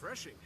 refreshing.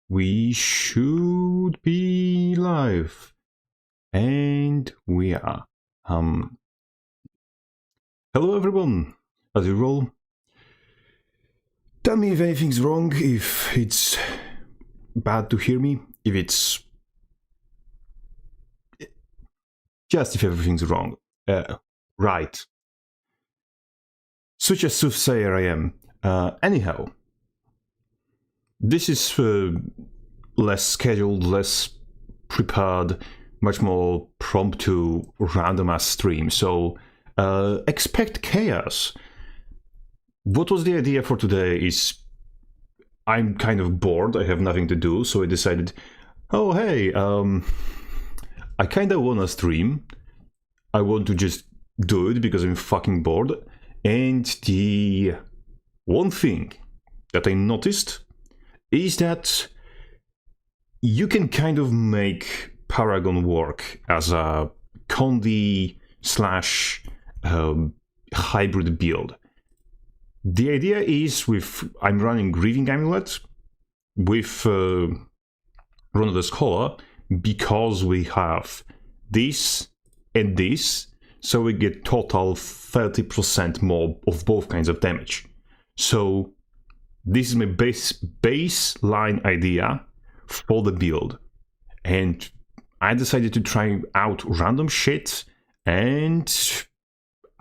We should be live. And we are. Hello everyone. As usual, tell me if anything's wrong, if it's bad to hear me, if it's just if everything's wrong. Right. Such a soothsayer I am. Anyhow, this is less scheduled, less prepared, much more prompt to random ass stream, so expect chaos. What was the idea for today is I'm kind of bored, I have nothing to do, so I decided, oh hey, I kinda wanna stream, I want to just do it because I'm fucking bored, and the one thing that I noticed is that you can kind of make Paragon work as a Condi slash hybrid build. The idea is I'm running Grieving Amulet with Rune of the Scholar because we have this and this, so we get total 30% more of both kinds of damage. So this is my baseline idea for the build, and I decided to try out random shit, and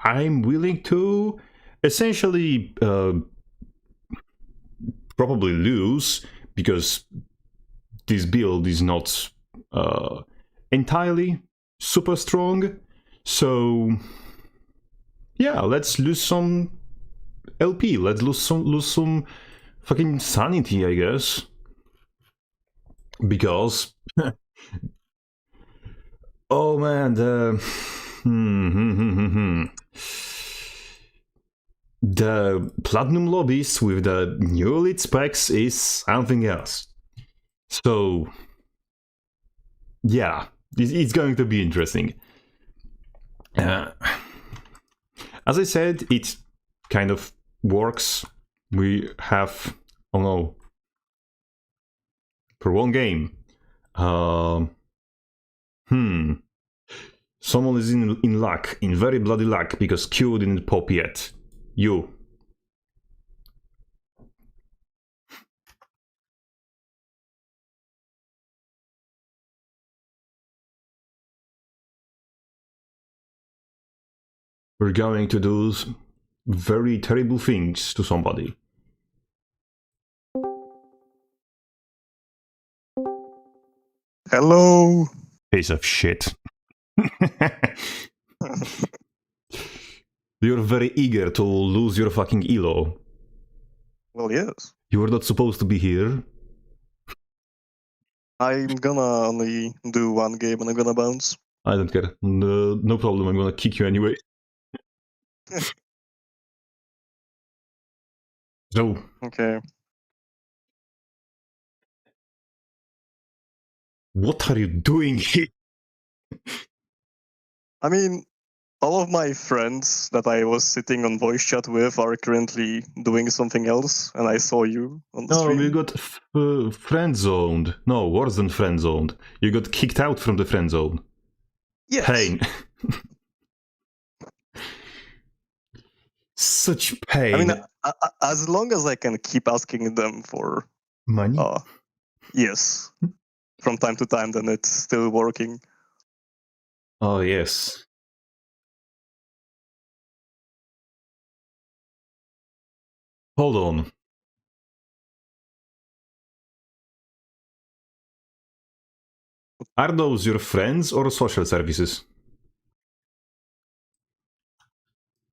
I'm willing to essentially probably lose because this build is not entirely super strong. So yeah, let's lose some LP. Let's lose some fucking sanity, I guess. Because oh man, the platinum lobbies with the new elite specs is something else. So yeah, it's going to be interesting. As I said, it kind of works. We have, oh no, for one game, someone is in luck, in very bloody luck, because Q didn't pop yet. You. We're going to do very terrible things to somebody. Hello. Piece of shit. You're very eager to lose your fucking elo. Well, yes. You were not supposed to be here. I'm gonna only do one game and I'm gonna bounce. I don't care. No problem, I'm gonna kick you anyway. So. Okay. What are you doing here? I mean, all of my friends that I was sitting on voice chat with are currently doing something else, and I saw you on the stream. No, you got friend-zoned. No, worse than friend-zoned. You got kicked out from the friend zone. Yes. Pain. Such pain. I mean, as long as I can keep asking them for money? Yes. From time to time, then it's still working. Oh, yes. Hold on. Are those your friends or social services?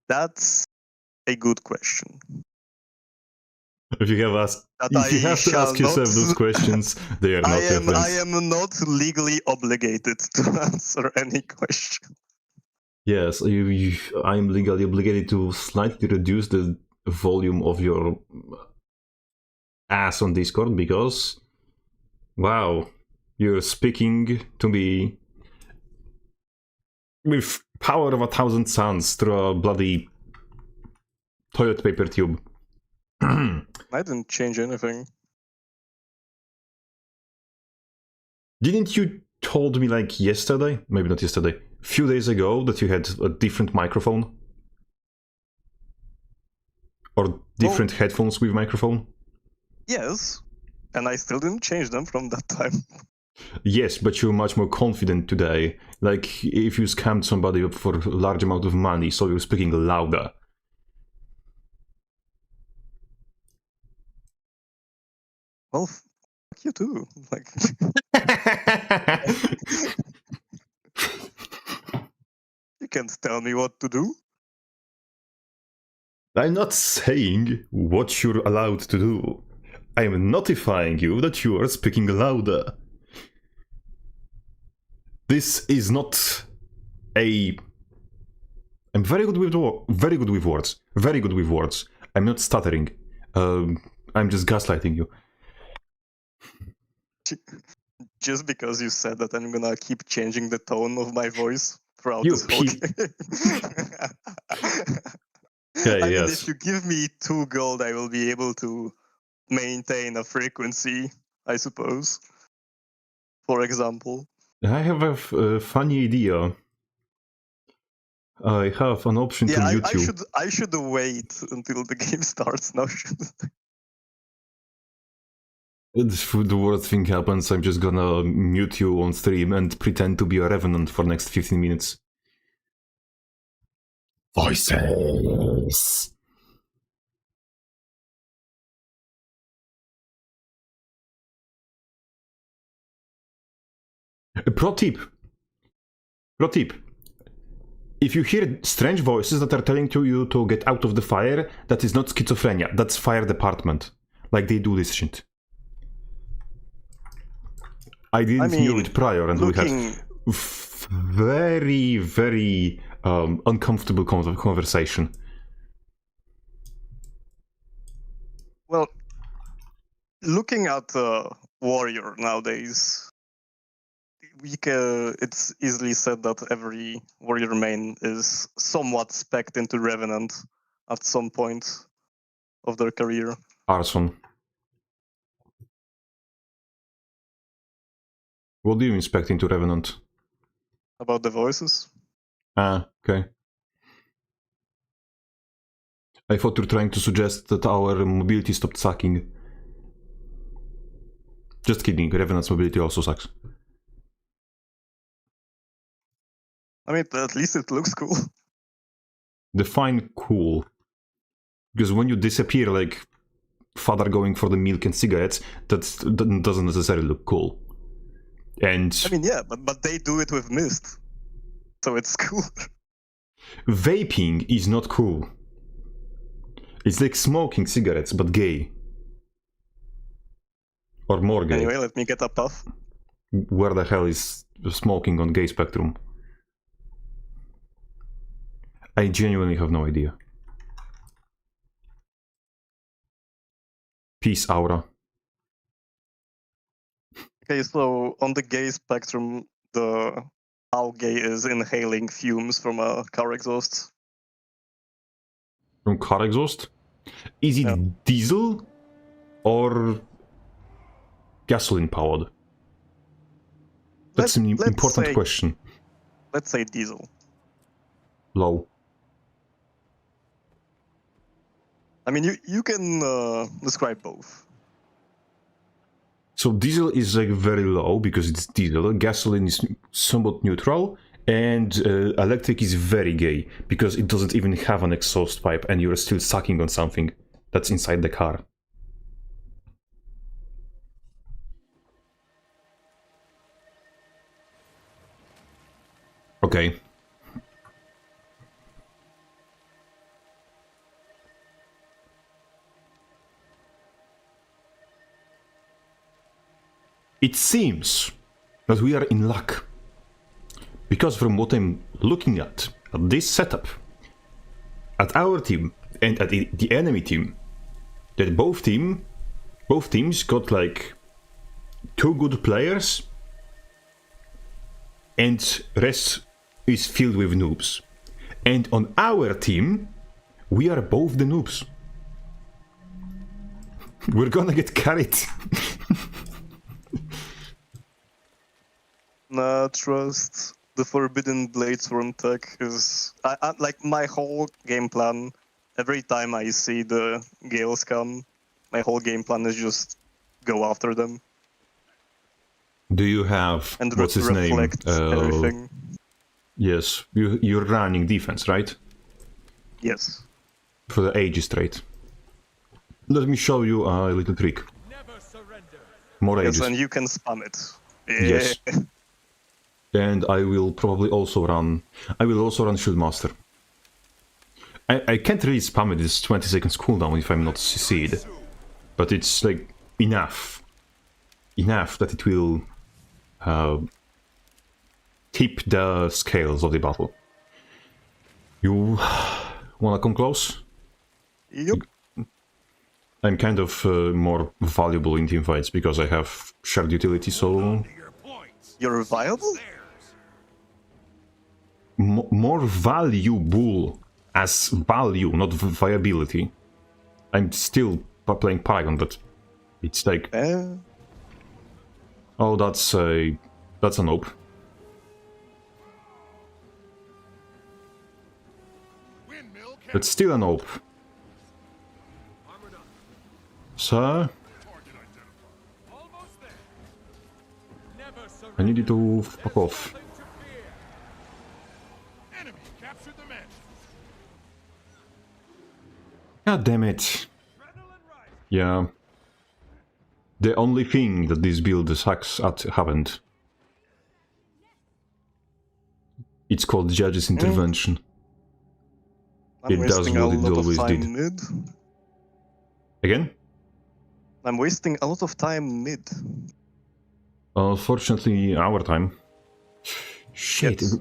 That's a good question. If you have to ask yourself those questions, they are not your friends. I am not legally obligated to answer any question. Yes, I am legally obligated to slightly reduce the volume of your ass on Discord because, wow, you're speaking to me with power of 1,000 suns through a bloody toilet paper tube. I didn't change anything. Didn't you told me like yesterday, maybe not yesterday, a few days ago that you had a different microphone? Or different headphones with microphone? Yes, and I still didn't change them from that time. Yes, but you're much more confident today. Like, if you scammed somebody for a large amount of money, so you're speaking louder. Well, fuck you too. Like, you can't tell me what to do. I'm not saying what you're allowed to do. I'm notifying you that you are speaking louder. This is not a... I'm very good with words. Very good with words. I'm not stuttering. I'm just gaslighting you. Just because you said that, I'm gonna keep changing the tone of my voice throughout You this whole keep- game. Okay, I mean, yes. if you give me 2 gold, I will be able to maintain a frequency, I suppose. For example. I have a funny idea. I have an option to mute you. I should wait until the game starts now. If the worst thing happens, I'm just gonna mute you on stream and pretend to be a revenant for next 15 minutes. Voices! Pro tip. If you hear strange voices that are telling you to get out of the fire, that is not schizophrenia, that's fire department. Like, they do this shit. I didn't knew it prior, and we had very, very uncomfortable conversation. Well, looking at Warrior nowadays, it's easily said that every Warrior main is somewhat spec'd into Revenant at some point of their career. Arson. What do you inspect into Revenant? About the voices? Ah, okay. I thought you were trying to suggest that our mobility stopped sucking. Just kidding, Revenant's mobility also sucks. I mean, at least it looks cool. Define cool. Because when you disappear like father going for the milk and cigarettes, that doesn't necessarily look cool. And I mean, yeah, but they do it with mist, so it's cool. Vaping is not cool. It's like smoking cigarettes, but gay. Or more gay. Anyway, let me get a puff. Where the hell is smoking on gay spectrum? I genuinely have no idea. Peace, Aura. Okay, so on the gay spectrum, how gay is inhaling fumes from a car exhaust? From car exhaust? Is it diesel or gasoline powered? That's an important question. Let's say diesel. Low. I mean, you can describe both. So diesel is like very low because it's diesel. Gasoline is somewhat neutral, and electric is very gay because it doesn't even have an exhaust pipe, and you're still sucking on something that's inside the car. Okay. It seems that we are in luck. Because from what I'm looking at this setup, at our team and at the enemy team, that both teams got like 2 good players and rest is filled with noobs. And on our team, we are both the noobs. We're gonna get carried. Nah, trust. The Forbidden Bladesworn tech is... I like, my whole game plan, every time I see the Gales come, my whole game plan is just go after them. Do you have... And what's his name? Everything. Yes, you're running defense, right? Yes. For the Aegis trait. Let me show you a little trick. Never surrender. More Yes, ages. and you can spam it. Yeah. Yes. And I will probably also run... I will also run Shieldmaster. I can't really spam it, it's 20 seconds cooldown if I'm not CC'd. But it's like enough. Enough that it will tip the scales of the battle. You wanna come close? Yep. I'm kind of more valuable in teamfights because I have shared utility, so... You're viable? More valuable as value, not viability. I'm still playing Paragon, but it's like... Oh, that's an OP. That's still an OP. Sir? I need you to fuck off. God damn it. Yeah. The only thing that this build sucks at happened. It's called Judge's Intervention. I'm It does wasting a what it lot of always time did. mid. Again? I'm wasting a lot of time mid. Unfortunately, our time. Shit. Yes.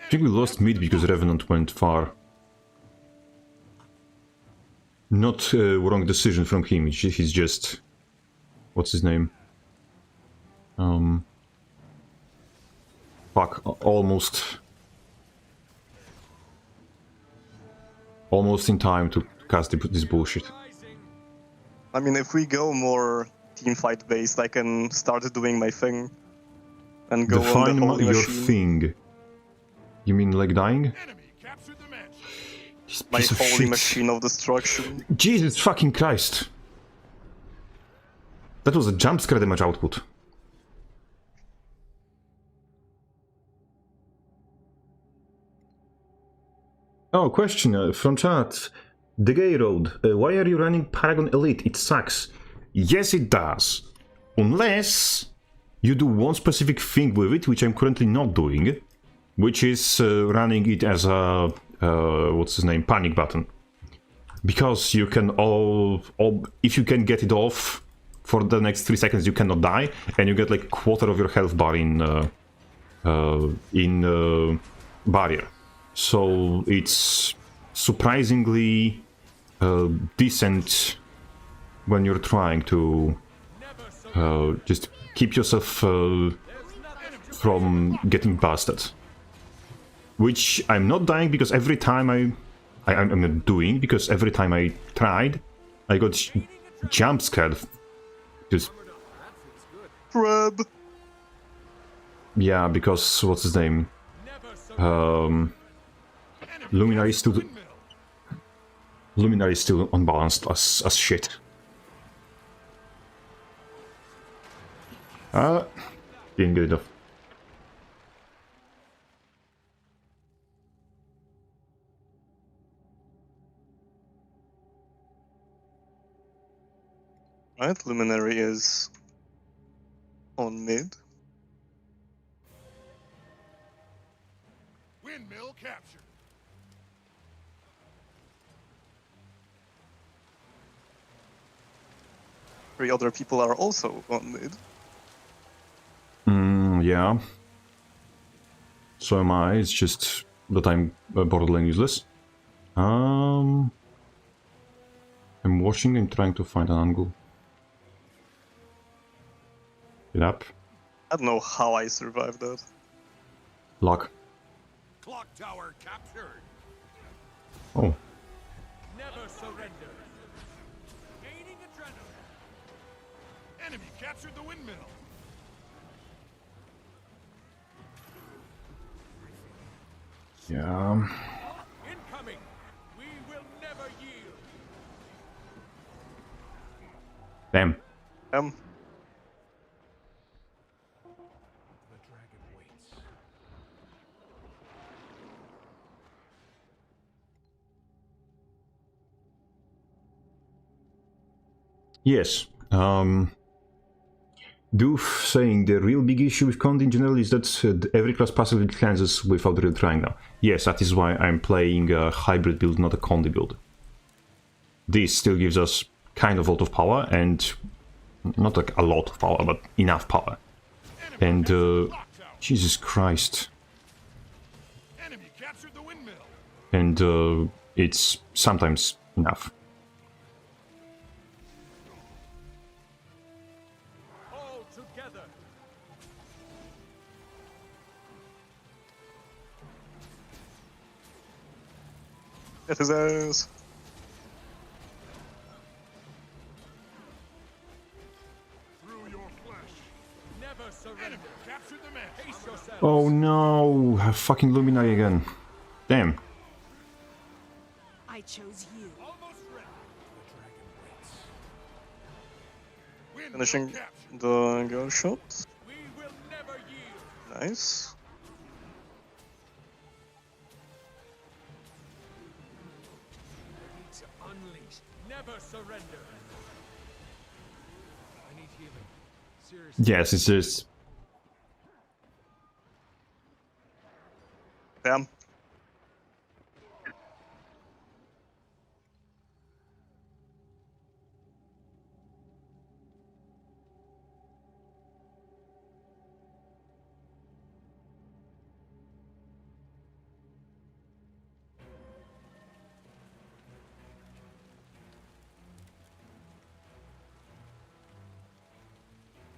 I think we lost mid because Revenant went far. Not wrong decision from him, he's just... What's his name? Fuck, almost in time to cast this bullshit. I mean, if we go more teamfight based, I can start doing my thing and go on the holy your machine. thing. You mean like dying? My Piece of holy shit. machine of destruction. Jesus fucking Christ! That was a jump scare damage output. Oh, question from chat. The Gay Road. Why are you running Paragon Elite? It sucks. Yes, it does. Unless you do one specific thing with it, which I'm currently not doing, which is running it as a what's his name, panic button. Because you can if you can get it off for the next 3 seconds, you cannot die, and you get like quarter of your health bar in barrier. So it's surprisingly decent when you're trying to just keep yourself from getting busted. Which I'm not dying because every time I'm not doing, because every time I tried, I got jump scared. Just... Crab. Yeah, because what's his name? Luminary is still unbalanced as shit. Didn't get it off. Right, Luminary is on mid. Windmill captured. 3 other people are also on mid. Yeah. So am I, it's just that I'm borderline useless. I'm watching, I'm trying to find an angle. Get up. I don't know how I survived that. Luck. Clock tower captured. Oh. Never surrender. Gaining adrenaline. Enemy captured the windmill. Yeah. Incoming. We will never yield. Damn. The dragon waits. Yes. Doof saying the real big issue with Conde in general is that every class passively cleanses without really trying now. Yes, that is why I'm playing a hybrid build, not a Conde build. This still gives us kind of a lot of power, and not like a lot of power, but enough power. And Jesus Christ. Enemy captured the windmill. And it's sometimes enough. All together. Get his ass. Through your flesh. Never surrender. Enemy captured the man. Haste yourselves. Oh no, a fucking Luminary again. Damn. I chose you. Almost ready. The dragon waits. Windmill Finishing captured. the girl shot. We will never yield. Nice. Need to unleash. Never surrender. I need healing. Seriously. Yes, it's just... Damn.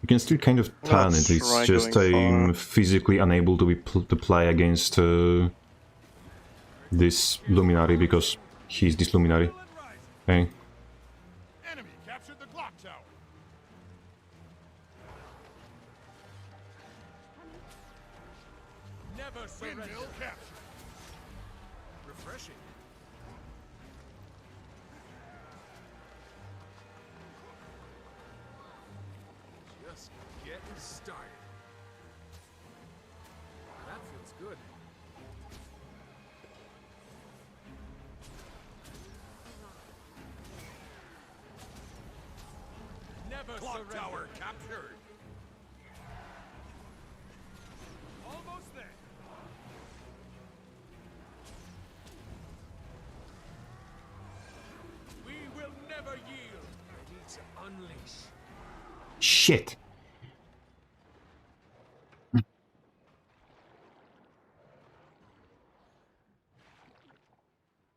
You can still kind of turn Let's it, it's try just going I'm for- physically unable to to play against this Luminary because he's this Luminary. Okay. Enemy captured the clock tower. Never surrender. Windmill captured. Refreshing. Just getting started. That feels good. Never clock surrender. Tower captured. Almost there. We will never yield. I need to unleash. Shit.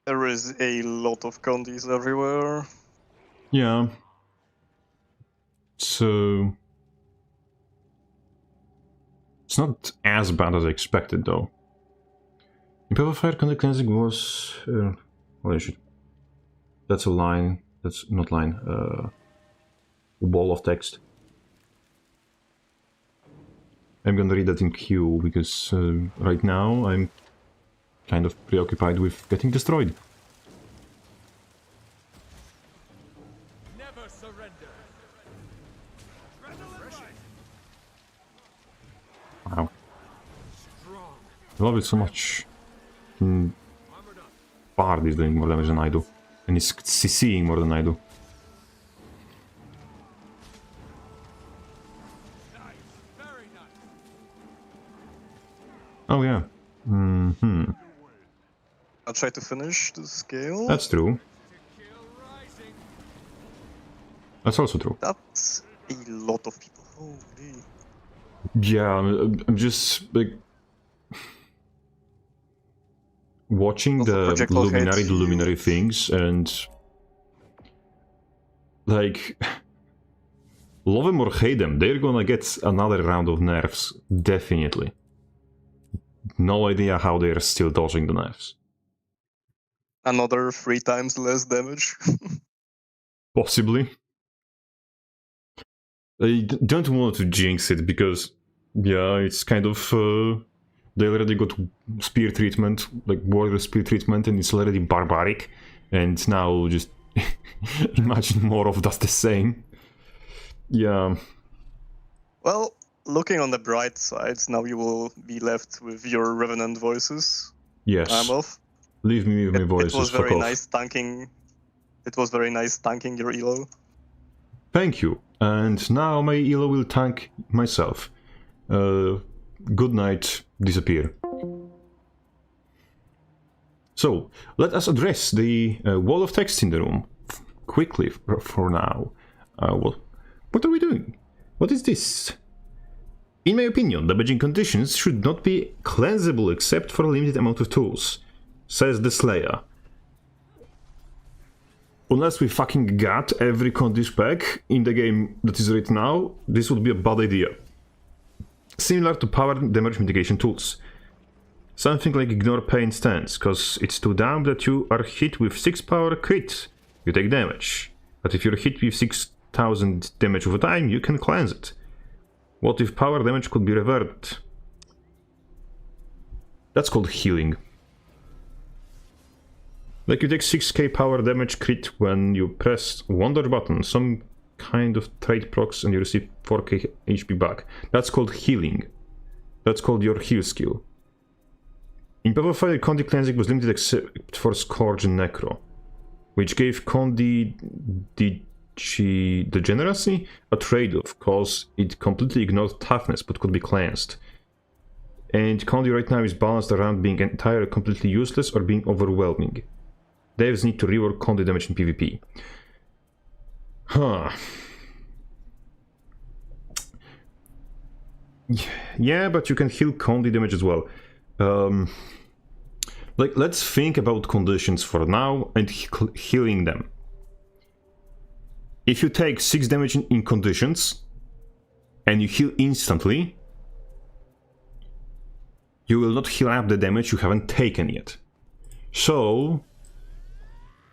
There is a lot of Condes everywhere. Yeah. So... It's not as bad as I expected, though. Imperial Fire Conde Cleansing was... Holy shit. That's a line. That's not line. Wall of text. I'm gonna read that in queue, because right now I'm kind of preoccupied with getting destroyed. Never surrender. Adrenaline rush. Wow. Strong. I love it so much. Armored up. Bard is doing more damage than I do. And he's CCing more than I do. Nice. Very nice. Oh yeah. I'll try to finish the scale. That's true. To kill rising. That's also true. That's a lot of people. Holy. Yeah, I'm just like watching Also the projectile luminary, hits the luminary you. things, and like love them or hate them, they're gonna get another round of nerfs, definitely. No idea how they're still dodging the nerfs. Another 3 times less damage. Possibly. I don't want to jinx it because, yeah, it's kind of. They already got spear treatment, like warrior spear treatment, and it's already barbaric. And now just imagine more of that's the same. Yeah. Well, looking on the bright sides, now you will be left with your revenant voices. Yes. I'm off. Leave me with my voices. It was fuck very off. nice tanking. It was very nice tanking your elo. Thank you. And now my elo will tank myself. Good night, disappear. So, let us address the wall of text in the room quickly for now. What are we doing? What is this? In my opinion, damaging conditions should not be cleansable except for a limited amount of tools, says the Slayer. Unless we fucking got every condition pack in the game that is right now, this would be a bad idea. Similar to power damage mitigation tools. Something like ignore pain stance, cause it's too dumb that you are hit with 6 power crit, you take damage. But if you're hit with 6000 damage over time, you can cleanse it. What if power damage could be reverted? That's called healing. Like you take 6k power damage crit when you press one dodge button, some kind of trait procs, and you receive 4k HP back. That's called healing. That's called your heal skill. In Path of Fire, Condi cleansing was limited except for Scourge and Necro, which gave Condi Degeneracy a trade-off, cause it completely ignored toughness but could be cleansed. And Condi right now is balanced around being entirely completely useless or being overwhelming. Devs need to rework Condi damage in PvP. Huh. Yeah, but you can heal Condi damage as well. Like, let's think about conditions for now and healing them. If you take 6 damage in conditions and you heal instantly, you will not heal up the damage you haven't taken yet. So,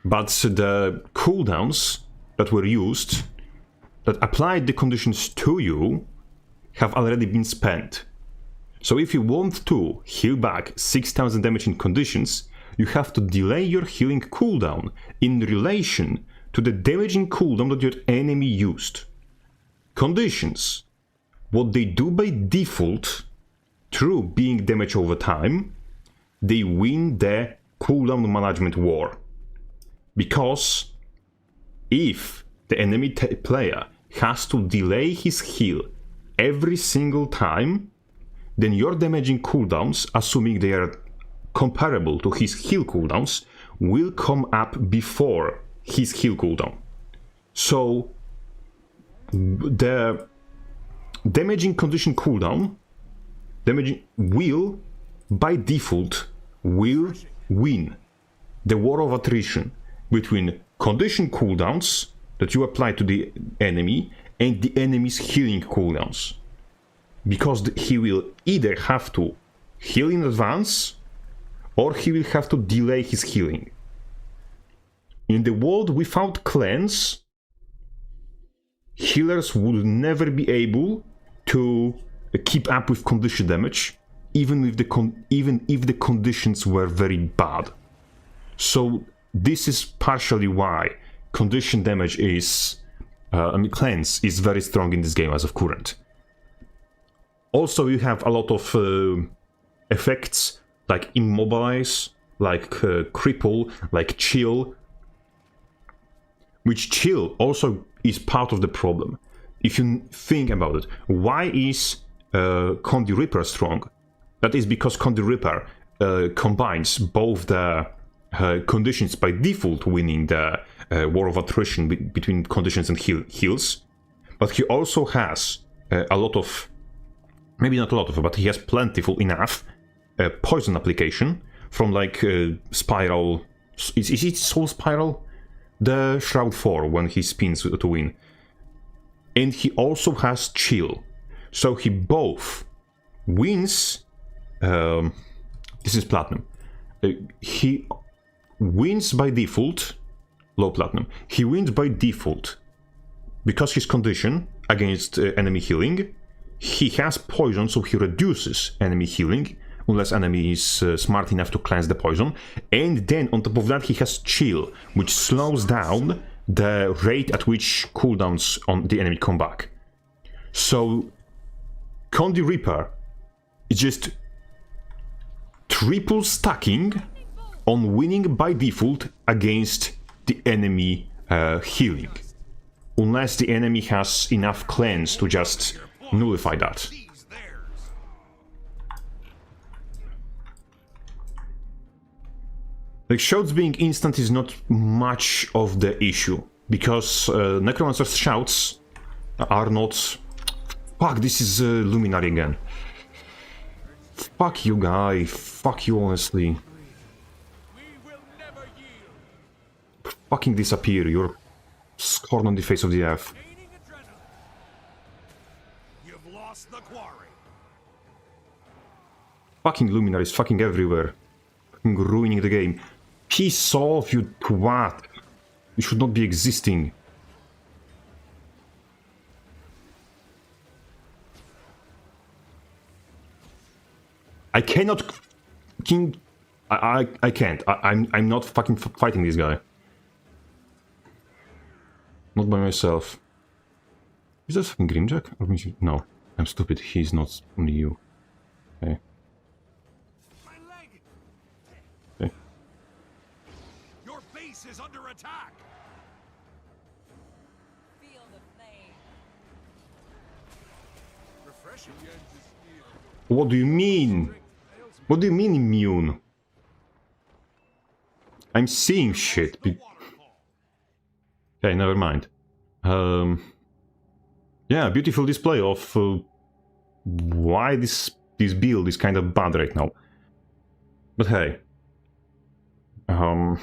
but the cooldowns that were used, that applied the conditions to you, have already been spent. So if you want to heal back 6000 damage in conditions, you have to delay your healing cooldown in relation to the damaging cooldown that your enemy used. Conditions. What they do by default, through being damage over time, they win the cooldown management war. Because if the enemy player has to delay his heal every single time, then your damaging cooldowns, assuming they are comparable to his heal cooldowns, will come up before his heal cooldown. So the damaging condition cooldown will, by default, will win the war of attrition between condition cooldowns that you apply to the enemy and the enemy's healing cooldowns. Because he will either have to heal in advance, or he will have to delay his healing. In the world without cleanse, healers would never be able to keep up with condition damage, even if the conditions were very bad. So this is partially why condition damage is, cleanse is very strong in this game as of current. Also, you have a lot of effects like immobilize, like cripple, like chill, which chill also is part of the problem. If you think about it, why is Condi Reaper strong? That is because Condi Reaper combines both the conditions by default winning the war of attrition between conditions and heals, but he also has a lot of, maybe not a lot of, but he has plentiful enough poison application from like Spiral. Is it Soul Spiral? The Shroud 4 when he spins to win. And he also has Chill. So he both wins. This is Platinum. He wins by default. Low Platinum. He wins by default because his condition against enemy healing. He has poison, so he reduces enemy healing, unless enemy is smart enough to cleanse the poison. And then on top of that he has Chill, which slows down the rate at which cooldowns on the enemy come back. So Condi Reaper is just triple stacking on winning by default against the enemy healing. unless the enemy has enough cleanse to just nullify that. Like, shots being instant is not much of the issue, because Necromancer's shouts are not... Fuck, this is Luminary again. Fuck you, guy. Fuck you, honestly. Fucking disappear, you're scorn on the face of the earth. You've lost the quarry. Fucking Luminaries, fucking everywhere. Fucking ruining the game. Piss off, you twat. You should not be existing. I cannot... King... I can't. I'm not fucking fighting this guy. Not by myself. Is that fucking Grimjack? Or no, I'm stupid. He's not only you. Okay. Okay. Your base is under attack. Feel the flame. Refreshing. What do you mean? What do you mean immune? I'm seeing shit. Okay, never mind. Yeah, beautiful display of why this build is kind of bad right now. But hey. What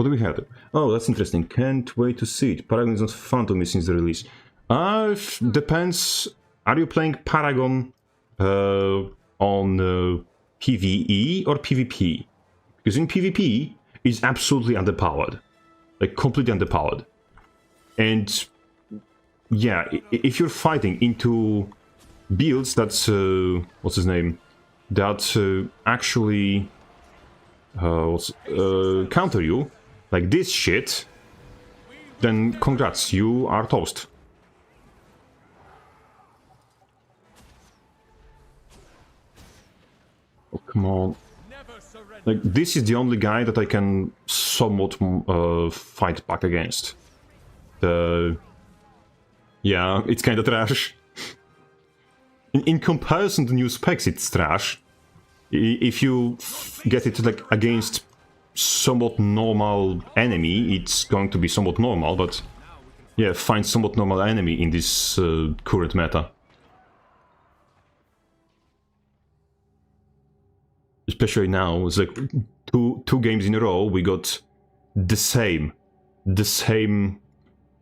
do we have? Oh, that's interesting. Can't wait to see it. Paragon is not fun to me since the release. Depends. Are you playing Paragon on PvE or PvP? Because in PvP, it's absolutely underpowered. Like, completely underpowered. And, yeah, if you're fighting into builds that's, what's his name? That actually, counter you, like this shit, then congrats, you are toast. Oh, come on. Like, this is the only guy that I can somewhat fight back against. Yeah, it's kinda trash. In comparison to new specs, it's trash. If you get it, like, against somewhat normal enemy, it's going to be somewhat normal, but... Yeah, find somewhat normal enemy in this current meta. Especially now, it's like two games in a row we got the same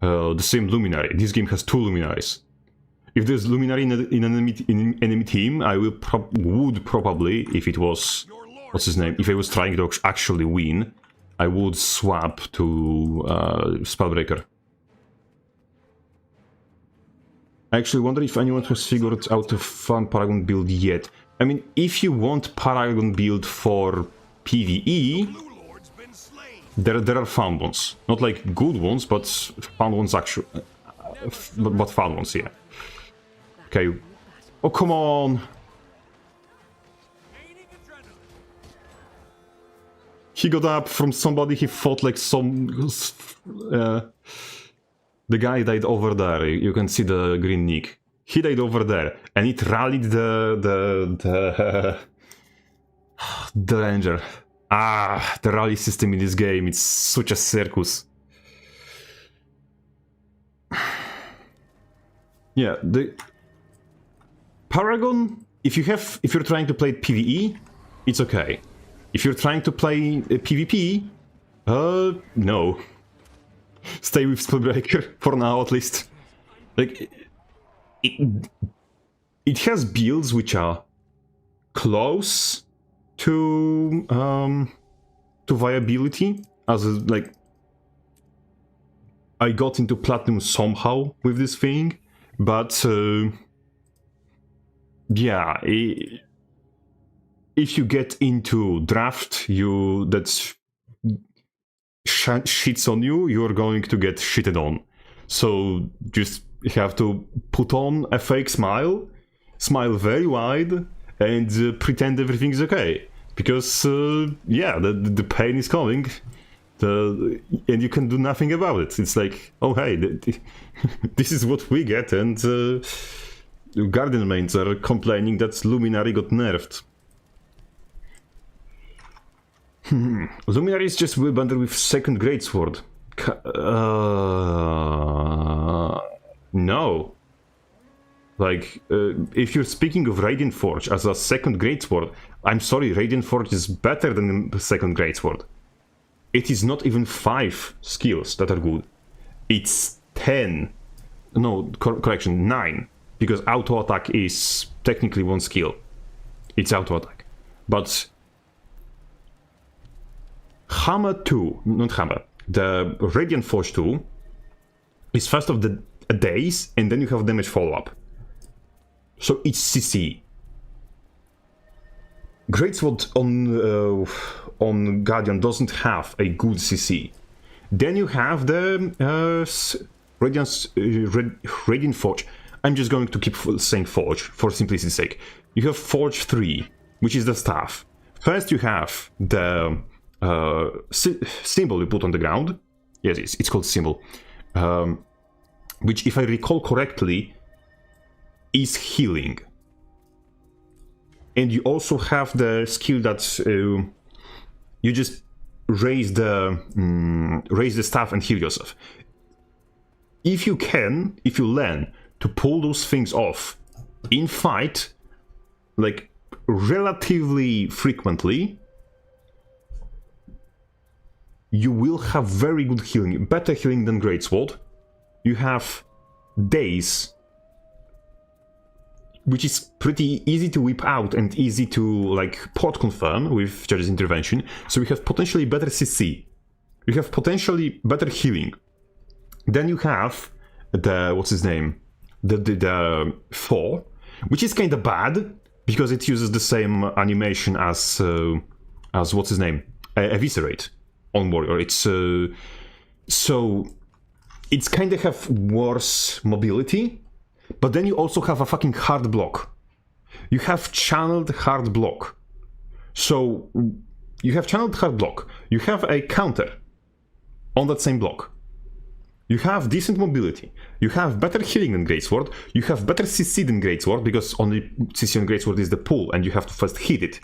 Luminary. This game has two Luminaries. If there's Luminary in an enemy team, I would probably, if it was, what's his name, if I was trying to actually win, I would swap to Spellbreaker. I actually wonder if anyone has figured out a fun Paragon build yet. I mean, if you want Paragon build for PvE, there are found ones. Not like good ones, but found ones actually. But found ones, yeah. Okay. Oh, come on! He got up from somebody he fought like some... the guy died over there, you can see the green nick. He died over there, and it rallied the ranger. Ah, the rally system in this game, it's such a circus. Yeah, the Paragon, if you're trying to play PvE, it's okay. If you're trying to play PvP, no. Stay with Spellbreaker, for now at least. Like, it has builds which are close to viability, as like I got into Platinum somehow with this thing, but yeah, if you get into draft, that's shits on you, you're going to get shitted on. So just have to put on a fake smile very wide, and pretend everything's okay. Because, yeah, the pain is coming. And you can do nothing about it. It's like, oh hey, this is what we get, and Guardian mains are complaining that Luminary got nerfed. Luminary is just way better with second greatsword. No. Like, if you're speaking of Radiant Forge as a second greatsword, I'm sorry, Radiant Forge is better than the second greatsword. It is not even 5 skills that are good. It's 10. No, correction, 9. Because auto attack is technically 1 skill. It's auto attack. But Hammer 2, not Hammer, the Radiant Forge 2 is first of the days, and then you have damage follow-up. So it's CC. Greatsword on Guardian doesn't have a good CC. Then you have the Radiant Forge. I'm just going to keep saying Forge for simplicity's sake. You have Forge 3, which is the staff. First you have the symbol you put on the ground. Yes, it's called symbol. Which, if I recall correctly, is healing. And you also have the skill that you just raise the staff and heal yourself. If you learn to pull those things off in fight, like relatively frequently, you will have very good healing, better healing than Greatsword. You have days, which is pretty easy to whip out and easy to like port confirm with Judge's intervention. So you have potentially better CC. You have potentially better healing. Then you have the what's his name, the 4, which is kind of bad because it uses the same animation as what's his name, Eviscerate on Warrior. It's so it's kind of have worse mobility. But then you also have a fucking hard block. You have channeled hard block. So you have channeled hard block. You have a counter on that same block. You have decent mobility. You have better healing than Greatsword. You have better CC than Greatsword because only CC on Greatsword is the pull and you have to first hit it.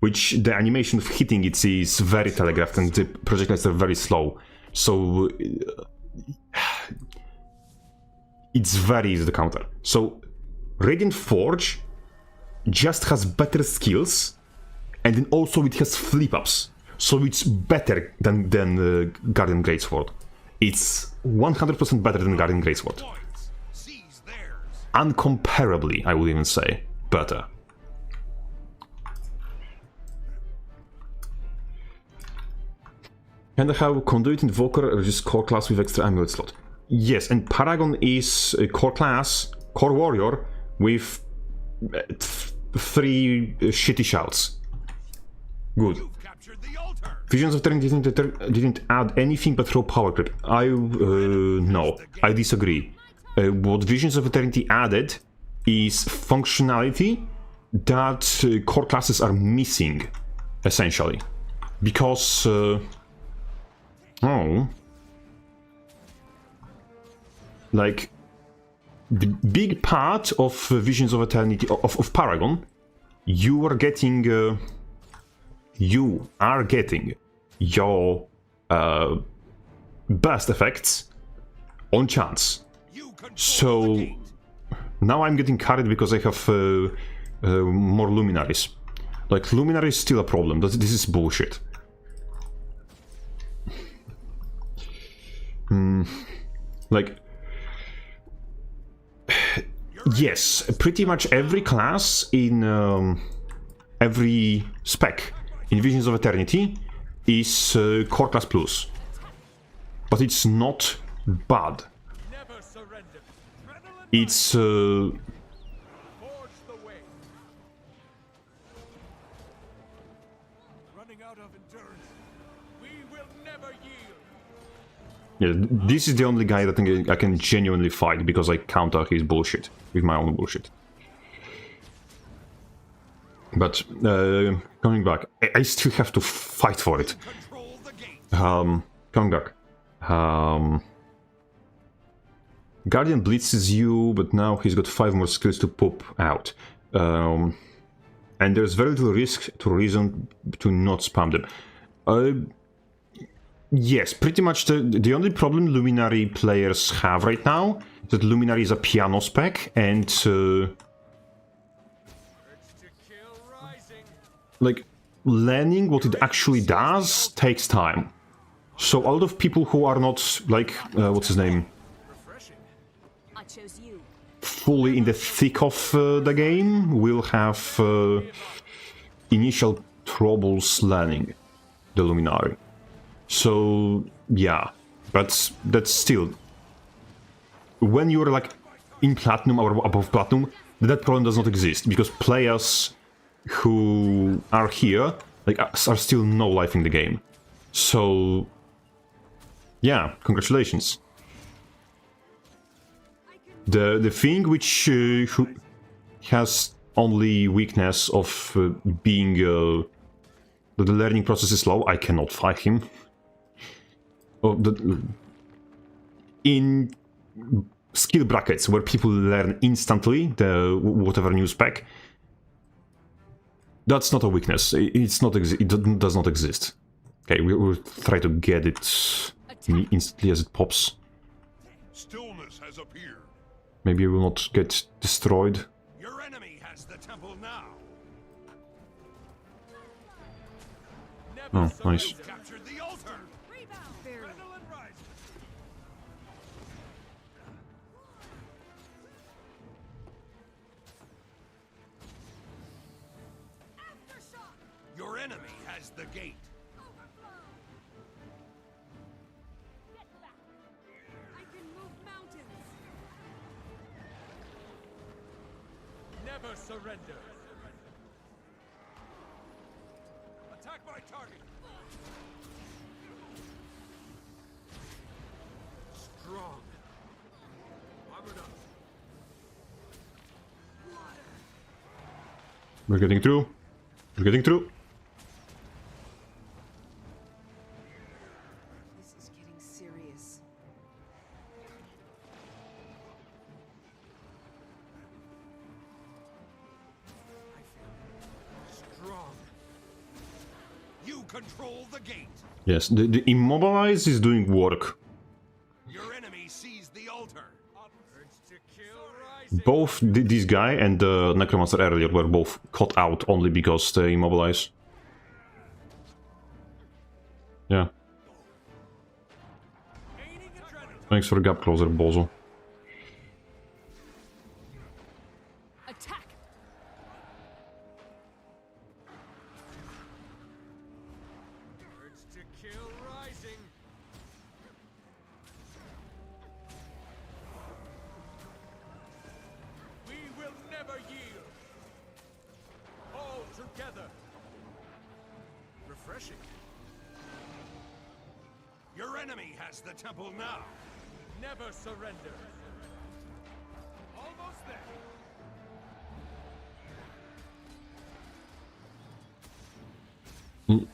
Which the animation of hitting it is very telegraphed and the projectiles are very slow. So it's very easy to counter. So Radiant Forge just has better skills, and then also it has flip-ups. So it's better than Guardian Greatsword. It's 100% better than Guardian Greatsword. Uncomparably, I would even say, better. And I have Conduit Invoker, or just core class with extra amulet slot. Yes, and Paragon is a core class, core warrior, with 3 shitty shouts. Good. Visions of Eternity didn't add anything but throw power creep. No, I disagree. What Visions of Eternity added is functionality that core classes are missing, essentially. Because... like, the big part of Visions of Eternity, of Paragon, you are getting your burst effects on chance. So now I'm getting carried because I have more Luminaries. Like, Luminary is still a problem. This is bullshit. Like, yes, pretty much every class in every spec in Visions of Eternity is core class plus, but it's not bad. It's yeah, this is the only guy that I can genuinely fight because I counter his bullshit with my own bullshit. But coming back, I still have to fight for it. Coming back. Guardian blitzes you, but now he's got 5 more skills to pop out. And there's very little risk to reason to not spam them. Yes, pretty much the only problem Luminary players have right now is that Luminary is a piano spec, and like, learning what it actually does takes time. So a lot of people who are not, like, what's his name? I chose you. Fully in the thick of the game will have initial troubles learning the Luminary. So, yeah, but that's still... When you're, like, in Platinum or above Platinum, that problem does not exist, because players who are here, like, are still no-lifing the game. So, yeah, congratulations. The thing which who has only weakness of being... that the learning process is slow, I cannot fight him. Oh, in skill brackets where people learn instantly the whatever new spec, that's not a weakness. It's not. It does not exist. Okay, we'll try to get it instantly as it pops. Stillness has appeared. Maybe it will not get destroyed. Your enemy has the temple now. Oh, nice. Captured the altar. Adrenaline rising. Your enemy has the gate. I can move mountains. Never surrender. Attack my target. Strong. Armored up. We're getting through. We're getting through. This is getting serious. Strong. You control the gate. Yes, the immobilize is doing work. Your enemy sees the altar. Urge to kill rising. Both this guy and the Necromancer earlier were both caught out only because they immobilize. Yeah. Gaining adrenaline. Thanks for the gap closer, bozo. Attack. Urge to kill rising. We will never yield. All together. Refreshing. Your enemy has the temple now. Never surrender. Almost there.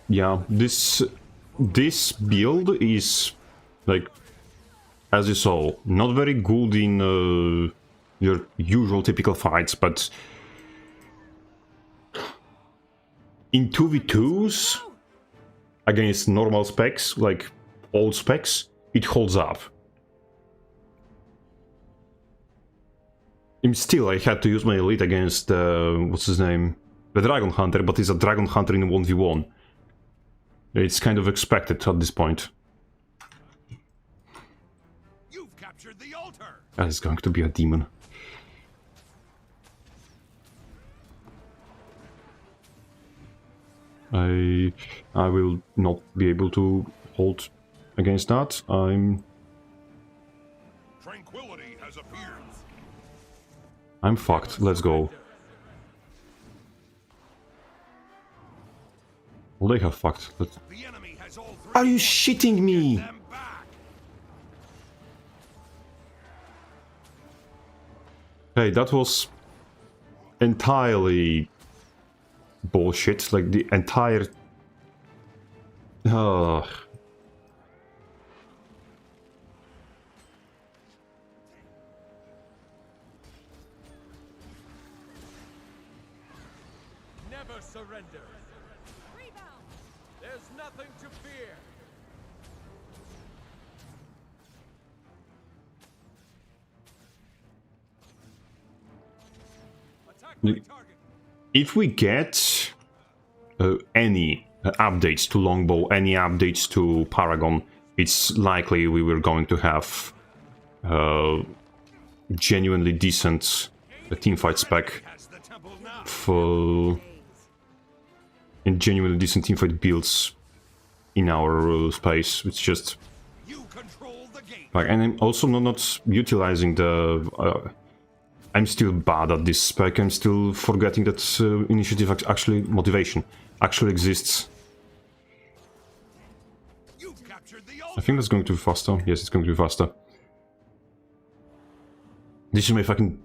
Yeah, this build is, like, as you saw, not very good in your usual typical fights, but in 2v2s against normal specs, like old specs, it holds up. Still, I had to use my elite against, what's his name? The Dragon Hunter, but he's a Dragon Hunter in 1v1. It's kind of expected at this point. You've captured the altar. That is going to be a demon. I will not be able to hold against that. Tranquility has appeared. I'm fucked. Let's go. Well, they have fucked. But... The enemy has all three. Are you shitting me? Them back. Hey, that was entirely bullshit. Like, the entire... if we get any updates to Longbow, any updates to Paragon, it's likely we were going to have genuinely decent teamfight spec for and genuinely decent teamfight builds in our space. It's just like, and I'm also not utilizing the. I'm still bad at this spec. I'm still forgetting that initiative actually motivation actually exists. I think that's going to be faster. Yes, it's going to be faster. This is my fucking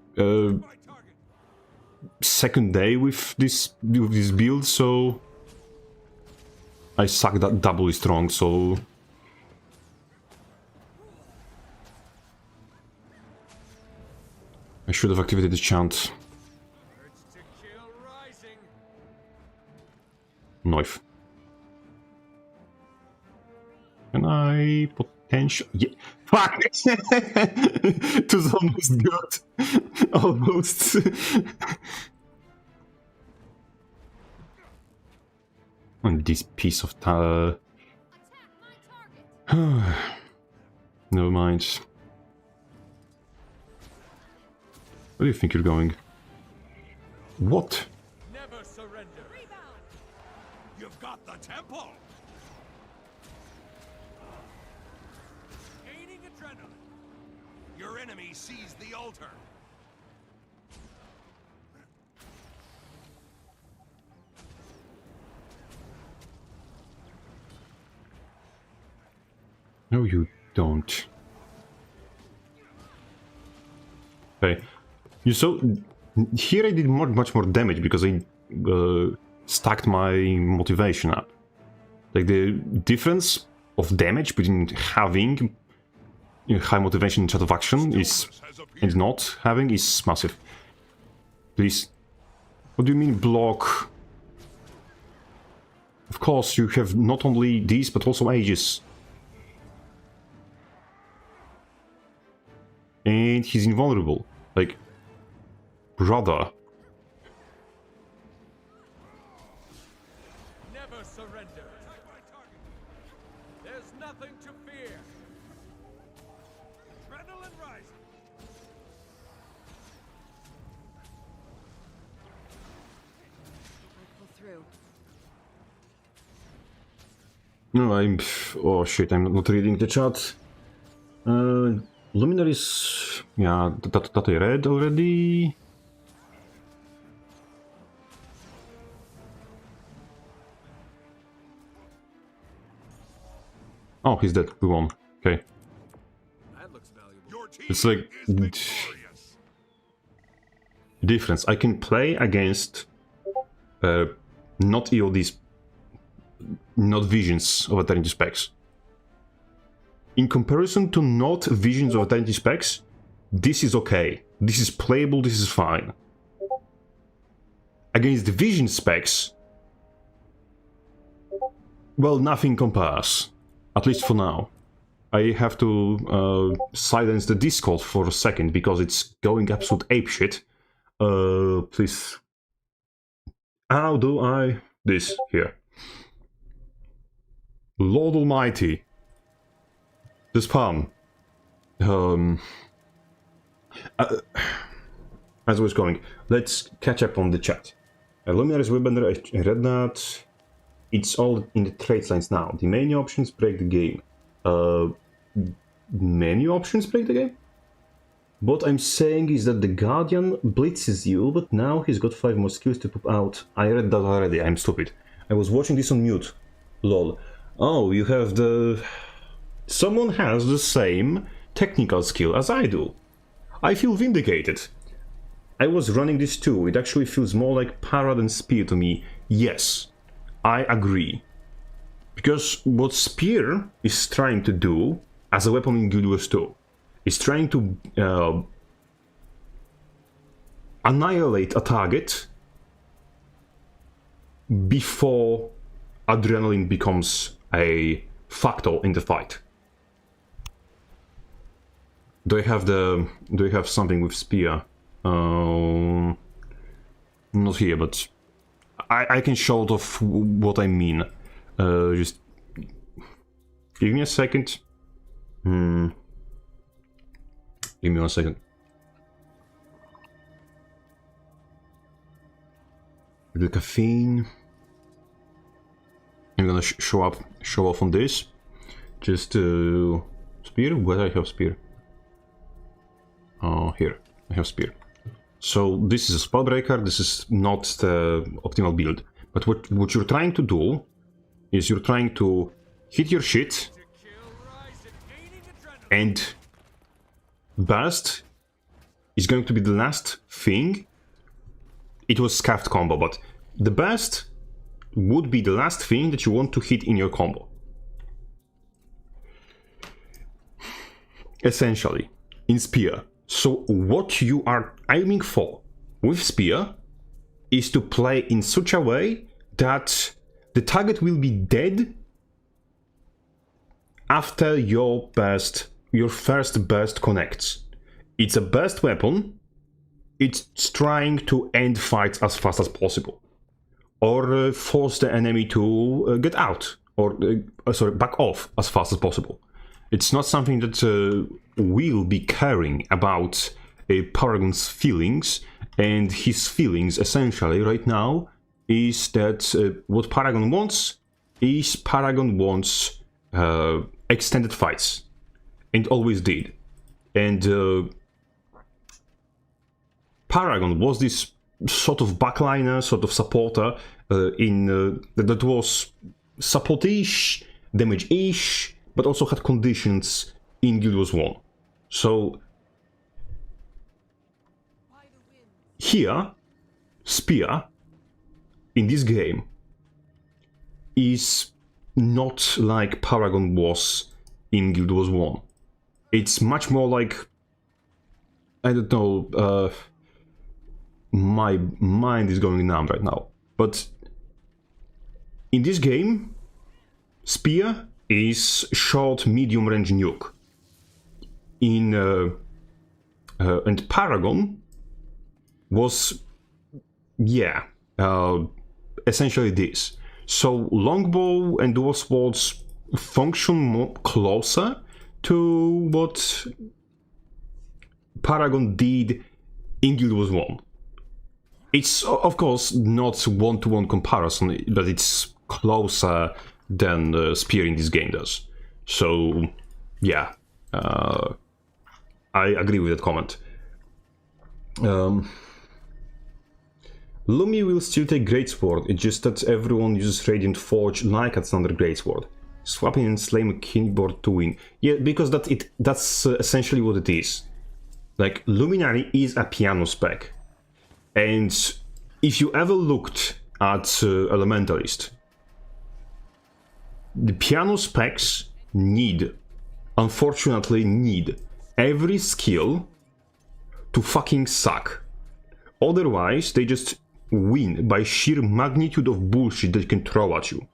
second day with this build, so I suck that doubly strong. So I should have activated the chant. Knife. Can I potentially? Yeah. Fuck! It was almost good. Almost. And this piece of never mind. Where do you think you're going? What? Never surrender. Rebound. You've got the temple. Gaining adrenaline. Your enemy sees the altar. No, you don't. Okay. You saw here I did much more damage because I stacked my motivation up. Like the difference of damage between having high motivation in chat of action is and not having is massive. Please. What do you mean block? Of course you have not only these but also Aegis. And he's invulnerable. Like, brother. Never surrender. There's nothing to fear. Adrenaline rising. Pull through. No, I'm... Oh shit, I'm not reading the chat. Luminaries... Yeah, that I read already. Oh, he's dead. We won. Okay. That looks valuable. Your team It's like... is victorious. Difference. I can play against... not EODs... Not visions of eternity specs. In comparison to not visions of eternity specs, this is okay. This is playable, this is fine. Against the vision specs, well, nothing compares. At least for now. I have to silence the Discord for a second because it's going absolute apeshit. Please. How do I... This, here. Lord Almighty. The spam. As I was going, let's catch up on the chat. Luminaries Webender, I read that. It's all in the trade lines now. The menu options break the game. Menu options break the game? What I'm saying is that the Guardian blitzes you, but now he's got 5 more skills to pop out. I read that already, I'm stupid. I was watching this on mute. Lol. Oh, you have the... Someone has the same technical skill as I do. I feel vindicated. I was running this too. It actually feels more like para than spear to me. Yes, I agree. Because what spear is trying to do as a weapon in GW2 is trying to annihilate a target before adrenaline becomes a factor in the fight. Do I have something with spear? not here, but I can show it off what I mean. Just give me a second. Give me 1 second. The caffeine. I'm gonna show off on this. Just spear. Where do I have spear? Oh, here I have spear. So this is a spellbreaker. This is not the optimal build. But what you're trying to do is you're trying to hit your shit and burst is going to be the last thing. It was scuffed combo, but the burst would be the last thing that you want to hit in your combo. Essentially, in Spear. So what you are aiming for with Spear is to play in such a way that the target will be dead after your first burst connects. It's a burst weapon. It's trying to end fights as fast as possible, or force the enemy to get out, or back off as fast as possible. It's not something that will be caring about Paragon's feelings, and his feelings essentially right now is that what Paragon wants is extended fights, and always did. And Paragon was this sort of backliner, sort of supporter that was support-ish, damage-ish, but also had conditions in Guild Wars 1. So here, Spear in this game is not like Paragon was in Guild Wars 1. It's much more like, I don't know, my mind is going numb right now. But in this game, Spear is short medium range nuke. And Paragon was, essentially this. So Longbow and Dual Swords function more closer to what Paragon did in Guild Wars 1. It's, of course, not one-to-one comparison, but it's closer than Spear in this game does. So, yeah, I agree with that comment. Lumi will still take Greatsword, it's just that everyone uses Radiant Forge like a standard Greatsword. Swapping and slaying a keyboard to win. Yeah, because that's essentially what it is. Like, Luminary is a piano spec. And if you ever looked at Elementalist, the piano specs unfortunately need every skill to fucking suck. Otherwise, they just win by sheer magnitude of bullshit they can throw at you.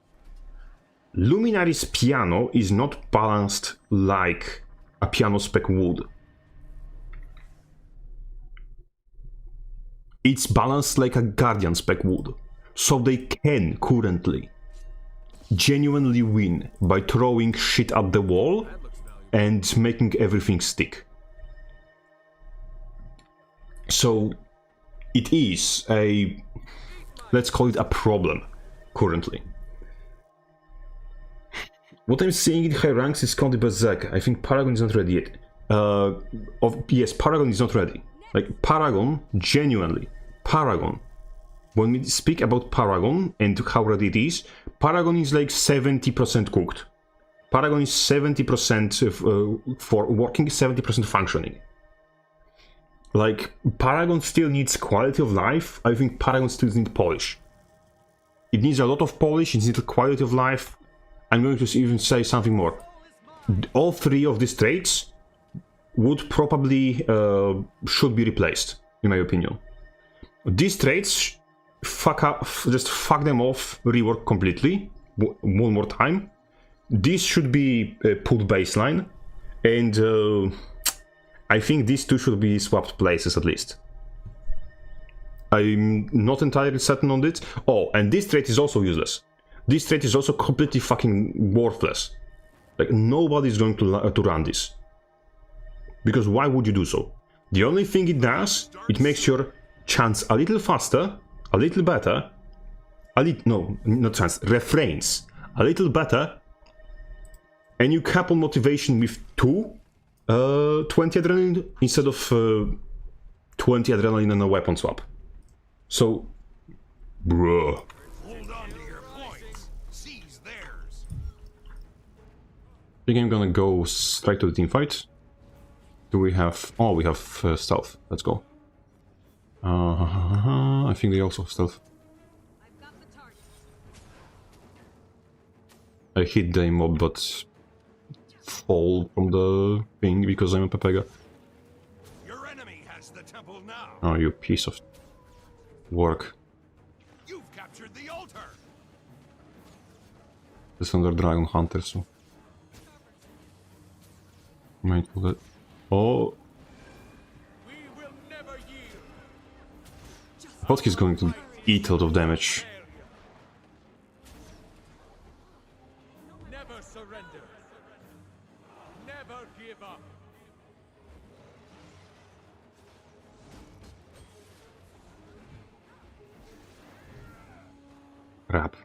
Luminary's piano is not balanced like a piano spec would. It's balanced like a Guardian spec would. So they can currently genuinely win by throwing shit at the wall and making everything stick. So it is let's call it a problem currently. What I'm seeing in high ranks is County Berserk. I think Paragon is not ready yet. Yes, Paragon is not ready. Like, Paragon, genuinely, Paragon. When we speak about Paragon and how ready it is, Paragon is like 70% cooked. Paragon is 70% for working, 70% functioning. Like, Paragon still needs quality of life. I think Paragon still needs polish. It needs a lot of polish, it needs quality of life. I'm going to even say something more. All three of these traits would probably should be replaced, in my opinion. These traits, just fuck them off, rework completely, one more time. This should be put baseline, and I think these two should be swapped places at least. I'm not entirely certain on it. Oh, and this trait is also useless. This trait is also completely fucking worthless. Like, nobody's going to run this. Because why would you do so? The only thing it does, it makes your chance a little faster, a little better, no, not chance, refrains a little better, and you couple motivation with 20 adrenaline instead of 20 adrenaline and a weapon swap. So, bruh. Hold on to your points. Seize theirs. I think I'm gonna go straight to the team fight. Do we have... Oh, we have stealth. Let's go. I think they also have stealth. I've got the target. I hit the mob, but fall from the thing because I'm a Pepega. Your enemy has the temple now. Oh, you piece of work. You've captured the altar. This under Dragon Hunter, so... Might pull that... Oh... We will never yield. I thought he's going to eat a lot of damage. Never surrender. Never give up. Crap.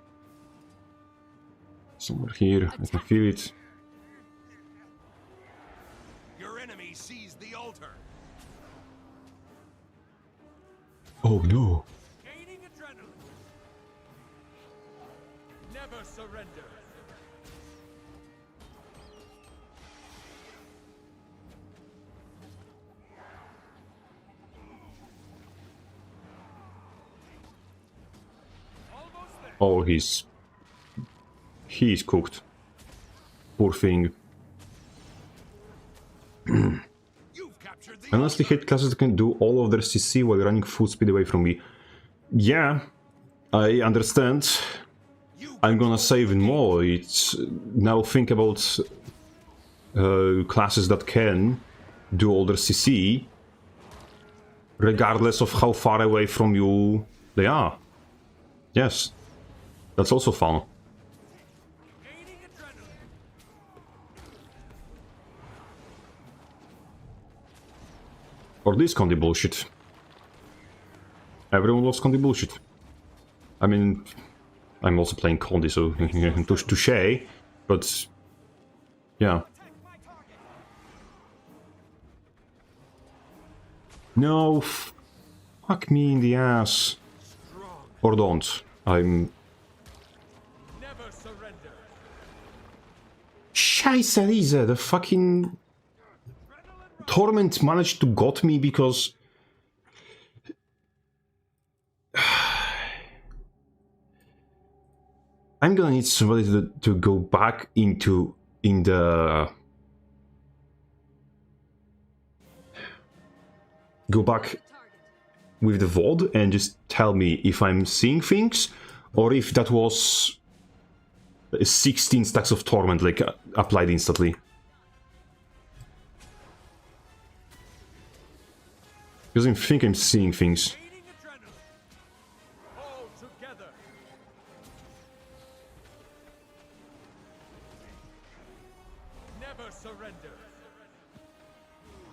Somewhere here, I can feel it. Your enemy seized the altar. Oh no! Gaining adrenaline. Never surrender. Almost there. Oh, he's cooked. Poor thing. You've captured the Honestly, hit classes that can do all of their CC while running full speed away from me. Yeah, I understand. I'm gonna save in more. It's now think about classes that can do all their CC, regardless of how far away from you they are. Yes, that's also fun. Gaining adrenaline. Or this Condi bullshit. Everyone loves Condi bullshit. I mean, I'm also playing Condi, so touche, but yeah. No, fuck me in the ass. Or don't. I'm... Never surrender. Scheiße, Riese, the fucking... Torment managed to got me because... I'm gonna need somebody to go back in the... Go back with the VOD and just tell me if I'm seeing things or if that was 16 stacks of Torment like applied instantly. Because I think I'm seeing things. Gaining adrenaline. All together. Never surrender.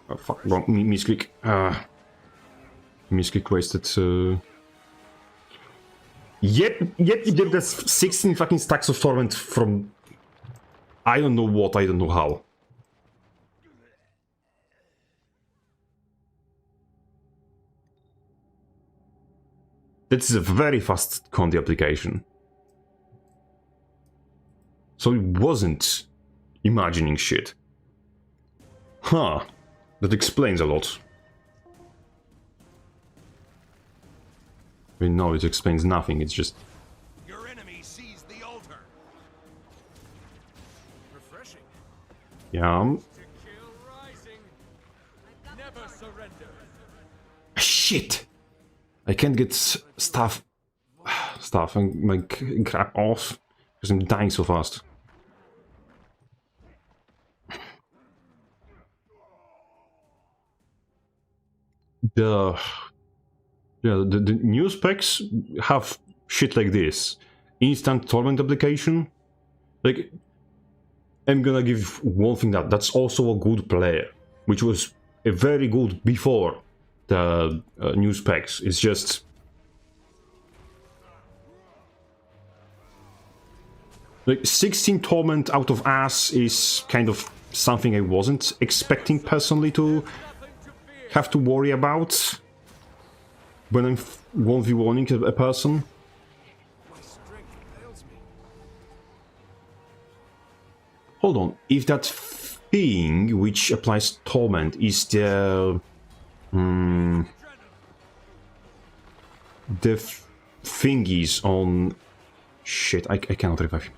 Oh, fuck, wrong, misclick. Misclick wasted. Yet you did this 16 fucking stacks of Torment from... I don't know what, I don't know how. This is a very fast Condi application. So it wasn't imagining shit. Huh. That explains a lot. I mean, no, it explains nothing, it's just... Your enemy seized the altar. Refreshing. Yeah... To kill rising. Never surrender. Shit! I can't get stuff and my crap off because I'm dying so fast. The Yeah, the new specs have shit like this. Instant torment application. Like, I'm gonna give one thing that's also a good player, which was a very good before the new specs. It's just like 16 torment out of ass is kind of something I wasn't expecting personally to have to worry about when I'm 1v1ing a person. Hold on, if that thing which applies torment is the thingies on shit, I cannot revive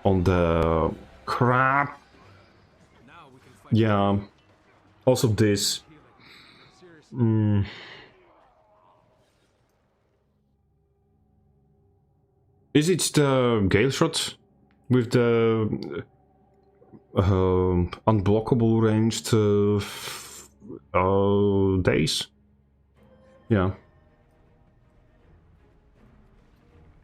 on the crap. Yeah, also this. Is it the Gale Shot with the unblockable ranged days? Yeah.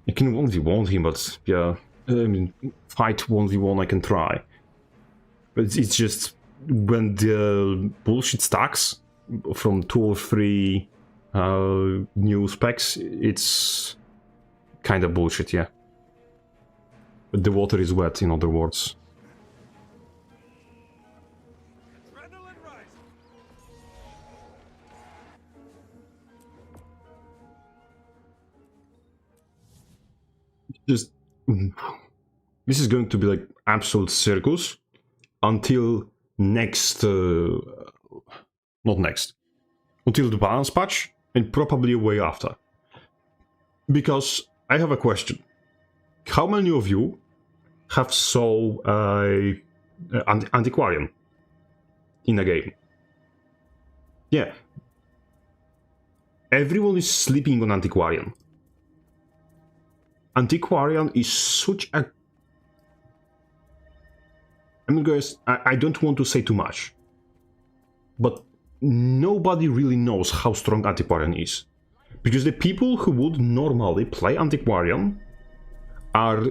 I can 1v1 him, but yeah, I mean, fight 1v1 I can try. But it's just when the bullshit stacks from 2 or 3 new specs, it's kind of bullshit, yeah. But the water is wet, in other words. Just this is going to be like absolute circus until next not next, until the balance patch, and probably a way after. Because I have a question: how many of you have saw antiquarian in a game? Yeah, everyone is sleeping on antiquarian. Antiquarian is such a... I mean, guys, I don't want to say too much, but nobody really knows how strong Antiquarian is. Because the people who would normally play Antiquarian are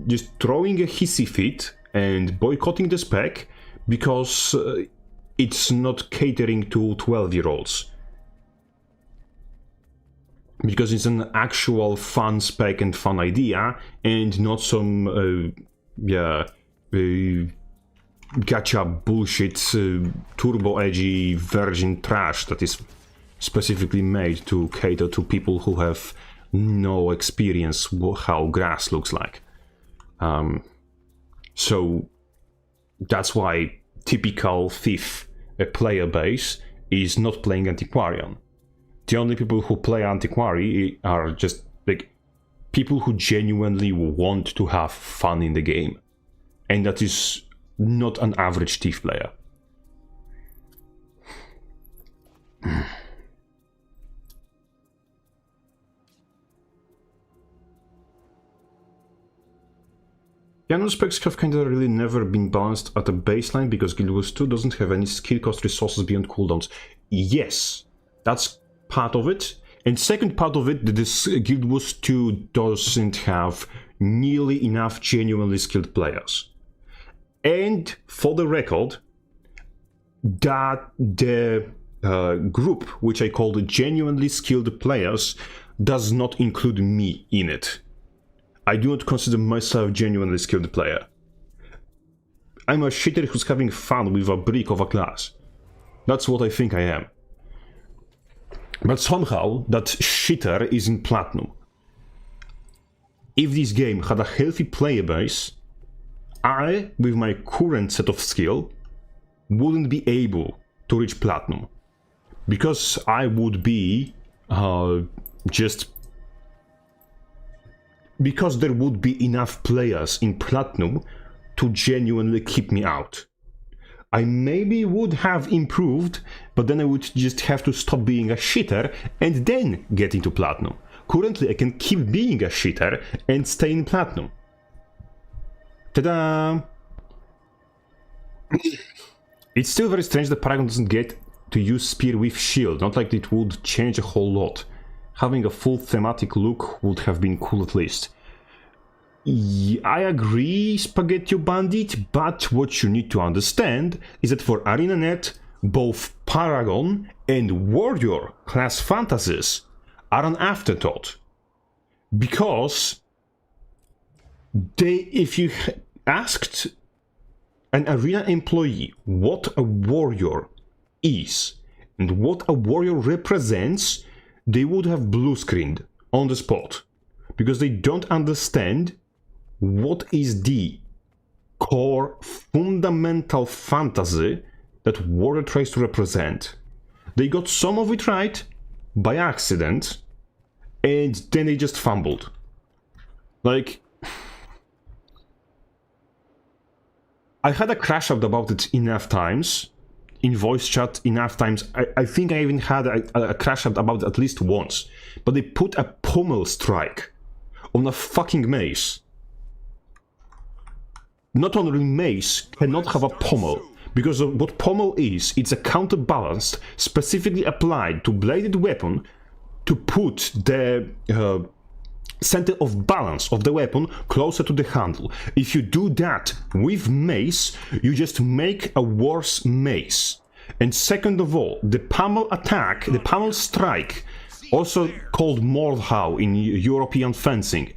just throwing a hissy fit and boycotting the spec because it's not catering to 12-year-olds. Because it's an actual fun spec and fun idea, and not some gacha bullshit, turbo edgy virgin trash that is specifically made to cater to people who have no experience how grass looks like. So that's why typical thief player base is not playing Antiquarian. The only people who play Antiquary are just like people who genuinely want to have fun in the game, and that is not an average thief player. Piano specs have kinda really never been balanced at a baseline because GW2 doesn't have any skill cost resources beyond cooldowns. Yes, that's part of it. And second part of it, this Guild Wars 2 doesn't have nearly enough genuinely skilled players. And for the record, that the group, which I call the genuinely skilled players, does not include me in it. I do not consider myself a genuinely skilled player. I'm a shitter who's having fun with a brick of a class. That's what I think I am. But somehow, that shitter is in Platinum. If this game had a healthy player base, I, with my current set of skill, wouldn't be able to reach Platinum. Because I would be because there would be enough players in Platinum to genuinely keep me out. I maybe would have improved, but then I would just have to stop being a shitter and then get into Platinum. Currently, I can keep being a shitter and stay in Platinum. Ta-da! It's still very strange that Paragon doesn't get to use spear with shield, not like it would change a whole lot. Having a full thematic look would have been cool at least. I agree, Spaghetti Bandit, but what you need to understand is that for ArenaNet, both Paragon and Warrior class fantasies are an afterthought. Because if you asked an Arena employee what a warrior is and what a warrior represents, they would have blue screened on the spot. Because they don't understand what is the core fundamental fantasy that warrior tries to represent. They got some of it right by accident, and then they just fumbled. Like, I had a crash out about it enough times, in voice chat enough times. I think I even had a crash out about it at least once. But they put a pommel strike on a fucking mace. Not only mace cannot have a pommel, because of what pommel is, it's a counterbalanced, specifically applied to bladed weapon to put the center of balance of the weapon closer to the handle. If you do that with mace, you just make a worse mace. And second of all, the pommel attack, the pommel strike, also called Mordhau in European fencing,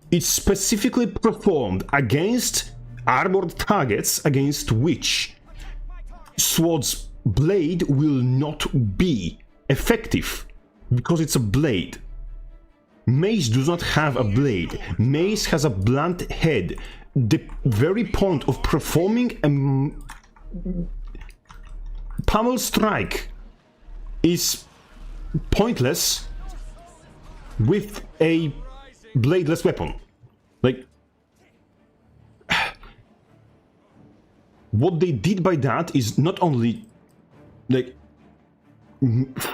it's specifically performed against armored targets against which sword's blade will not be effective, because it's a blade. Mace does not have a blade. Mace has a blunt head. The very point of performing a pommel strike is pointless with a bladeless weapon. Like, what they did by that is not only like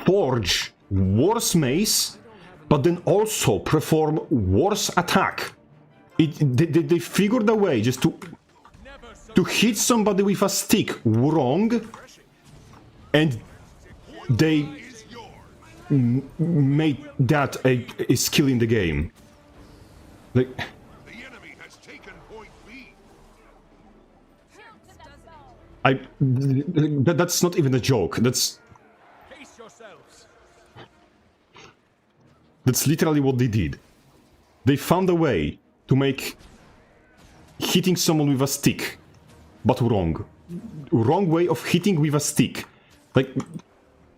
forge worse mace, but then also perform worse attack. They figured a way just to hit somebody with a stick wrong, and they made that a skill in the game. Like, The enemy has taken point B. that's not even a joke. That's Pace yourselves. literally what they did. They found a way to make hitting someone with a stick, but wrong. Wrong way of hitting with a stick. Like,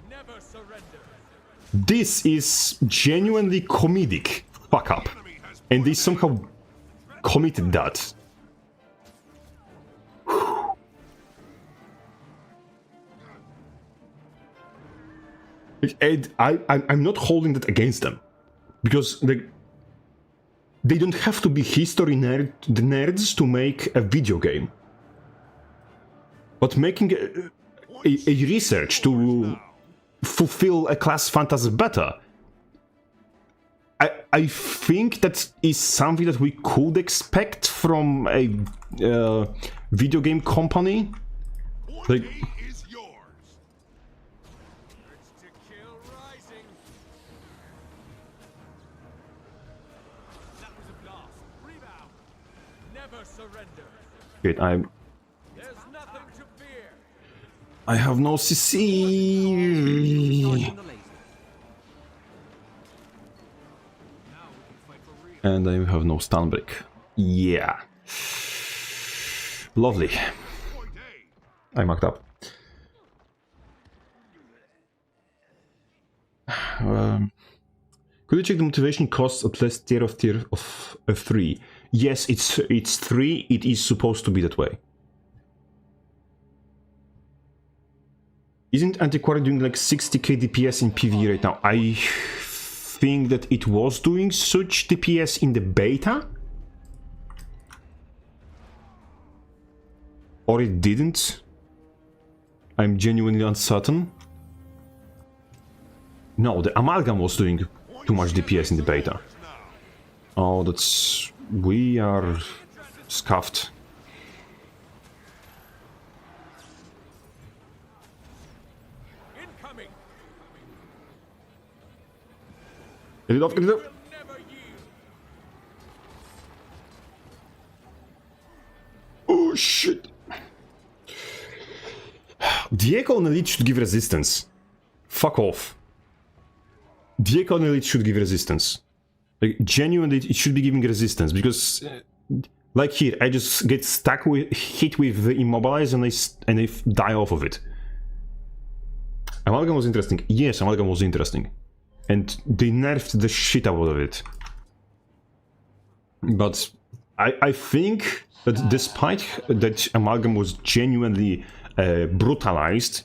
Never surrender. this is genuinely comedic fuck up. And they somehow committed that. And I'm not holding that against them. Because they don't have to be history nerds to make a video game. But making a research to fulfill a class fantasy better, I think that is something that we could expect from a video game company. Like, Is yours. Urge to kill rising. That was a blast. Rebound. Never surrender. wait, There's nothing to fear. I have no CC. And I have no stun break. Yeah. Lovely. Point A. I marked up. Could you check the motivation costs at least tier of 3? Yes, it's 3. It is supposed to be that way. Isn't Antiquary doing like 60k DPS in PvE right now? I think that it was doing such DPS in the beta? Or it didn't? I'm genuinely uncertain. No, the Amalgam was doing too much DPS in the beta. Oh, that's... we are scuffed. Get it off, get it off. Never yield. Oh shit. The Echo on Elite should give resistance. Fuck off. The Echo on Elite should give resistance. Like, genuinely, it should be giving resistance, because... like here, I just get stuck with... hit with the Immobilize and I die off of it. Amalgam was interesting. Yes, Amalgam was interesting. And they nerfed the shit out of it. But I think that despite that Amalgam was genuinely brutalized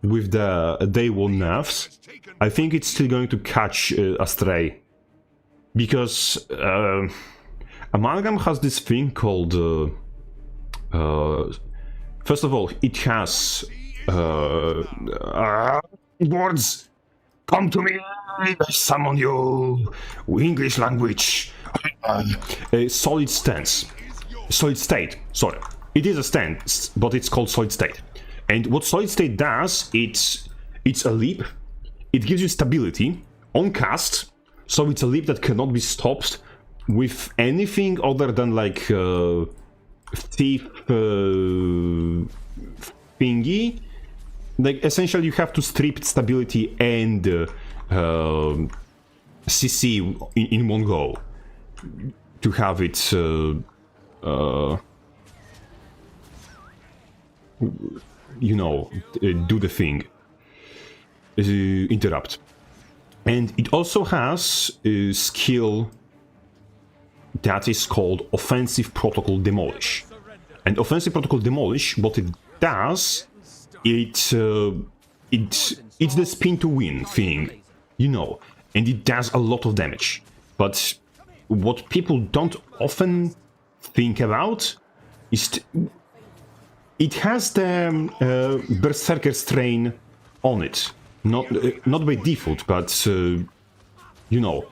with the day one nerfs, I think it's still going to catch Astray. Because Amalgam has this thing called... first of all, it has... words! Come to me! I summon you! English language! A solid stance. Solid state, sorry. It is a stance, but it's called solid state. And what solid state does, it's a leap. It gives you stability on cast, so it's a leap that cannot be stopped with anything other than like thief thingy. Like, essentially you have to strip stability and CC in one go to have it you know, do the thing, interrupt. And it also has a skill that is called Offensive Protocol Demolish. And Offensive Protocol Demolish, what it does, it's the spin to win thing, you know, and it does a lot of damage. But what people don't often think about is it has the Berserker strain on it, not by default, but you know,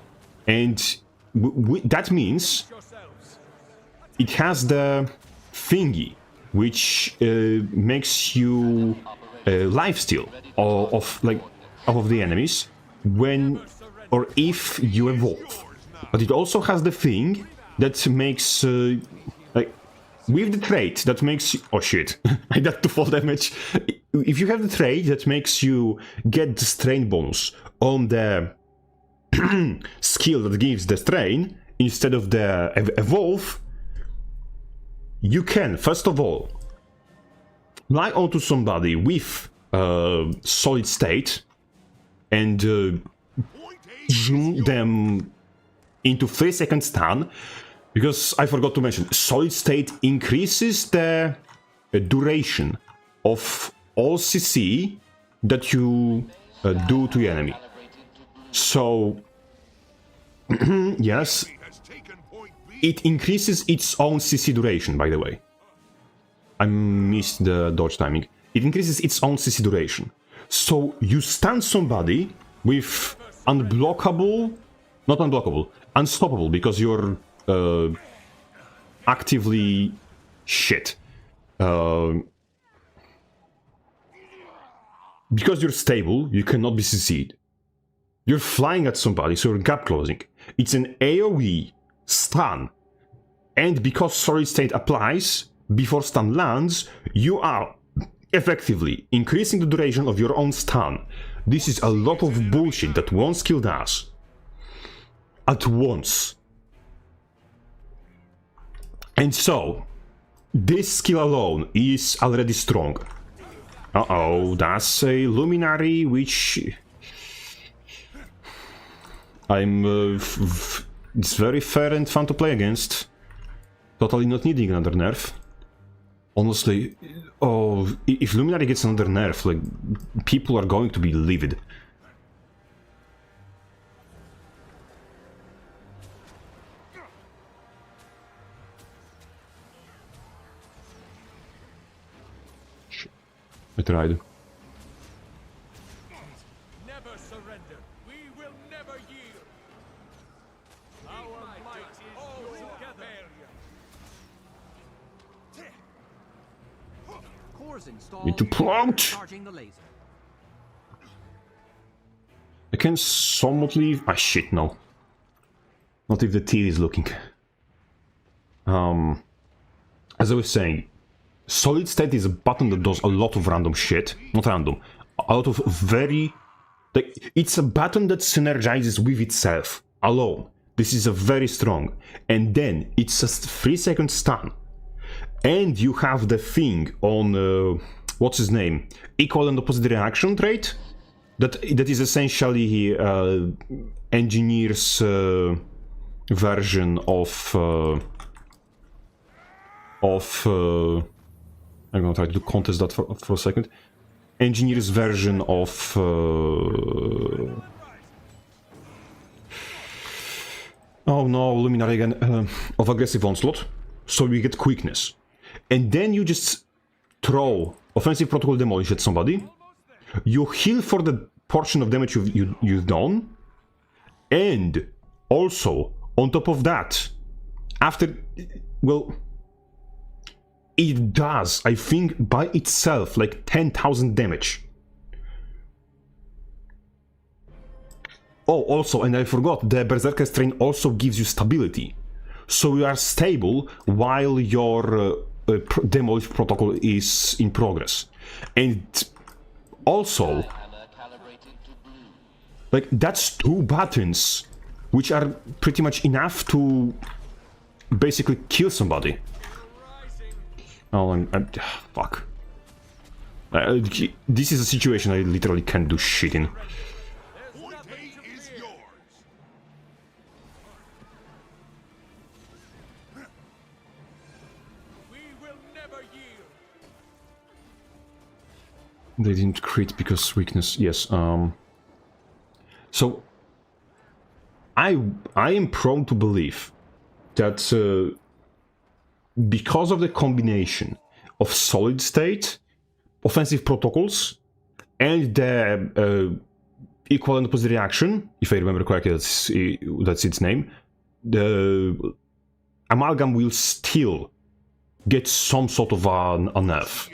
and that means it has the thingy which makes you lifesteal of the enemies when or if you evolve. But it also has the thing that makes like with the trait that makes you, oh shit, I got to fall damage. If you have the trait that makes you get the strain bonus on the skill that gives the strain instead of the evolve, you can, first of all, fly onto somebody with solid state and zoom them into 3-second stun, because I forgot to mention, solid state increases the duration of all CC that you do to the enemy. So, yes, it increases its own CC duration, by the way. I missed the dodge timing. It increases its own CC duration. So you stun somebody with unblockable, not unblockable, unstoppable, because you're actively shit. Because you're stable, you cannot be CC'd. You're flying at somebody, so you're gap closing. It's an AoE stun. And because solid state applies before stun lands, you are effectively increasing the duration of your own stun. This is a lot of bullshit that one skill does. At once. And so, this skill alone is already strong. Uh-oh, that's a Luminary, which... it's very fair and fun to play against. Totally not needing another nerf. Honestly, oh, if Luminary gets another nerf, like, people are going to be livid. Shit. I tried. Never surrender. We will never yield. Our might is all together. Cores installed. Need to pull out. Charging the laser. I can somewhat leave... Ah, shit, no. Not if the T is looking. As I was saying, solid state is a button that does a lot of random shit. Not random. A lot of very... Like, it's a button that synergizes with itself, alone. This is a very strong. And then, it's a 3-second stun. And you have the thing on... what's his name? Equal and opposite reaction trait? That is essentially engineer's version of I'm gonna try to contest that for a second. Engineer's version of oh no, Luminary again, of aggressive onslaught. So we get quickness, and then you just throw offensive protocol demolish at somebody. You heal for the portion of damage you've done, and also on top of that, after, well, it does, I think, by itself like 10,000 damage. Oh, also, and I forgot, the Berserker Strain also gives you stability, so you are stable while your demolish protocol is in progress, and also, like, that's 2 buttons, which are pretty much enough to basically kill somebody. Oh, I'm fuck. This is a situation I literally can't do shit in. They didn't crit because weakness. Yes. So I am prone to believe that because of the combination of solid state, offensive protocols, and the equal and opposite reaction, if I remember correctly, that's its name, the amalgam will still get some sort of a nerf.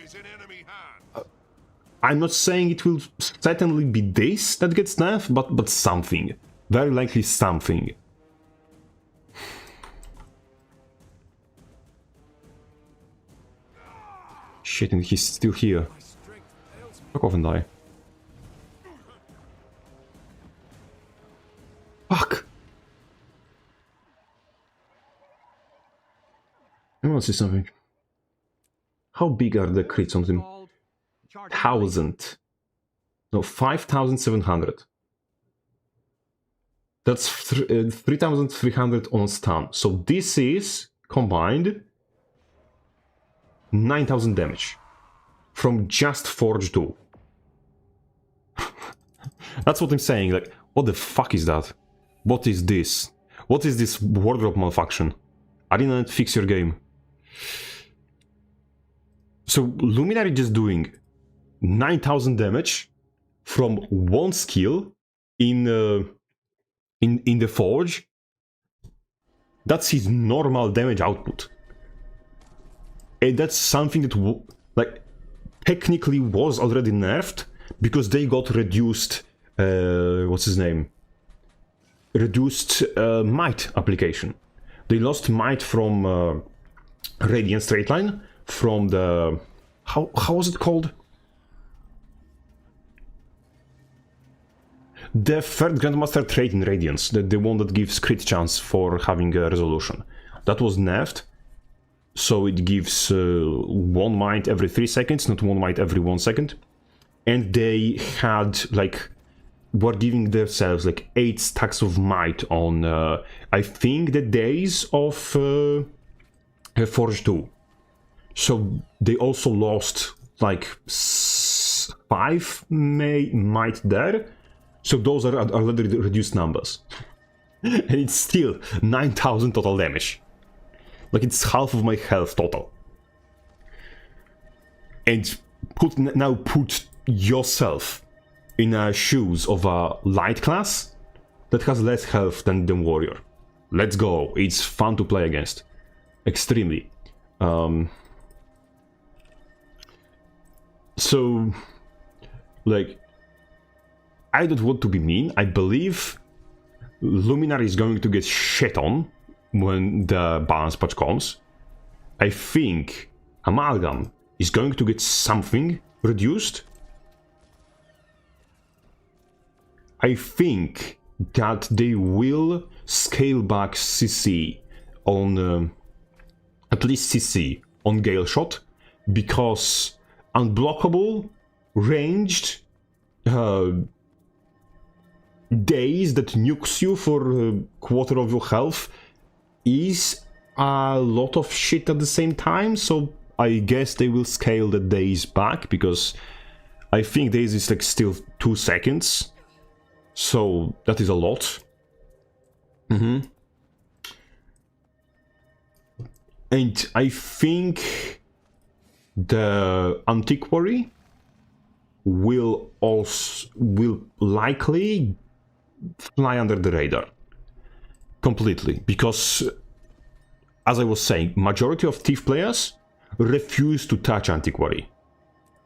I'm not saying it will certainly be this that gets nerfed, but something. Very likely something. Shit, and he's still here. Fuck off and die. Fuck! I want to see something. How big are the crits on them? 1,000. No, 5,700. That's 3,300 on stun. So this is combined 9,000 damage from just Forge 2. That's what I'm saying. Like, what the fuck is that? What is this? What is this wardrobe malfunction? Arena, fix your game. So Luminary just doing 9,000 damage from one skill in the Forge. That's his normal damage output, and that's something that like technically was already nerfed because they got reduced. What's his name? Reduced might application. They lost might from Radiant Straight Line from the how was it called? The third Grandmaster trait in Radiance, the one that gives crit chance for having a resolution. That was nerfed, so it gives 1 might every 3 seconds, not 1 might every 1 second. And they had, like, were giving themselves, like, 8 stacks of might on, I think, the days of Forge 2. So they also lost, like, 5 might there. So those are already reduced numbers. And it's still 9,000 total damage. Like, it's half of my health total. And now put yourself in the shoes of a light class that has less health than the warrior. Let's go. It's fun to play against. Extremely. So, like, I don't want to be mean. I believe Luminary is going to get shit on when the balance patch comes. I think Amalgam is going to get something reduced. I think that they will scale back CC on at least CC on Gale Shot, because unblockable ranged days that nukes you for a quarter of your health is a lot of shit at the same time, so I guess they will scale the days back, because I think days is like still 2 seconds, so that is a lot. And I think the Antiquary will likely fly under the radar completely, because as I was saying, majority of Thief players refuse to touch Antiquary.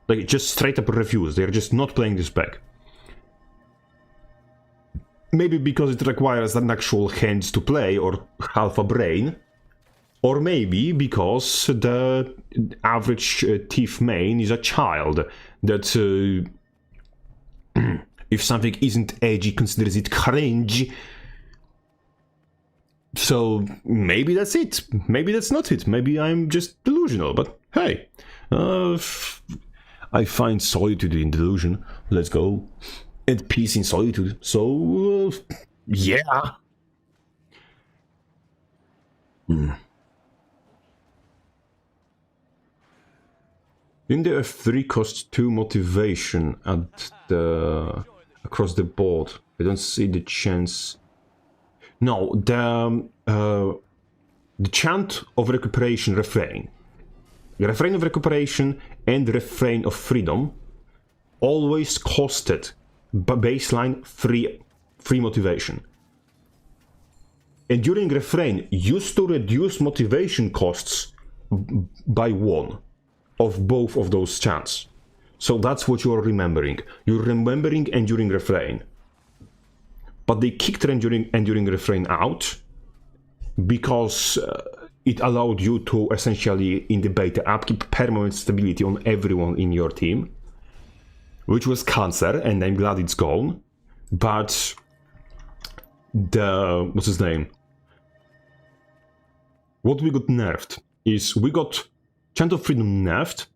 Like, just straight up refuse. They're just not playing this spec. Maybe because it requires an actual hands to play or half a brain, or maybe because the average Thief main is a child that if something isn't edgy, considers it cringe. So maybe that's it. Maybe that's not it. Maybe I'm just delusional. But hey, I find solitude in delusion. Let's go. And peace in solitude. So yeah. Didn't the F3 cost 2 motivation at the across the board? I don't see the chance. No, the chant of recuperation refrain. The refrain of recuperation and refrain of freedom always costed baseline 3 motivation. Enduring refrain used to reduce motivation costs by 1 of both of those chants. So that's what you're remembering. You're remembering enduring refrain. But they kicked enduring refrain out because it allowed you to essentially, in the beta, upkeep permanent stability on everyone in your team, which was cancer, and I'm glad it's gone. But the what's his name? What we got nerfed is we got Chant of Freedom nerfed,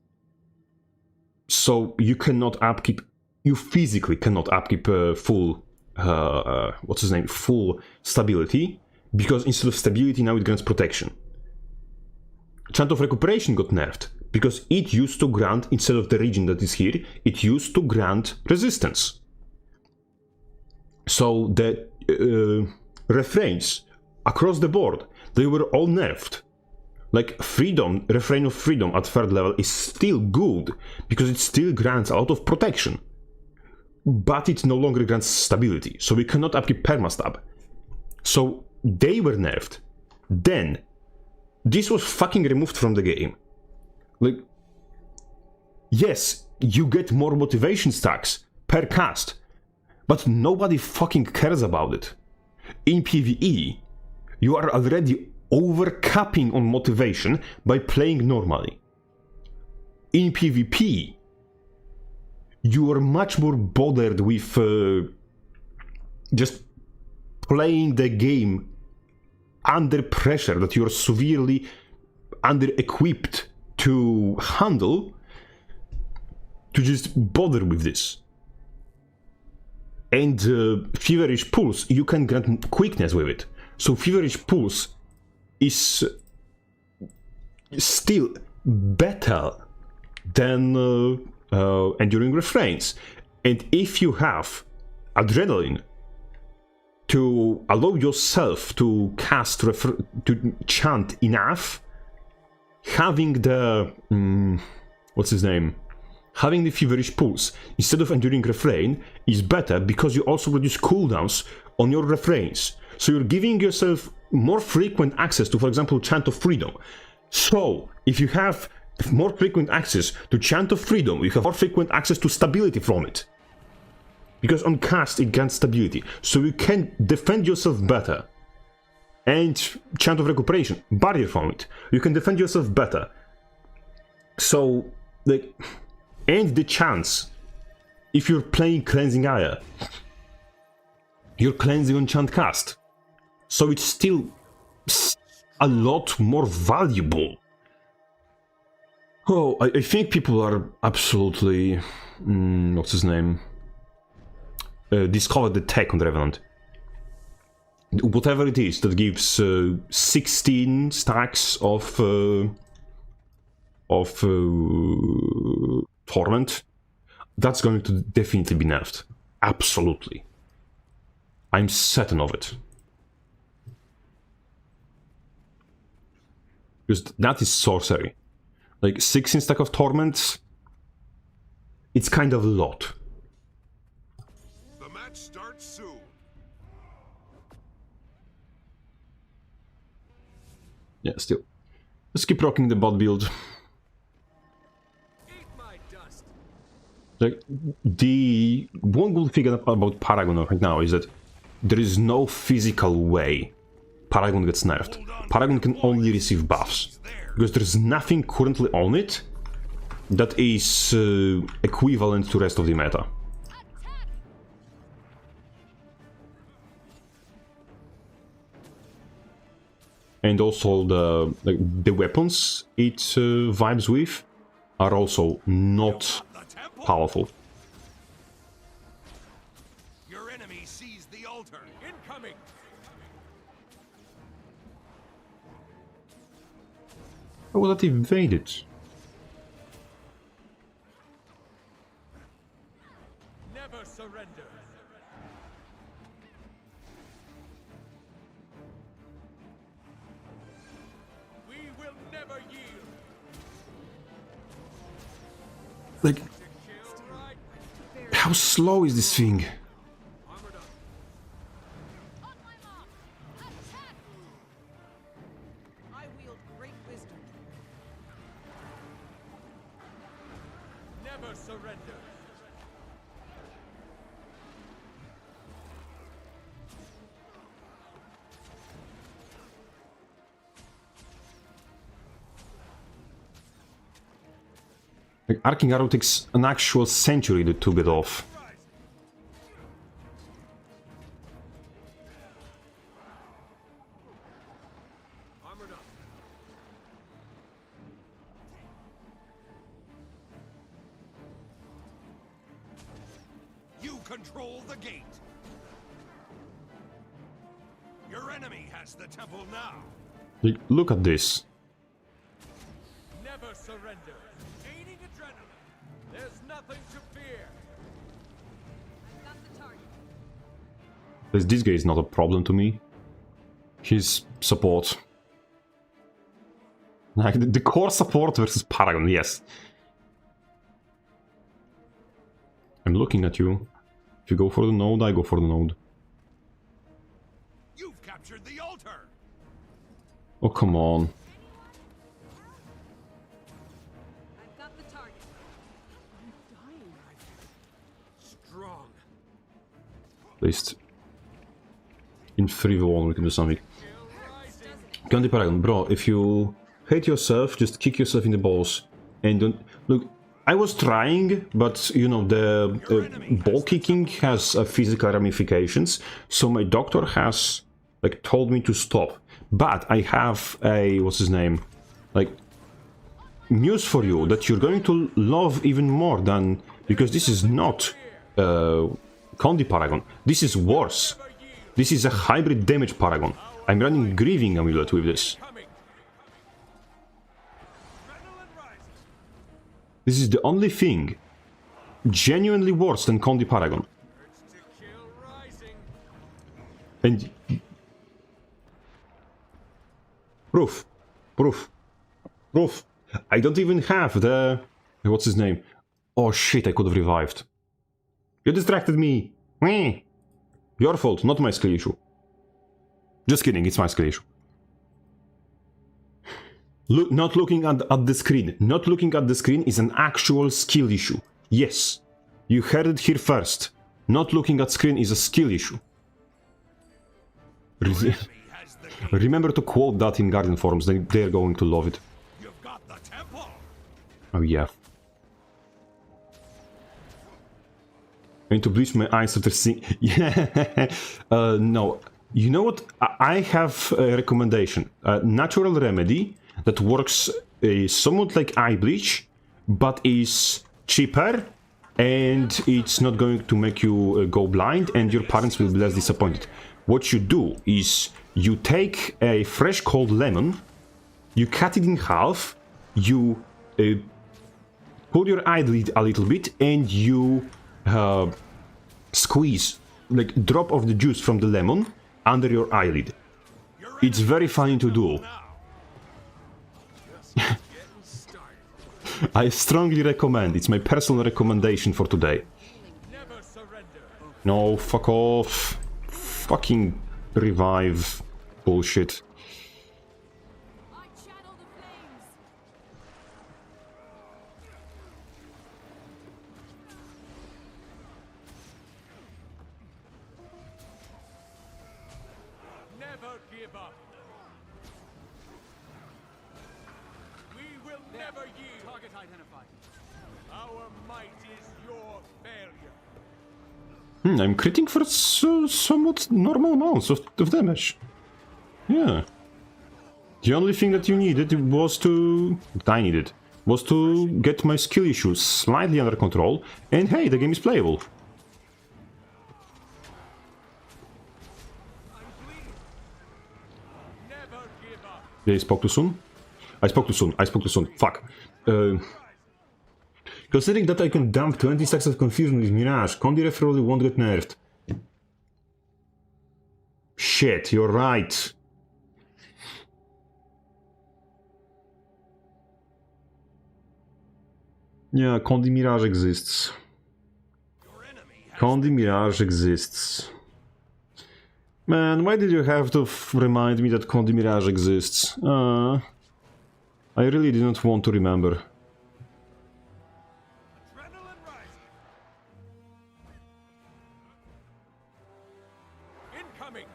so you cannot upkeep. You physically cannot upkeep full. What's his name? Full stability, because instead of stability now it grants protection. Chant of Recuperation got nerfed because it used to grant, instead of the region that is here, it used to grant resistance. So the refrains across the board, they were all nerfed. Like freedom, refrain of freedom at 3rd level is still good because it still grants a lot of protection. But it no longer grants stability, so we cannot upkeep permastab. So they were nerfed. Then this was fucking removed from the game. Like, yes, you get more motivation stacks per cast, but nobody fucking cares about it. In PvE, you are already overcapping on motivation by playing normally. In PvP, you are much more bothered with just playing the game under pressure that you're severely under-equipped to handle, to just bother with this. And Feverish Pulse, you can grant quickness with it. So Feverish Pulse is still better than Enduring Refrains. And if you have Adrenaline to allow yourself to cast, to chant enough, having the, what's his name? Having the Feverish Pulse instead of Enduring Refrain is better because you also reduce cooldowns on your refrains. So you're giving yourself more frequent access to, for example, Chant of Freedom. So if you have more frequent access to Chant of Freedom, you have more frequent access to stability from it. Because on cast it grants stability, so you can defend yourself better. And Chant of Recuperation, barrier from it. You can defend yourself better. So, like, and the chance, if you're playing Cleansing Ire, you're cleansing on Chant cast. So it's still a lot more valuable. Oh, I think people are absolutely... what's his name? Discovered the tech on the Revenant. Whatever it is that gives 16 stacks of Torment, that's going to definitely be nerfed. Absolutely. I'm certain of it. Because that is sorcery. Like 16 stack of Torment, it's kind of a lot. The match starts soon. Yeah, still. Let's keep rocking the bot build. Eat my dust. Like, the one good thing about Paragon right now is that there is no physical way Paragon gets nerfed. Paragon can only receive buffs. Because there's nothing currently on it that is equivalent to the rest of the meta. And also the weapons it vibes with are also not powerful. Your enemy sees the altar. Incoming. How was that evaded? Never surrender. We will never yield. Like, Kill right. how slow is this thing? Armored up. On my mark! Attack! I wield great wisdom. Never surrender. Like, Arcing Arrow takes an actual century to get off. Armored up. You control the gate. Your enemy has the temple now. Like, look at this. Never surrender. Aiding adrenaline. There's nothing to fear. I've got the target. This guy is not a problem to me. His support. Like, the core support versus Paragon, yes. I'm looking at you. If you go for the node, I go for the node. You've captured the altar. Oh, come on. I've got the target. Strong. At least in 3v1 we can do something. County Paragon, bro, if you hate yourself, just kick yourself in the balls. And don't... Look, I was trying, but, you know, the ball kicking has physical ramifications, so my doctor has, like, told me to stop. But I have a... what's his name? Like, news for you, that you're going to love even more than... Because this is not County Paragon. This is worse. This is a hybrid damage Paragon. I'm running Grieving Amulet with this. Coming. Adrenaline rises. This is the only thing genuinely worse than County Paragon. Urge to kill rising. And... Proof. Proof. Proof. I don't even have the... What's his name? Oh shit, I could have revived. You distracted me. Meh. Your fault, not my skill issue. Just kidding, it's my skill issue. Not looking at the screen. Not looking at the screen is an actual skill issue. Yes. You heard it here first. Not looking at screen is a skill issue. Enemy has the gate. Remember to quote that in Guardian forums, they're going to love it. You've got the temple. Oh yeah. I need to bleach my eyes after seeing... Yeah, no. You know what? I have a recommendation. A natural remedy that works somewhat like eye bleach, but is cheaper, and it's not going to make you go blind, and your parents will be less disappointed. What you do is you take a fresh cold lemon, you cut it in half, you pull your eyelid a little bit, and you squeeze, like, drop of the juice from the lemon under your eyelid. It's very funny to do. I strongly recommend. It's my personal recommendation for today. Never surrender. No, fuck off. Fucking revive bullshit. I channel the flames. Never give up. We will never yield. Target identified. Our might is your failure. I'm critting for somewhat normal amounts of damage. Yeah. The only thing that you needed was to... that I needed was to get my skill issues slightly under control, and hey, the game is playable. Never give up. Did I spoke too soon? I spoke too soon. I spoke too soon. Fuck. Considering that I can dump 20 stacks of confusion with Mirage, Condi referrally won't get nerfed. Shit, you're right. Yeah, Condi Mirage exists. Condi Mirage exists. Man, why did you have to remind me that Condi Mirage exists? I really didn't want to remember. Adrenaline rising. Incoming.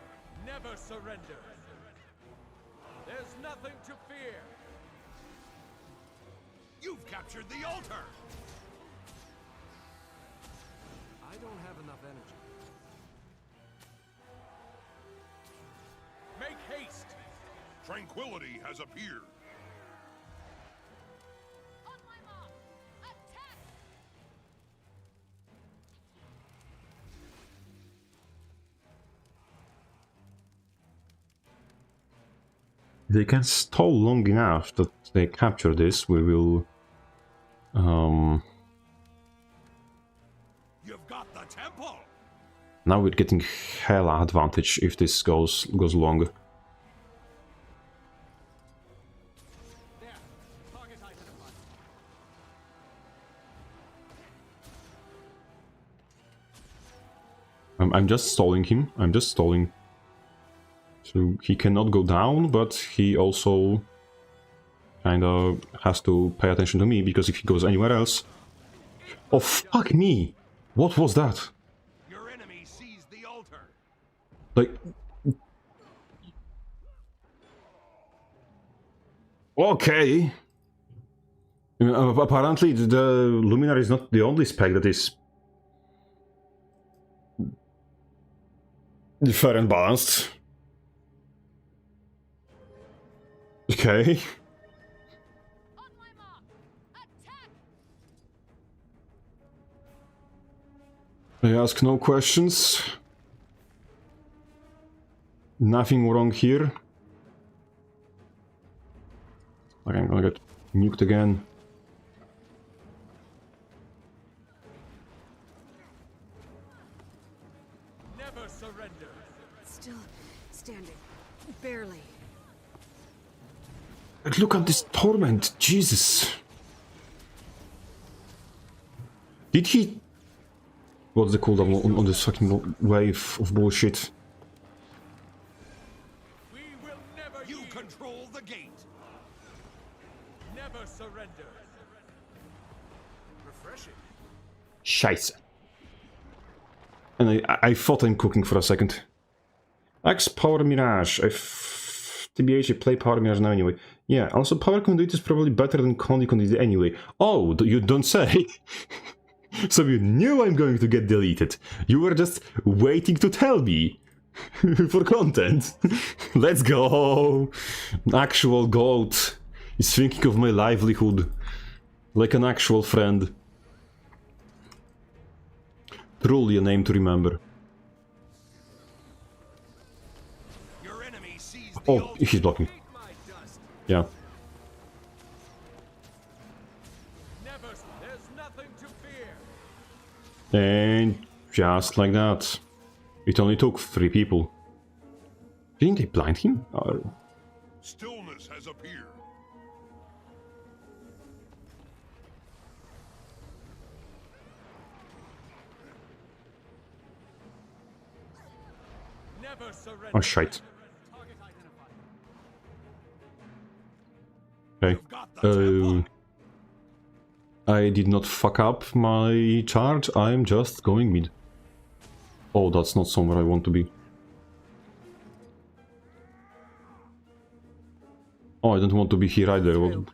Never surrender. There's nothing to fear. You've captured the altar. I don't have enough energy. Make haste. Tranquility has appeared. On my mark. Attack. They can stall long enough that they capture this. We will... You've got the temple. Now we're getting hella advantage if this goes long. There. Target identified. I'm just stalling him. I'm just stalling. So he cannot go down, but he also kinda has to pay attention to me, because if he goes anywhere else... Oh, fuck me! What was that? Your enemy sees the altar. Like... Okay! Apparently the Luminary is not the only spec that is... fair and balanced. Okay. On my mark. Attack. I ask no questions. Nothing wrong here. Okay, I'm gonna get nuked again. Never surrender. Still standing. Barely. Look at this torment, Jesus! Did he... What's the cooldown on this fucking wave of bullshit? We will never You control the gate. Never surrender. Refreshing. Scheiße. And I thought I'm cooking for a second. Axe Power Mirage. TBH, I play Power Mirage now anyway. Yeah, also Power Conduit is probably better than Condi Conduit anyway. Oh, you don't say! So you knew I'm going to get deleted. You were just waiting to tell me. For content. Let's go! Actual goat is thinking of my livelihood. Like an actual friend. Truly a name to remember. Your enemy sees the Oh, altar. he's blocking. Eat my dust. Yeah. Never. There's nothing to fear. And just like that. It only took 3 people. Didn't they blind him? Stillness has appeared. Never surrender. Oh, shite. Target identified. Okay. You've got the temple. I did not fuck up my charge, I'm just going mid. Oh, that's not somewhere I want to be. Oh, I don't want to be here either. Well,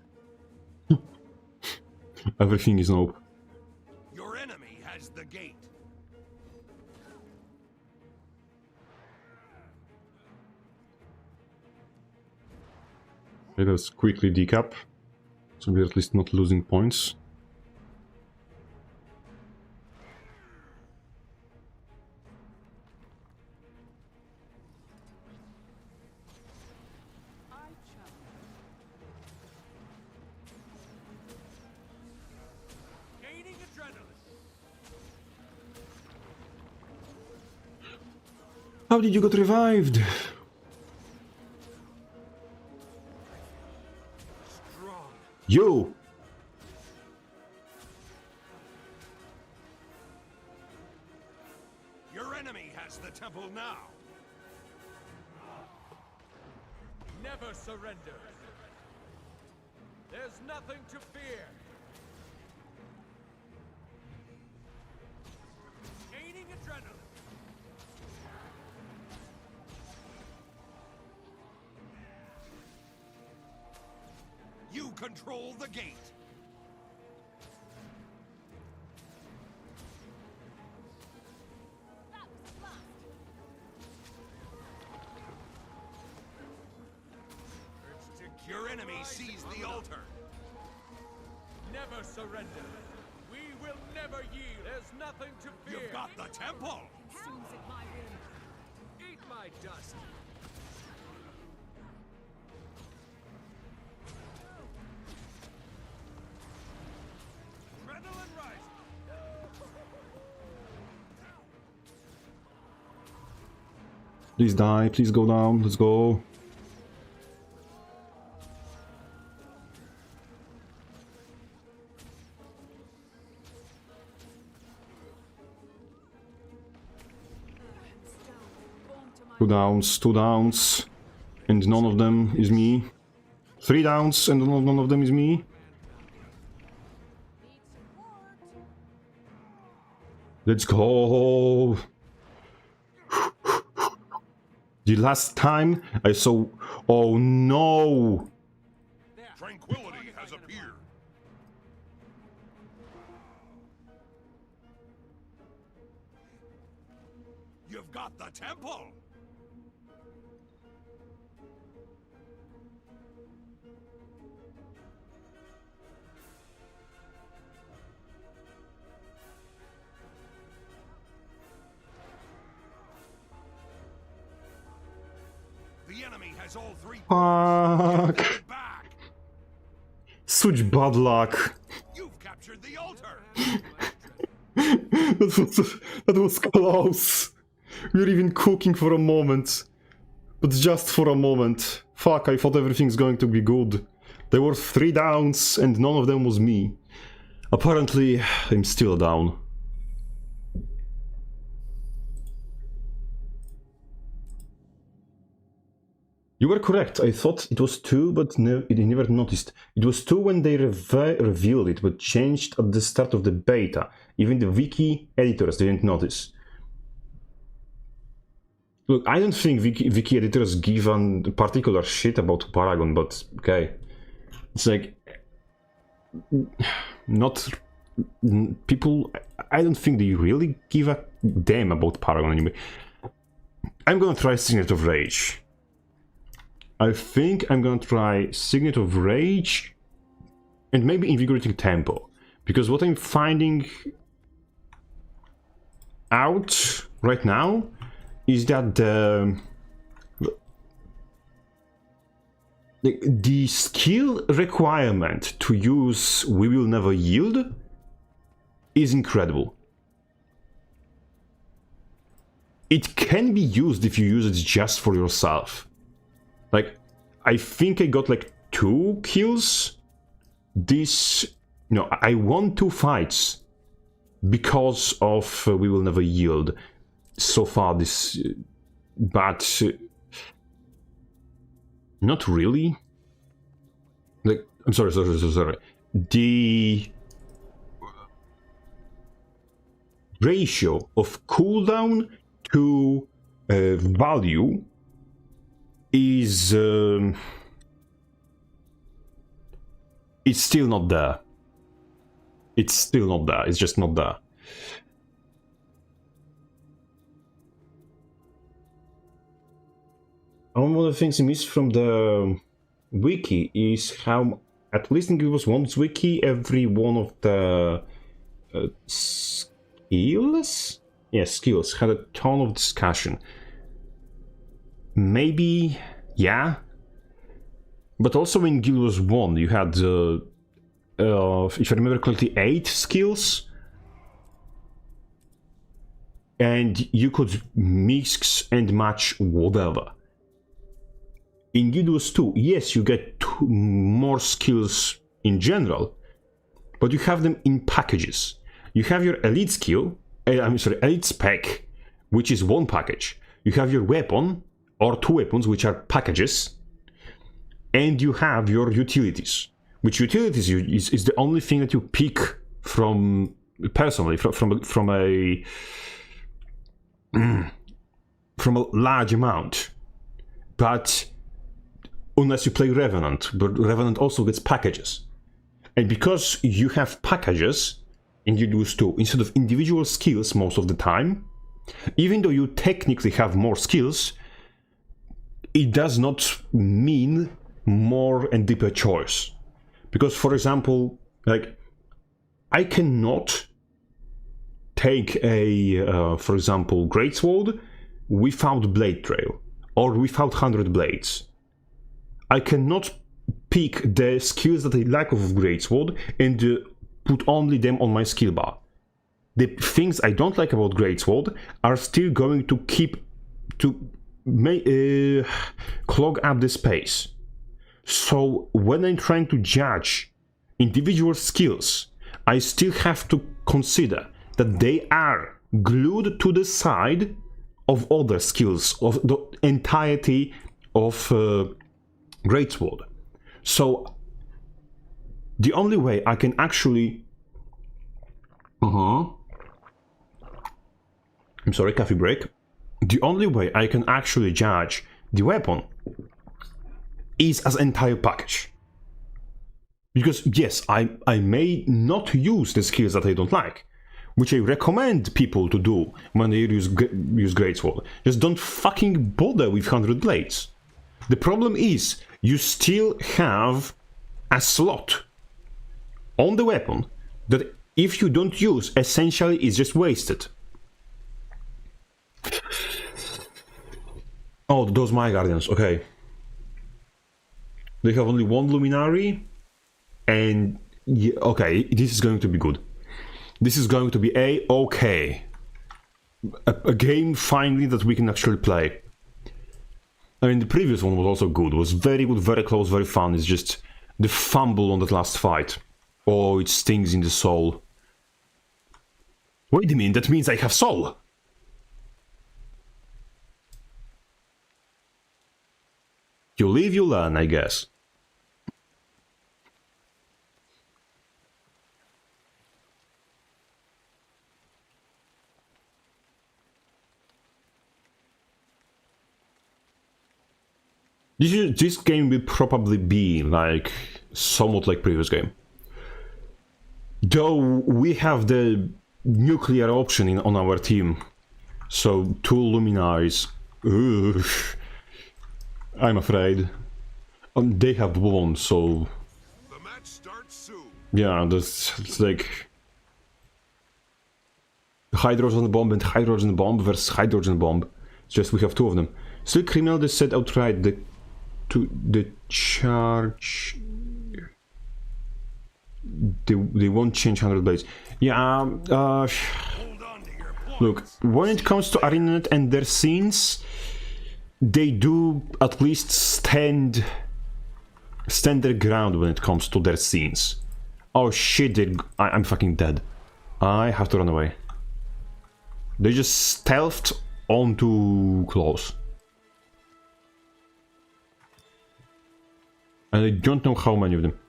everything is nope. Your enemy has the gate. Let us quickly decap, so we're at least not losing points. Gaining adrenaline. How did you get revived? Strong. You! Your enemy has the temple now. Never surrender. There's nothing to fear. Gaining adrenaline. You control the gate. That was a blast. Your enemy sees the altar. Never surrender. We will never yield. There's nothing to fear. You've got the temple. Consumes at my whim. Eat my dust. Adrenaline rising. Please die, please go down, let's go. Stone, born to my 2 downs, 2 downs, and none of them is me. 3 downs, and none of them is me. need support. Let's go! The last time I saw... Oh no! Tranquility has appeared. You've got the temple. The enemy has all 3 Fuck! points. Get back. Such bad luck! You've captured the altar. That was close! We were even cooking for a moment. But just for a moment. Fuck, I thought everything's going to be good. There were 3 downs and none of them was me. Apparently, I'm still down. You were correct. I thought it was 2, but no, I never noticed. It was 2 when they revealed it, but changed at the start of the beta. Even the wiki editors didn't notice. Look, I don't think wiki editors give a particular shit about Paragon, but okay. It's like... Not... People... I don't think they really give a damn about Paragon anyway. I'm gonna try Signet of Rage. I think I'm gonna try Signet of Rage and maybe Invigorating Tempo. Because what I'm finding out right now is that the skill requirement to use We Will Never Yield is incredible. It can be used if you use it just for yourself. Like, I think I got like 2 kills. No, I won 2 fights because of We Will Never Yield so far this, but not really. Like, I'm sorry. The ratio of cooldown to value is it's still not there. It's still not there. It's just not there. One of the things I missed from the wiki is how, at least in GW1's wiki, every one of the skills? Yes, skills had a ton of discussion. Maybe, yeah. But also in Guild Wars 1, you had, if I remember correctly, 8 skills. And you could mix and match whatever. In Guild Wars 2, yes, you get more skills in general, but you have them in packages. You have your elite skill, elite spec, which is one package. You have your weapon, or 2 weapons, which are packages, and you have your utilities, which utilities is the only thing that you pick from, personally, from a large amount. But unless you play Revenant, but Revenant also gets packages. And because you have packages in Guild Wars 2 instead of individual skills most of the time, even though you technically have more skills, it does not mean more and deeper choice. Because, for example, like, I cannot take a, for example, Greatsword without Blade Trail, or without 100 Blades. I cannot pick the skills that I like of Greatsword and put only them on my skill bar. The things I don't like about Greatsword are still going to keep clog up the space. So when I'm trying to judge individual skills, I still have to consider that they are glued to the side of other skills, of the entirety of Greatsword. So the only way I can actually... I'm sorry, coffee break. The only way I can actually judge the weapon is as entire package. Because yes, I may not use the skills that I don't like, which I recommend people to do when they use Greatsword. Just don't fucking bother with 100 blades. The problem is, you still have a slot on the weapon that if you don't use, essentially is just wasted. Oh, those My Guardians, okay. They have only one Luminary, and yeah, okay, this is going to be good. This is going to be okay. A game finally that we can actually play. I mean, the previous one was also good. It was very good, very close, very fun. It's just the fumble on that last fight. Oh, it stings in the soul. Wait a minute, that means I have soul. You live, you learn, I guess. This game will probably be like somewhat like previous game. Though we have the nuclear option on our team. So 2 luminaries. Ugh. I'm afraid. They have 1, so... The match starts soon. Yeah, it's like... Hydrogen bomb and hydrogen bomb versus hydrogen bomb. It's just we have 2 of them. Still criminal, they said outright the charge... They won't change 100 blades. Yeah, Hold on to your points. look, when it comes to ArenaNet and their scenes, they do at least stand their ground when it comes to their scenes. Oh shit, I'm fucking dead. I have to run away. They just stealthed onto close. And I don't know how many of them.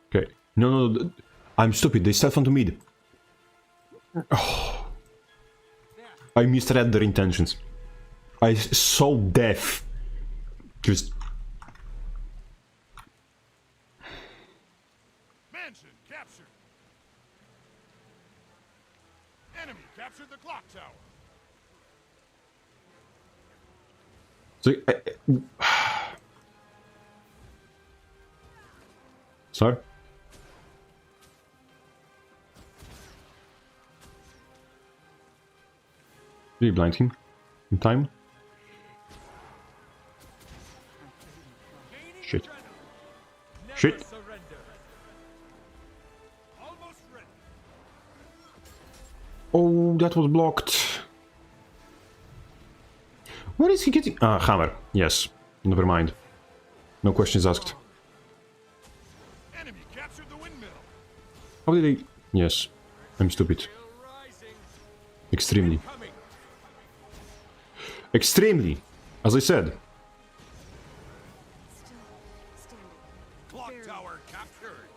Okay. No, I'm stupid. They stealthed onto mid. Oh. I misread their intentions. I saw death. Just... Mansion captured. Enemy captured the clock tower. So, sorry? Did you blind him in time? Gaining Shit. adrenaline. Never Shit. surrender. Almost ready. Oh, that was blocked. Where is he getting? Ah, hammer. Yes. Never mind. No questions asked. Enemy captured the windmill. How did they... Yes. I'm stupid. Still rising. Extremely. Coming. Extremely! As I said. Still standing. Clock tower captured.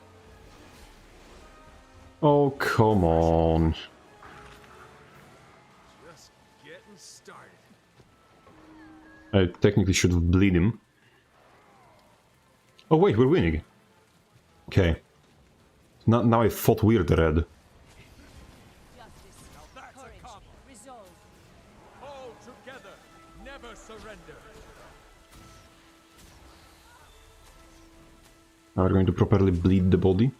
Oh, come on. Just getting started. I technically should have bleed him. Oh wait, we're winning. Okay. Now I fought weird red. Justice. That's a Courage. combo. Resolve. Hold together. Never surrender. Now we're going to properly bleed the body.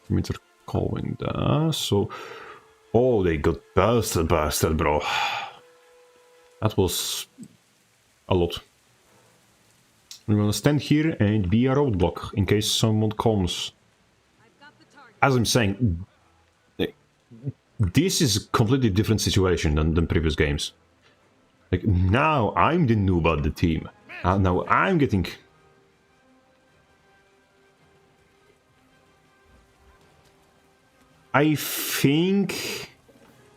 Meter calling that, so... Oh, they got busted, bro. That was... a lot. We're gonna stand here and be a roadblock in case someone comes. I've got the target. As I'm saying, this is a completely different situation than previous games. Like, now I'm the noob at the team. Now I'm getting... I think...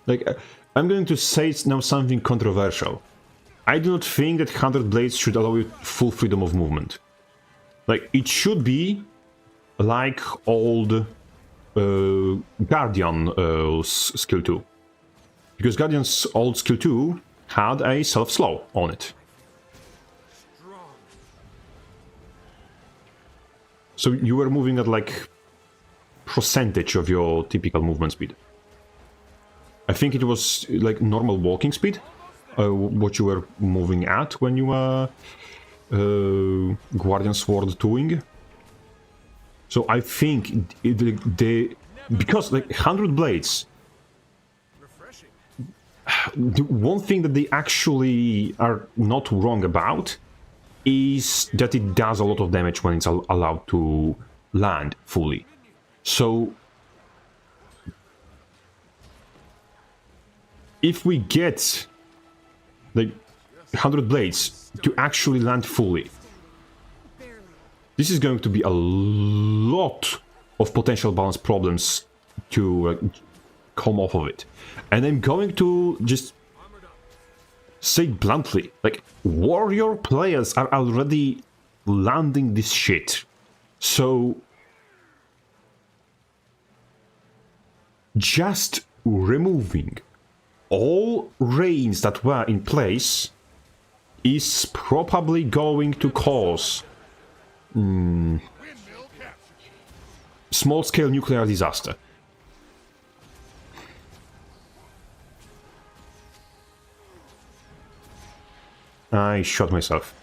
Like, I'm going to say now something controversial. I do not think that 100 Blades should allow you full freedom of movement. Like, it should be like old Guardian skill 2. Because Guardian's old skill 2 had a self-slow on it. Strong. So you were moving at like percentage of your typical movement speed. I think it was like normal walking speed, what you were moving at when you were Guardian Sword 2ing. So I think because like 100 Blades, Refreshing. the one thing that they actually are not wrong about is that it does a lot of damage when it's allowed to land fully. So if we get like 100 Blades to actually land fully, Barely. this is going to be a lot of potential balance problems to come off of it. And I'm going to just say bluntly, like, warrior players are already landing this shit. So just removing all reins that were in place is probably going to cause small-scale nuclear disaster. I shot myself.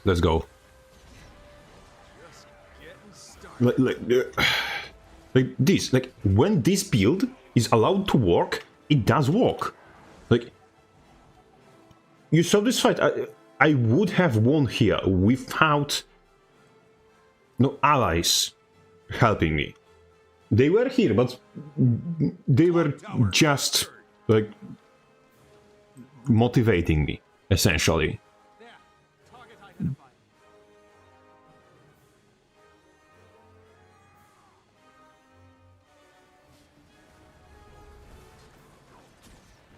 Let's go. Like this, like when this build is allowed to work, it does work. Like you saw this fight. I would have won here without no allies helping me. They were here, but they were just like motivating me, essentially. There. Target identified.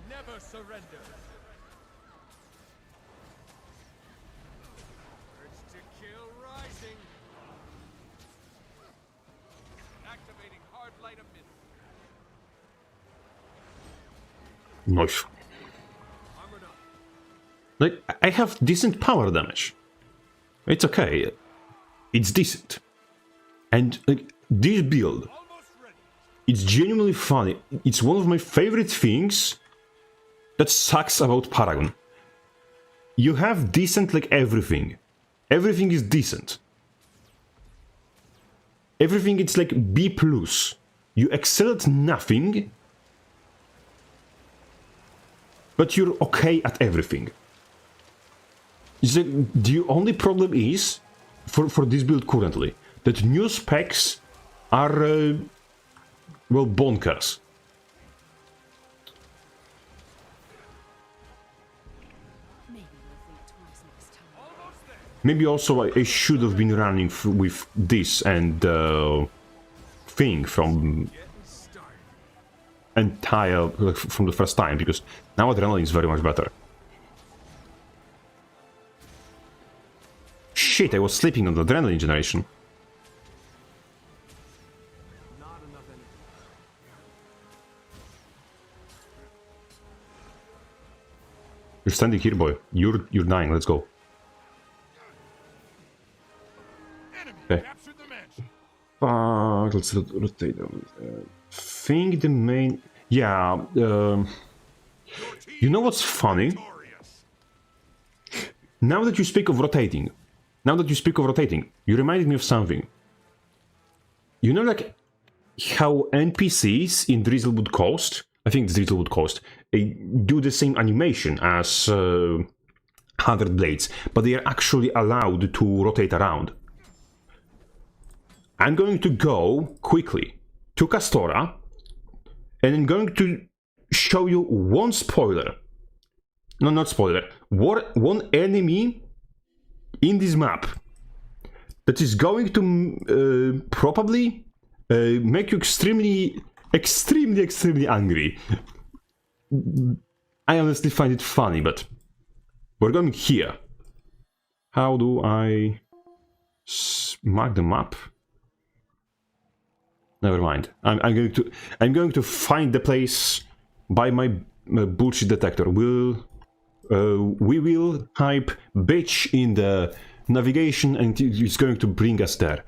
Never surrender. Urge to kill rising. Activating hard light emitter. Nice. Armored up. Like, I have decent power damage. It's okay. It's decent. And, like, this build, Almost ready. it's genuinely funny. It's one of my favorite things that sucks about Paragon. You have decent, like, everything. Everything is decent. Everything is, like, B+. You excel at nothing, but you're okay at everything. It's like, the only problem is, for this build currently, that new specs are, well, bonkers. Maybe we'll think twice next time. Almost there. Maybe also I should have been running with this and thing from Getting started. entire, like, from the first time, because now adrenaline is very much better. Shit, I was sleeping on the adrenaline generation. Not enough energy. You're standing here, boy. You're dying. Let's go. Enemy Okay. captured the mansion. Let's rotate them. Think the main. Yeah. You know what's funny? Victorious. Now that you speak of rotating, you reminded me of something. You know, like, how NPCs in Drizzlewood Coast, I think it's Drizzlewood Coast, they do the same animation as 100 Blades, but they are actually allowed to rotate around. I'm going to go quickly to Castora, and I'm going to show you one spoiler. No, not spoiler. One enemy in this map that is going to probably make you extremely angry. I honestly find it funny, but we're going here. How do I mark the map? Never mind. I'm going to find the place by my bullshit detector. We will type bitch in the navigation and it's going to bring us there.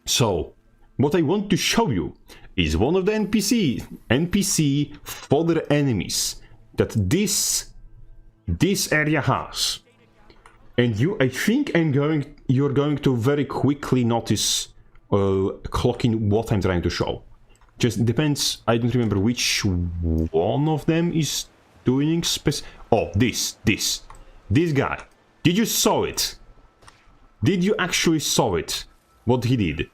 So, what I want to show you is one of the NPC fodder enemies that this area has. And I think you're going to very quickly notice clocking what I'm trying to show. Just depends, I don't remember which one of them is doing oh, this guy. Did you saw it? Did you actually saw it? What he did?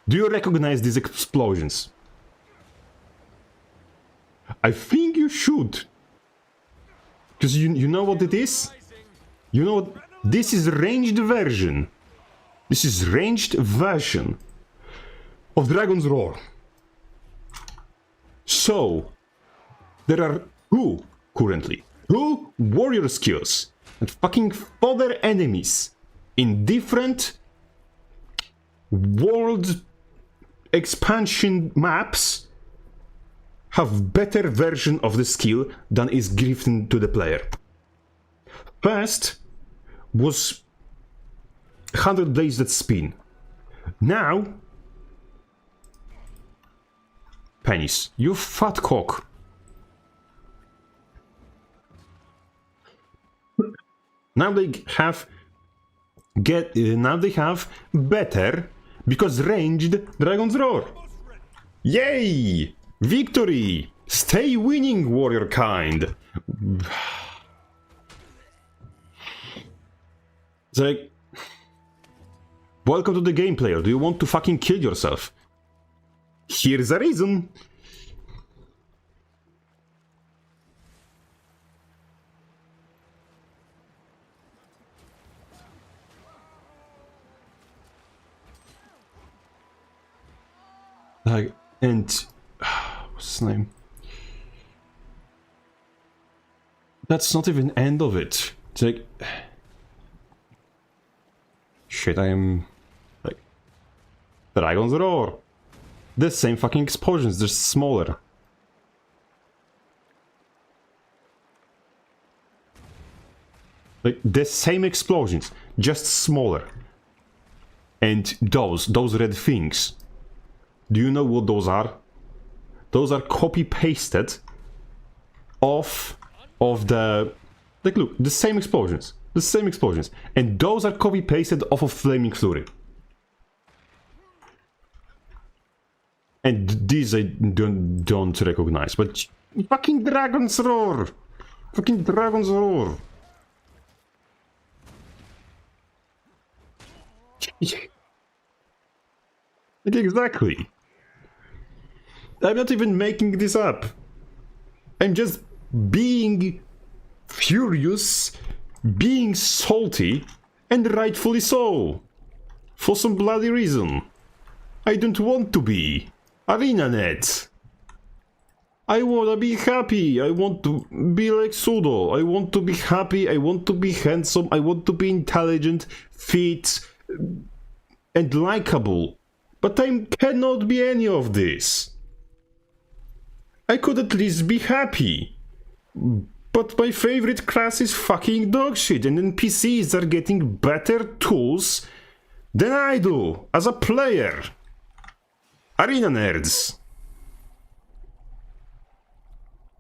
Do you recognize these explosions? I think you should. Because you know what it is? You know what? This is ranged version. This is ranged version of Dragon's Roar. So, there are two warrior skills and fucking fodder enemies in different world expansion maps have better version of the skill than is given to the player. First was 100 blades that spin. Now, penis, you fat cock. Now they have better because ranged Dragon's Roar. Yay! Victory! Stay winning, warrior kind. It's like, welcome to the game, player. Do you want to fucking kill yourself? Here's a reason. Like, and what's his name? That's not even end of it. It's like, shit, I am like Dragon's Roar. The same fucking explosions, just smaller. Like the same explosions, just smaller. And those red things. Do you know what those are? Those are copy-pasted of the... Like, look, the same explosions. The same explosions. And those are copy-pasted off of Flaming Fury. And these I don't recognize, but... Fucking Dragon's Roar! Fucking Dragon's Roar! Like, exactly. I'm not even making this up. I'm just being furious, being salty, and rightfully so. For some bloody reason. I don't want to be. ArenaNet. I wanna be happy. I want to be like Sudo. I want to be happy. I want to be handsome. I want to be intelligent, fit, and likable. But I cannot be any of this. I could at least be happy. But my favorite class is fucking dogshit, and NPCs are getting better tools than I do as a player. Arena nerds.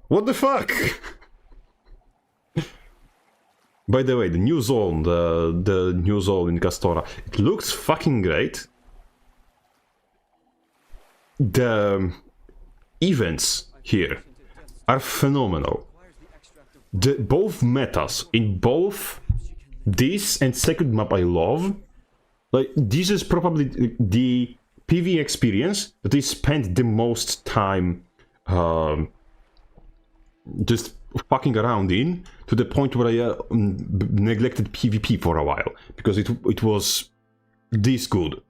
What the fuck? By the way, the new zone, the new zone in Castora, it looks fucking great. The events here are phenomenal. Both metas in both this and second map I love. Like, this is probably the PvE experience that I spent the most time just fucking around in, to the point where I neglected PvP for a while, because it was this good.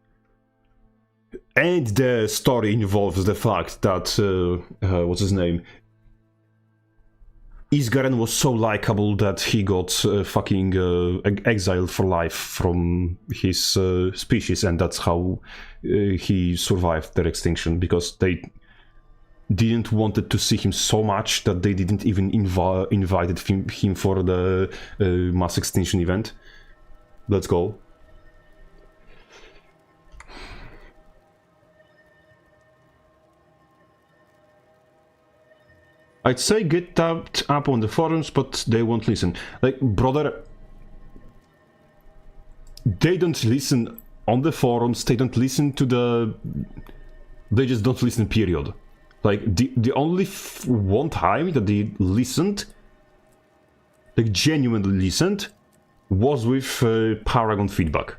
And the story involves the fact that, what's his name? Isgaren was so likable that he got fucking exiled for life from his species, and that's how he survived their extinction, because they didn't wanted to see him so much that they didn't even invited him for the mass extinction event. Let's go. I'd say get tapped up on the forums, but they won't listen. Like, brother, they don't listen on the forums, they don't listen to the... They just don't listen, period. Like, the only one time that they listened, like genuinely listened, was with Paragon feedback.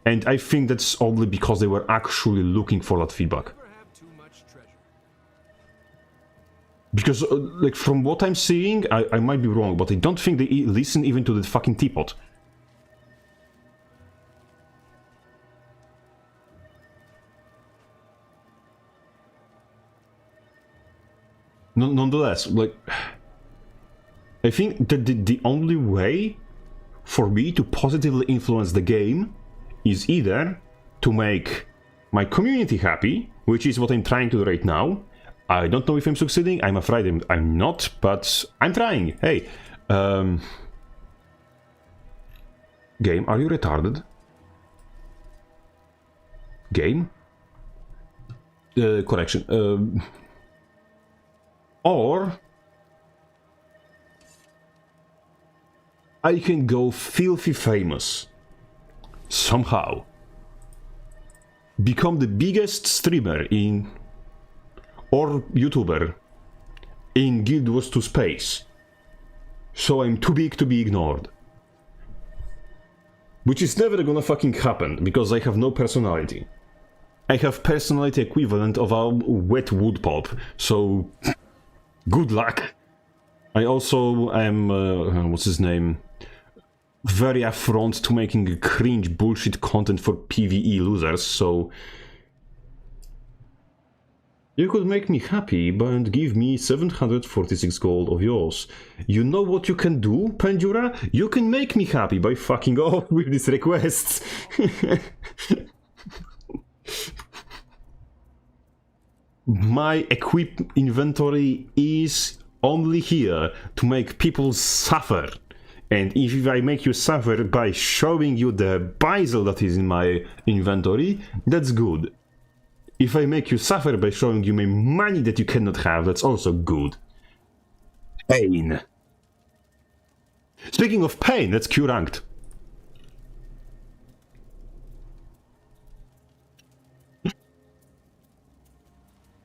And I think that's only because they were actually looking for that feedback. Because, like, from what I'm seeing, I might be wrong, but I don't think they listen even to the fucking teapot. Nonetheless, like, I think that the only way for me to positively influence the game is either to make my community happy, which is what I'm trying to do right now, I don't know if I'm succeeding. I'm afraid I'm not, but I'm trying. Hey, game, are you retarded? Game? Correction. Or I can go filthy famous. Somehow. Become the biggest streamer in... or YouTuber in Guild Wars 2 space. So I'm too big to be ignored. Which is never gonna fucking happen, because I have no personality. I have personality equivalent of a wet wood pulp, so... good luck! I also am... what's his name? Very affront to making cringe bullshit content for PvE losers, so... You could make me happy and give me 746 gold of yours. You know what you can do, Pandura? You can make me happy by fucking off with these requests. My equip inventory is only here to make people suffer. And if I make you suffer by showing you the Bizel that is in my inventory, that's good. If I make you suffer by showing you my money that you cannot have, that's also good. Pain. Speaking of pain, let's Q ranked.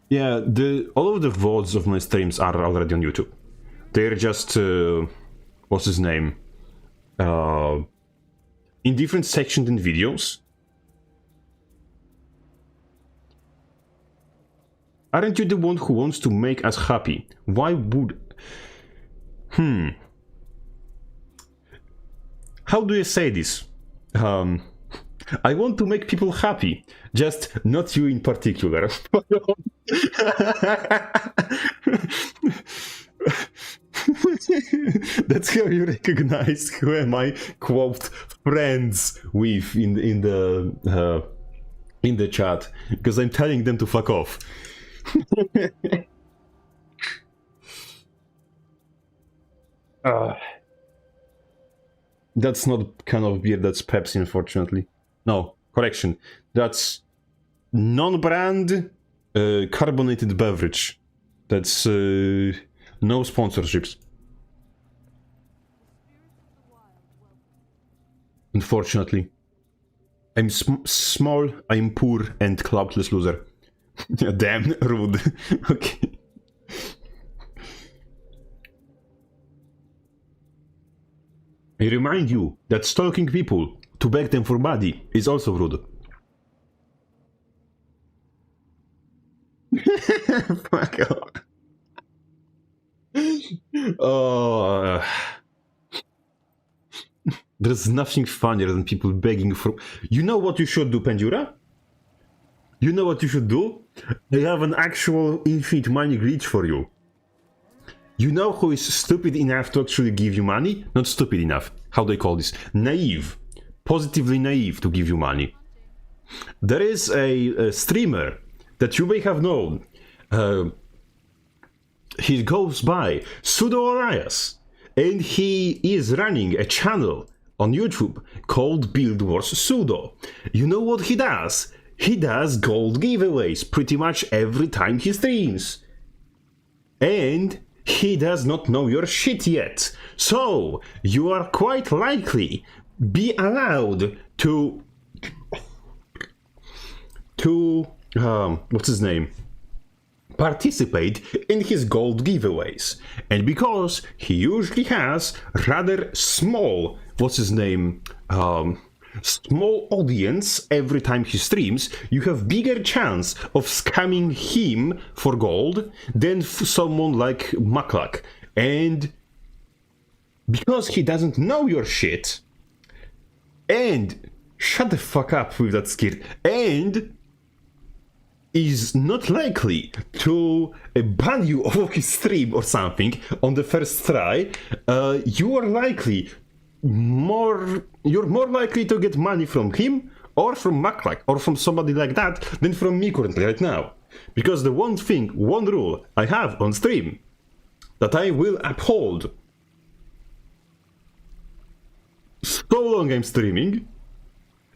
Yeah, all of the VODs of my streams are already on YouTube. They're just, what's his name? In different sections in videos. Aren't you the one who wants to make us happy? Why would... How do you say this? I want to make people happy, just not you in particular. That's how you recognize who am I, quote, friends with in the chat, because I'm telling them to fuck off. That's not kind of beer, that's Pepsi, unfortunately. No, correction. That's non-brand carbonated beverage. That's no sponsorships. Unfortunately. I'm small, I'm poor, and cloudless loser. Damn, rude. Okay. I remind you that stalking people to beg them for money is also rude. Fuck off. Oh. There's nothing funnier than people begging for... You know what you should do, Pandura? You know what you should do? I have an actual infinite money glitch for you. You know who is stupid enough to actually give you money? Not stupid enough. How do they call this? Naive. Positively naive to give you money. There is a streamer that you may have known. He goes by Pseudo Arias. And he is running a channel on YouTube called Build Wars Pseudo. You know what he does? He does gold giveaways pretty much every time he streams. And he does not know your shit yet. So, you are quite likely be allowed to what's his name? Participate in his gold giveaways. And because he usually has rather small, what's his name? Small audience every time he streams, you have bigger chance of scamming him for gold than someone like Maklak. And because he doesn't know your shit, and shut the fuck up with that skit, and is not likely to ban you off his stream or something on the first try, you're more likely to get money from him or from Maklak or from somebody like that than from me currently right now. Because the one thing, one rule I have on stream that I will uphold so long I'm streaming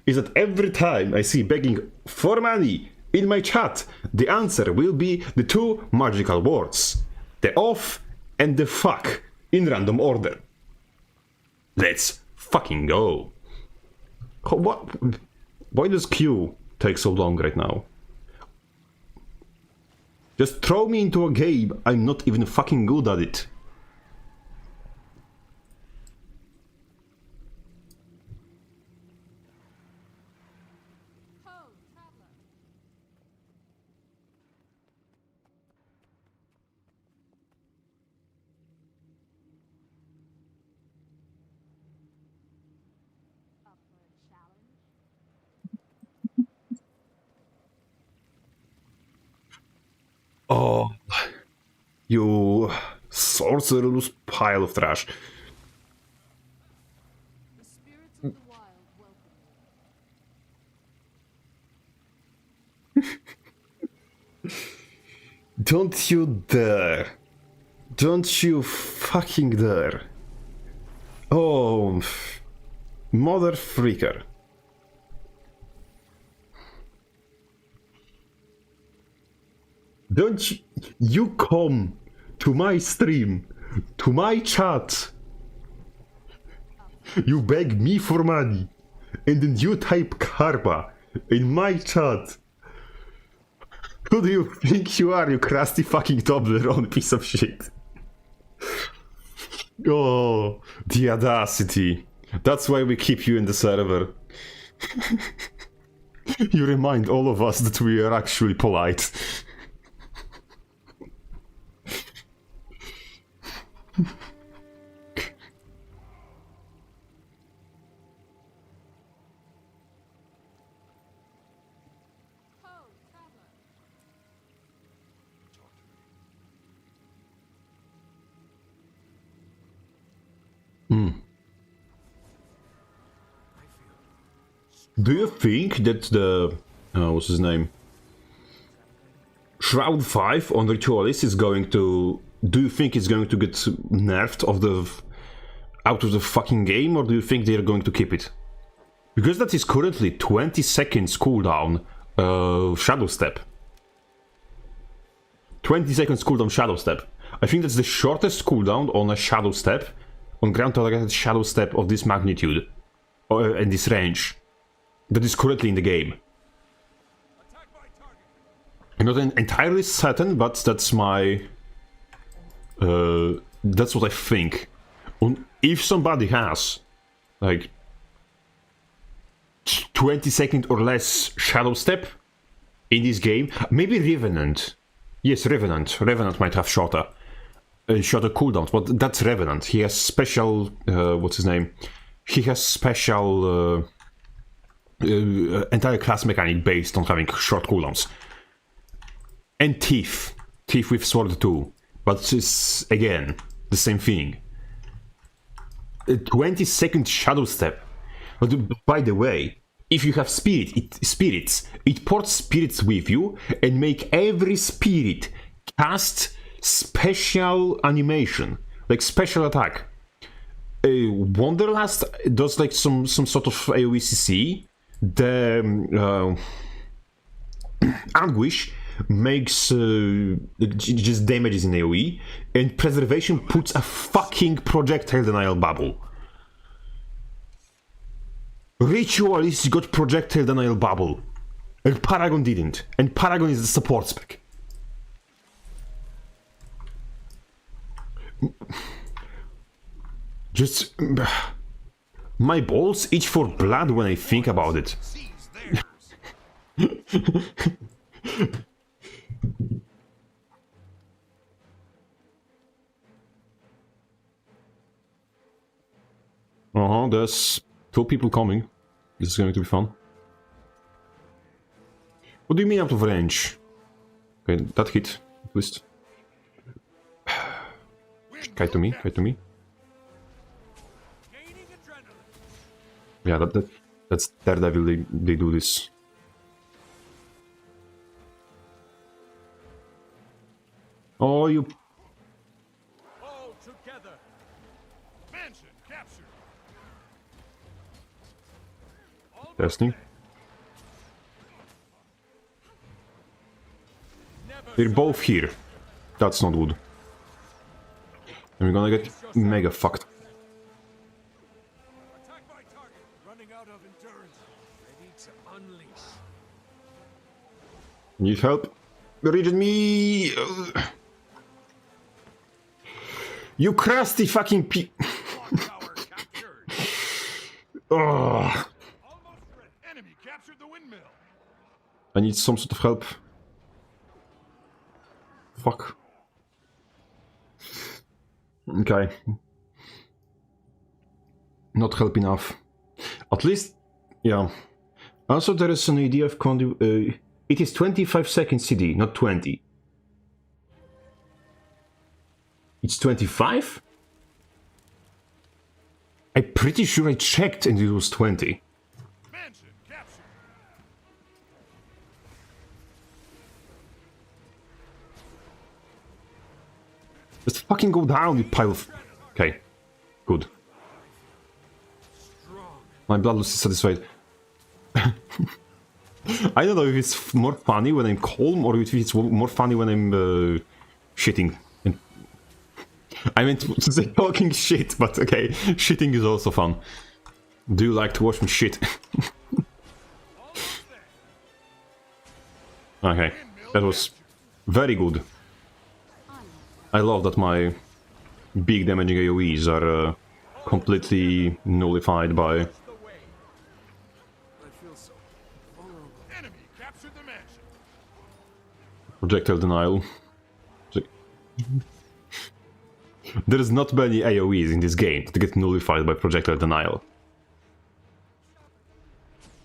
is that every time I see begging for money in my chat, the answer will be the two magical words. The off and the fuck in random order. Let's fucking go. What? Why does Q take so long right now? Just throw me into a game, I'm not even fucking good at it. Oh, you sorcerous pile of trash. The spirits of the wild welcome you. Don't you dare. Don't you fucking dare. Oh, mother freaker. Don't you come to my stream, to my chat. You beg me for money, and then you type karma in my chat. Who do you think you are, you crusty fucking Toblerone piece of shit? Oh, the audacity. That's why we keep you in the server. You remind all of us that we are actually polite. Do you think that the what's his name? Shroud 5 on Ritualist is going to... Do you think it's going to get nerfed out of the fucking game, or do you think they're going to keep it? Because that is currently 20 seconds cooldown Shadow Step. 20 seconds cooldown Shadow Step. I think that's the shortest cooldown on a Shadow Step, on ground targeted Shadow Step of this magnitude, and this range, that is currently in the game. I'm not entirely certain, but that's my... that's what I think. If somebody has, like, 20 second or less Shadow Step in this game, maybe Revenant. Yes, Revenant. Revenant might have shorter cooldowns, but that's Revenant. He has special... what's his name? He has special... entire class mechanic based on having short cooldowns. And Thief. Thief with Sword 2. But it's, again, the same thing. A 20-second Shadow Step. But by the way, if you have spirits, it ports spirits with you and make every spirit cast special animation, like special attack. Wanderlust does like some sort of AoE CC. The Anguish makes just damages in AoE, and Preservation puts a fucking projectile denial bubble. Ritualist got projectile denial bubble, and Paragon didn't, and Paragon is the support spec. Just... my balls itch for blood when I think about it. There's 2 people coming. This is going to be fun. What do you mean out of range? Okay, that hit, at least. Kite to me, kite to me. Yeah, that's Daredevil, they do this. Oh, you... All together. Mansion captured. Testing. Never They're both here. That's not good. And we're gonna get mega fucked. Attack my target. Running out of endurance. Ready to unleash. Need help? Regen me! You crusty fucking Clock tower captured. Oh, Almost ready. Enemy captured the windmill. I need some sort of help. Fuck. Okay. Not help enough. At least, yeah. Also, there is an idea of it is 25 seconds CD, not 20. It's 25? I'm pretty sure I checked and it was 20. Mansion captured. Just fucking go down, you pile of... Okay. Good. My blood is satisfied. I don't know if it's more funny when I'm calm or if it's more funny when I'm shitting. And I meant to say talking shit, but okay, shitting is also fun. Do you like to watch me shit? Okay, that was very good. I love that my big damaging AoEs are completely nullified by I feel so vulnerable. Enemy captured the mansion. projectile denial. There's not many AoEs in this game to get nullified by projectile denial.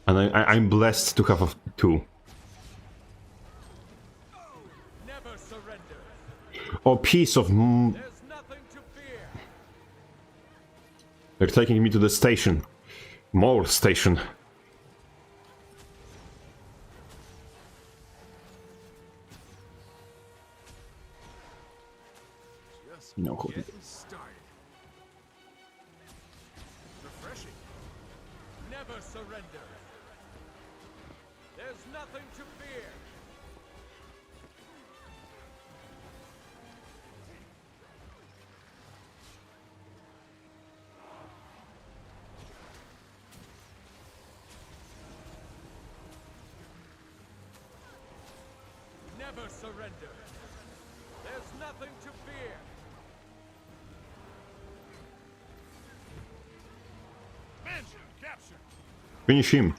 And I'm blessed to have two. Never surrender. Oh, piece of... There's nothing to fear. They're taking me to the station. More station. Just No, hold getting started. Refreshing. Never surrender. There's nothing to fear. Never surrender. There's nothing to fear. Mansion captured. Finish him.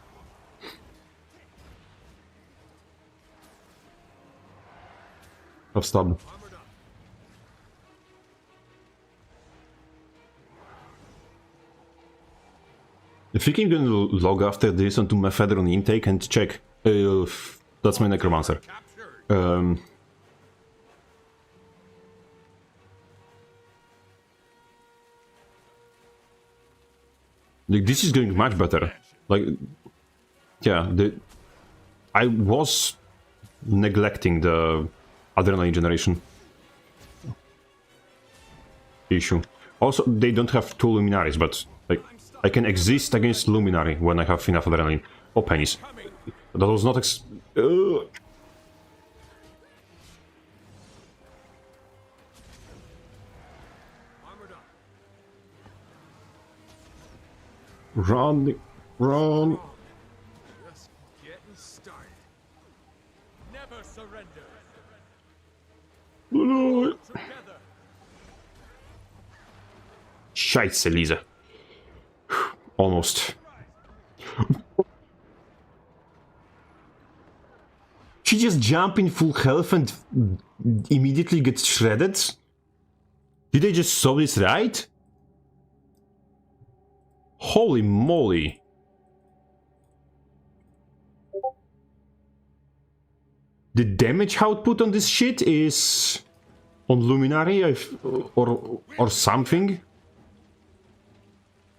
Have stab. Armored up. I think I'm gonna log after this onto Mephedron intake and check. That's my necromancer. Captured. Like, this is going much better. Like, yeah, I was neglecting the adrenaline generation issue. Also, they don't have two luminaries, but like, I can exist against luminary when I have enough adrenaline. Oh, pennies. That was not Armored up. Run, run. Just getting started. Never surrender. No. Together. Scheiße, Lisa. Almost. She just jump in full health and immediately gets shredded? Did I just saw this right? Holy moly. The damage output on this shit is on Luminary or something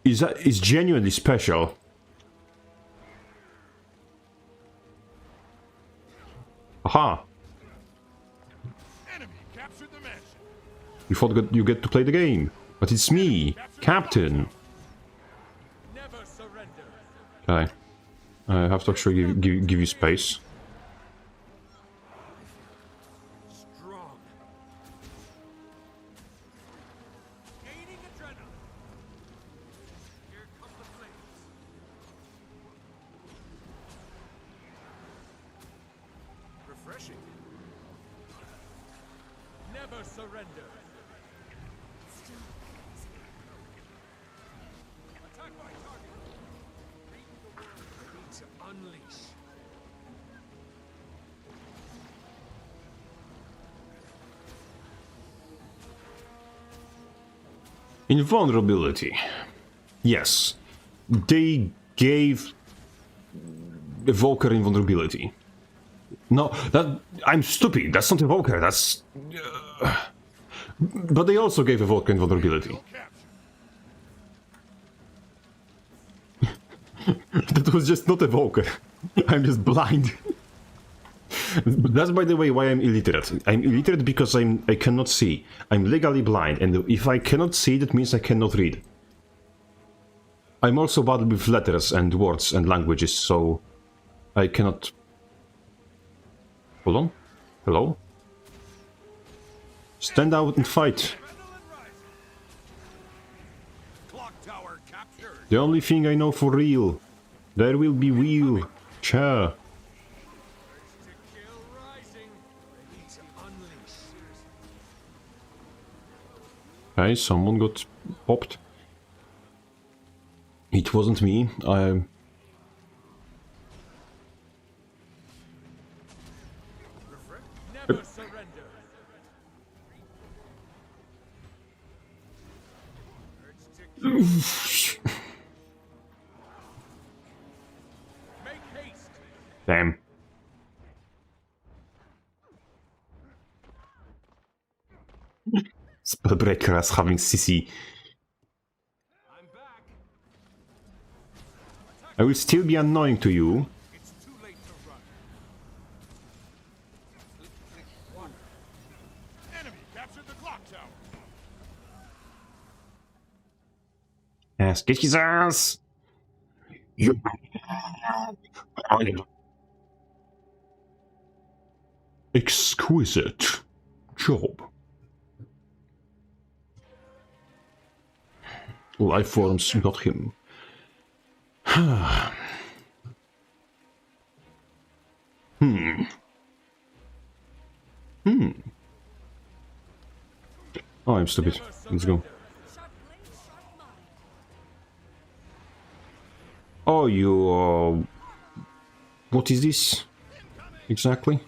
is genuinely special. Aha. Enemy captured the You thought that you get to play the game, but it's me, Captain. Never surrender. Okay. I have to actually give you space. Strong. Gaining adrenaline. Here come the flames. Refreshing. Never surrender. Attack my target. Read the word. Ready to unleash. Invulnerability. Yes. They gave Evoker invulnerability. No, that... I'm stupid. That's not Evoker. That's... But they also gave Evoker invulnerability. That was just not Evoker. I'm just blind. That's, by the way, why I'm illiterate. I'm illiterate because I cannot see. I'm legally blind, and if I cannot see, that means I cannot read. I'm also bad with letters and words and languages, so I cannot... Hold on. Hello? Stand out and fight. Clock tower captured. The only thing I know for real. There will be wheel. Cha. To kill rising. Ready to unleash. Okay, someone got popped. It wasn't me. Never surrender. Urge to kill. Make haste. Damn. Spellbreaker as having CC. I'm back. I will still be annoying to you. It's too late to run. Water. Enemy captured the clock tower. Yes, get his ass! You... Exquisite job. Life forms got him. Oh, I'm stupid. Let's go. Oh, you... what is this? Exactly?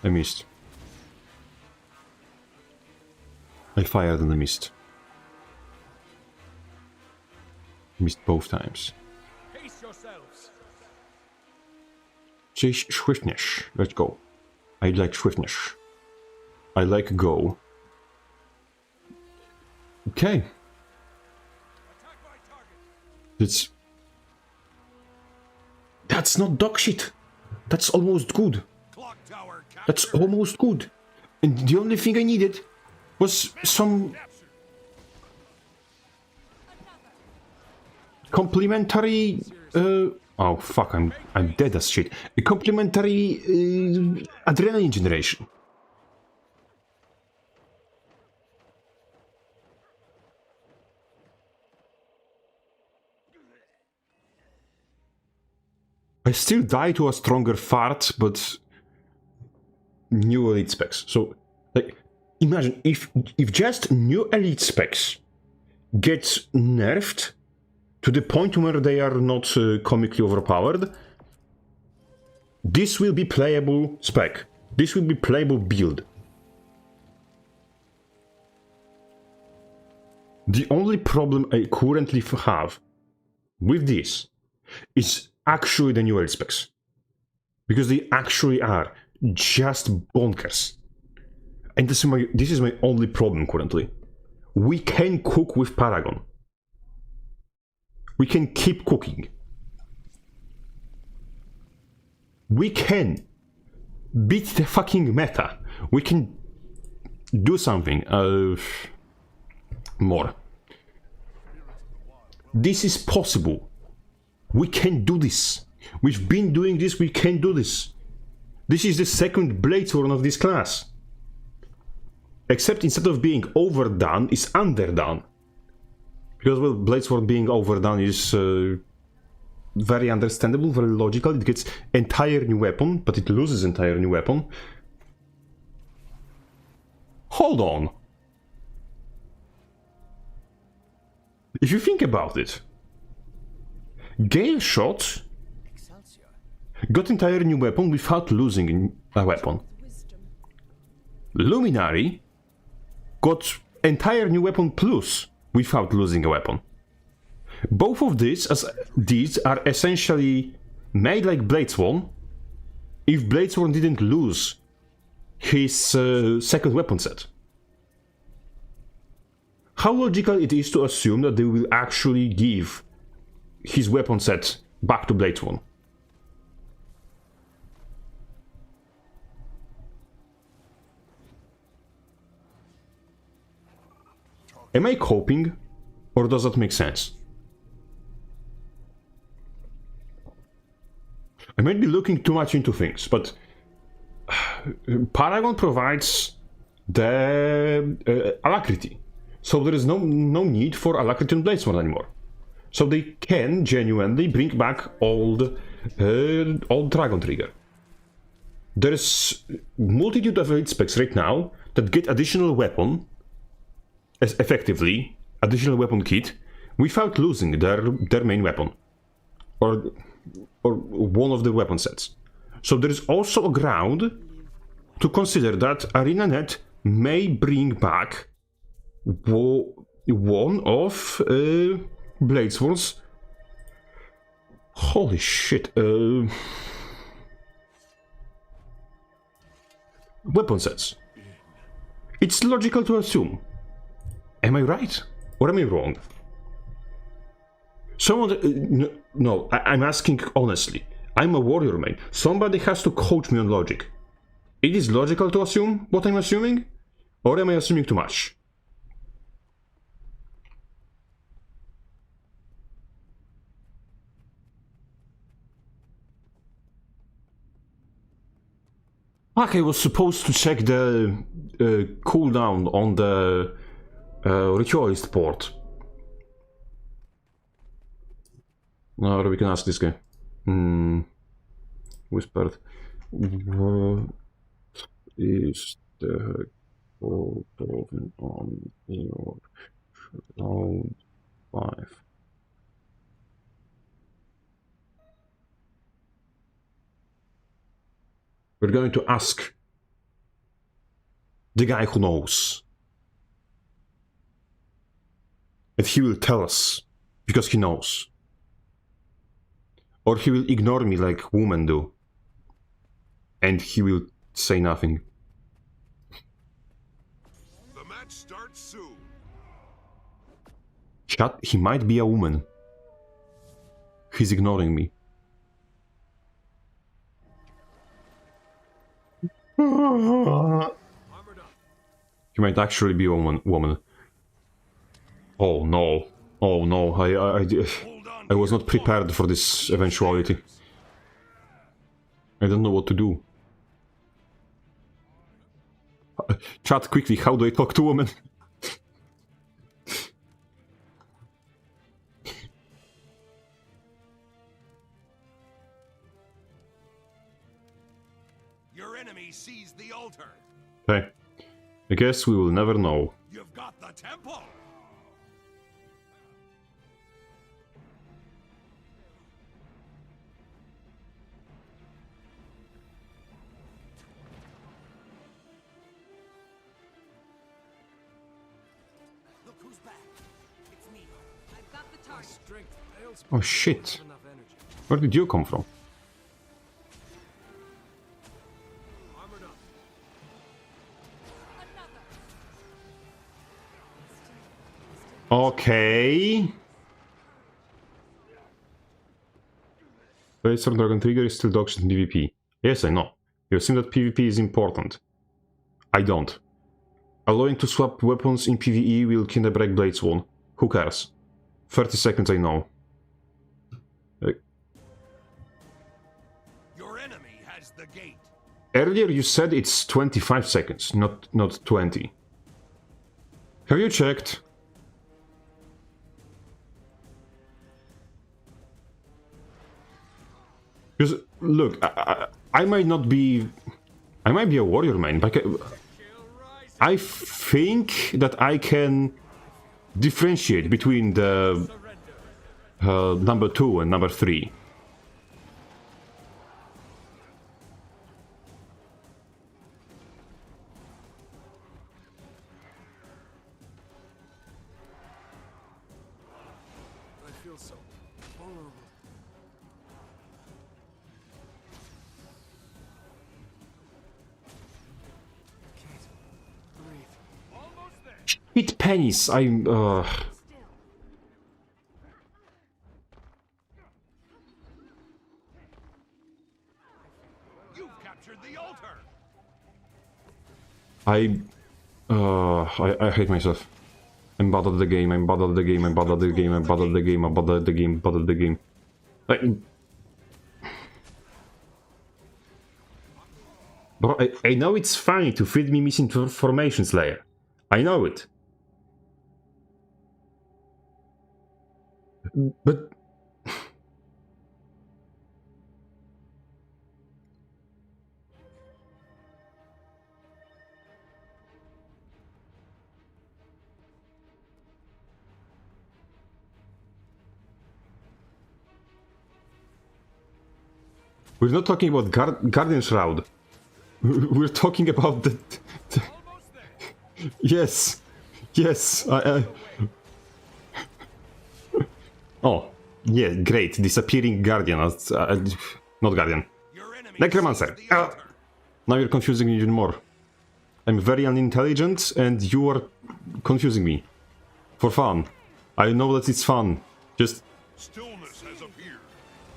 I missed. I fired and I missed. Missed both times. Pace yourselves. Chase swiftness. Let's go. I like swiftness. I like go. Okay. Attack my target. That's not dog shit. That's almost good. Clock tower captured. That's almost good. And the only thing I needed was some complimentary oh fuck, I'm dead as shit. A complimentary adrenaline generation. I still die to a stronger fart, but new elite specs. So, like, imagine if just new elite specs get nerfed to the point where they are not comically overpowered, this will be playable spec. This will be playable build. The only problem I currently have with this is actually the new elite specs. Because they actually are just bonkers. And this is my only problem currently. We can cook with Paragon. We can keep cooking. We can beat the fucking meta. We can do something more. This is possible. We can do this. We've been doing this, we can do this. This is the second Bladesworn of this class. Except instead of being overdone, it's underdone. Because, well, Bladesworn being overdone is very understandable, very logical. It gets entire new weapon, but it loses entire new weapon. Hold on. If you think about it, Gale Shot got entire new weapon without losing a weapon. Luminary got entire new weapon plus without losing a weapon. Both of these are essentially made like Bladesworn if Bladesworn didn't lose his second weapon set. How logical it is to assume that they will actually give his weapon set back to Bladesworn. Am I coping, or does that make sense? I might be looking too much into things, but Paragon provides the alacrity, so there is no need for alacrity on Bladesworn anymore. So they can genuinely bring back old Dragon Trigger. There is multitude of elite specs right now that get additional weapon, as effectively additional weapon kit, without losing their main weapon, or one of the weapon sets. So there is also a ground to consider that ArenaNet may bring back one of Bladesworn's, holy shit, weapon sets. It's logical to assume. Am I right? Or am I wrong? Someone... no, I'm asking honestly. I'm a warrior main. Somebody has to coach me on logic. It is logical to assume what I'm assuming? Or am I assuming too much? Fuck, I was supposed to check the cooldown on the ritualist port. Now we can ask this guy. Whispered. What is the cooldown on your round 5? We're going to ask the guy who knows. And he will tell us, because he knows. Or he will ignore me like women do. And he will say nothing. The match starts soon. Chat, he might be a woman. He's ignoring me. He might actually be a woman. Oh no. Oh no, I was not prepared for this eventuality. I don't know what to do. Chat, quickly, how do I talk to women? Your enemy seized the altar. Okay. I guess we will never know. You've got the temple. Look who's back. It's me. I've got the target. Strength fails. Oh shit. Enough energy. Where did you come from? Armored up. Okay. Bladesworn Dragon Trigger is still dogshit in PvP. Yes, I know. You assume that PvP is important. I don't. Allowing to swap weapons in PvE will kinda break Blades 1. Who cares? 30 seconds, I know. Your enemy has the gate. Earlier you said it's 25 seconds, not 20. Have you checked? Because, look, I might not be... I might be a warrior main, but I think that I can differentiate between the number 2 and number 3. I feel so vulnerable. I can't breathe. Almost there. Shit pennies, You've captured the altar. I hate myself. I'm bad at the game, I'm bad at the game, I'm bad at the game, I'm bad at the game, I'm bad at the game, bad at the game. Bro, I know it's funny to feed me misinformation, Slayer. I know it. But... We're not talking about Guardian Shroud. We're talking about the yes, yes. Oh, yeah, great. Disappearing Guardian. Not Guardian. Necromancer. Now you're confusing me even more. I'm very unintelligent, and you are confusing me. For fun. I know that it's fun. Just... Stillness has appeared.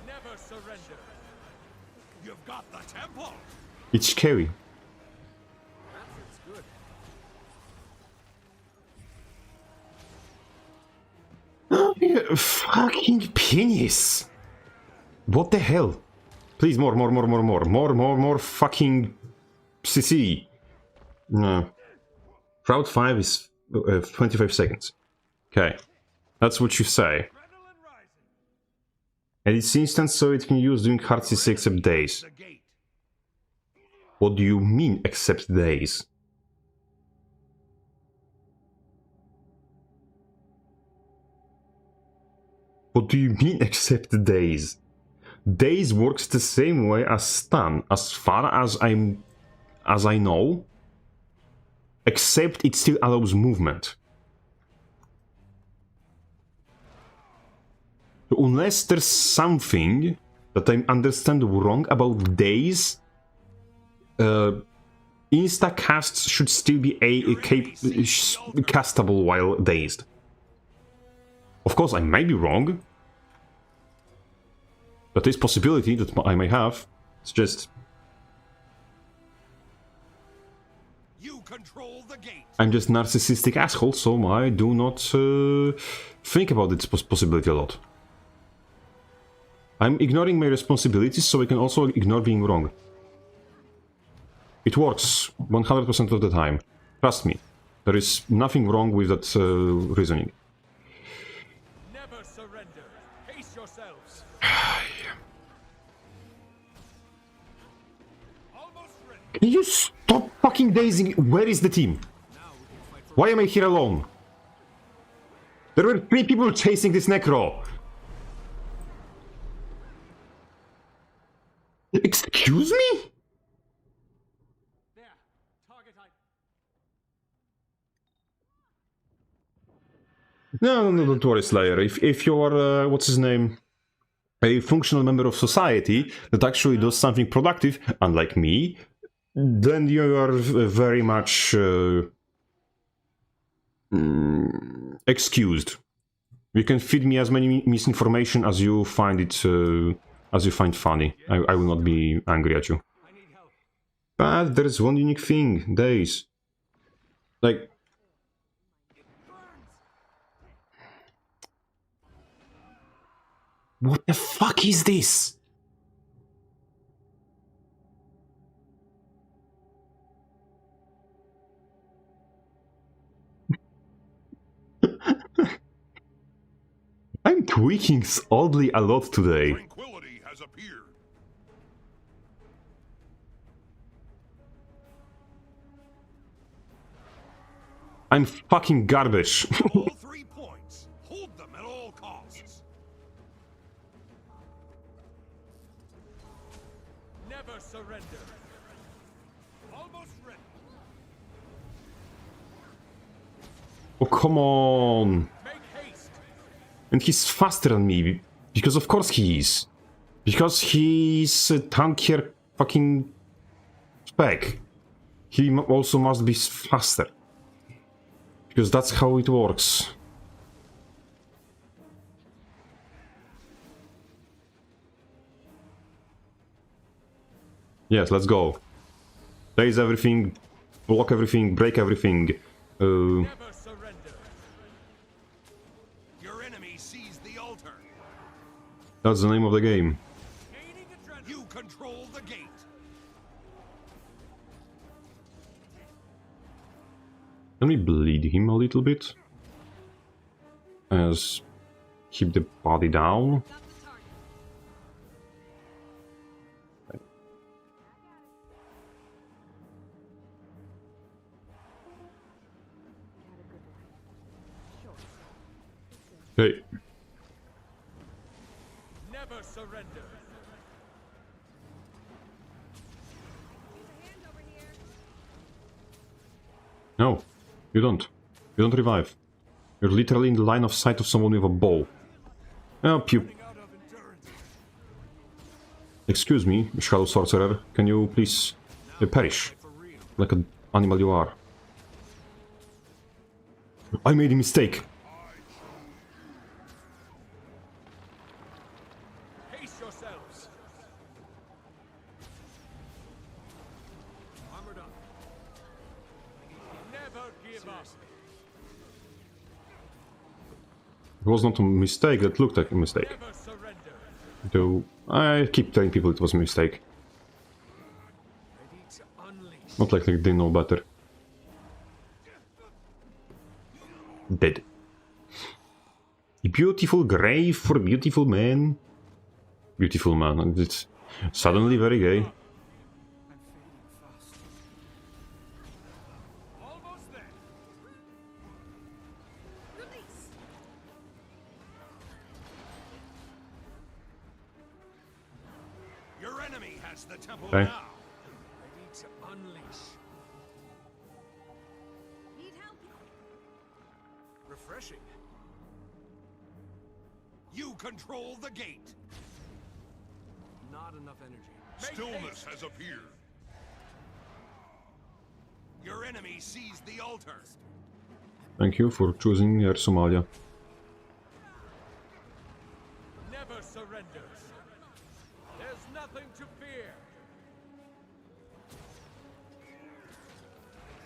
Never surrender. You've got the temple. It's scary. That's good. Fucking penis! What the hell? Please, more fucking CC. No. Route 5 is 25 seconds. Okay. That's what you say. Adrenaline rising. And it's instant, so it can use during hard CC except days. The gate. What do you mean, except days? What do you mean, except days? Days works the same way as stun, as far as I know. Except it still allows movement. Unless there's something that I understand wrong about days, insta-casts should still be castable while dazed. Of course, I might be wrong. That is possibility that I may have. It's just... You control the gate. I'm just narcissistic asshole, so I do not think about this possibility a lot. I'm ignoring my responsibilities, so I can also ignore being wrong. It works 100% of the time. Trust me. There is nothing wrong with that reasoning. Never surrender. Pace yourselves. Almost ready. Can you stop fucking dazing? Where is the team? Why am I here alone? There were 3 people chasing this necro. Excuse me? There. Target No, don't worry, Slayer. If you're, what's his name? A functional member of society that actually does something productive, unlike me, then you are very much excused. You can feed me as many misinformation as you find it, as you find funny. I will not be angry at you. But there is one unique thing: days. Like... What the fuck is this? I'm tweaking oddly a lot today. Tranquility has appeared. I'm fucking garbage. All 3 points. Hold them at all costs. Never surrender. Almost ready. Oh, come on. Make haste. And he's faster than me. Because of course he is. Because he's a tankier fucking spec. He also must be faster. Because that's how it works. Yes, let's go. Raise everything, block everything, break everything. Never surrender. Your enemy sees the altar. That's the name of the game. Gaining adrenaline. You control the gate. Let me bleed him a little bit. As keep the body down. Got the target. Hey, Never surrender. no, you don't. You don't revive. You're literally in the line of sight of someone with a bow. Help you. Out of endurance. Excuse me, Shadow Sorcerer, can you please perish? For real. Like an animal you are. I made a mistake. Pace yourselves. Armored up. Never give up. It was not a mistake, that looked like a mistake. Never surrender. Though I keep telling people it was a mistake. Ready to unleash. Not like they didn't know better. Dead. Beautiful grave for a beautiful man. Beautiful man, and it's suddenly very gay. I'm fading fast. Almost there. Release. Your enemy has the temple Okay. now. Ready to unleash. Need help? Refreshing. You control the gate. Not enough energy. Stillness has appeared. Your enemy sees the altar. Thank you for choosing Air Somalia. Never surrender. There's nothing to fear.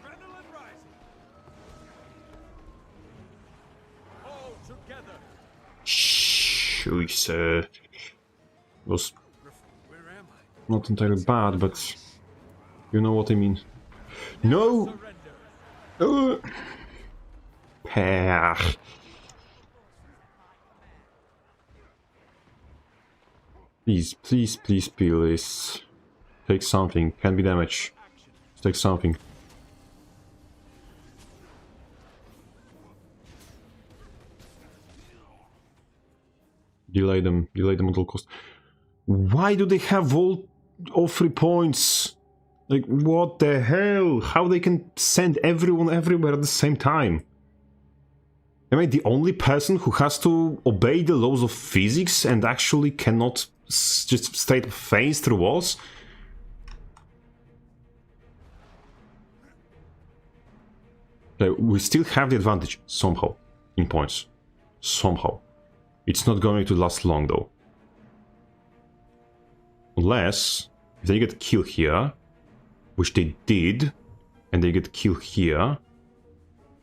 Adrenaline rising. All together. Jeez, was Where am I? not entirely bad, but you know what I mean. No! Surrender. Pear. Please, please, please, please. Take something. Can be damage. Take something. Delay them at all cost. Why do they have all 3 points? Like, what the hell? How they can send everyone everywhere at the same time? Am I the only person who has to obey the laws of physics and actually cannot just straight phase through walls? Okay, we still have the advantage, somehow, in points. Somehow. It's not going to last long, though. Unless, if they get killed here, which they did, and they get killed here,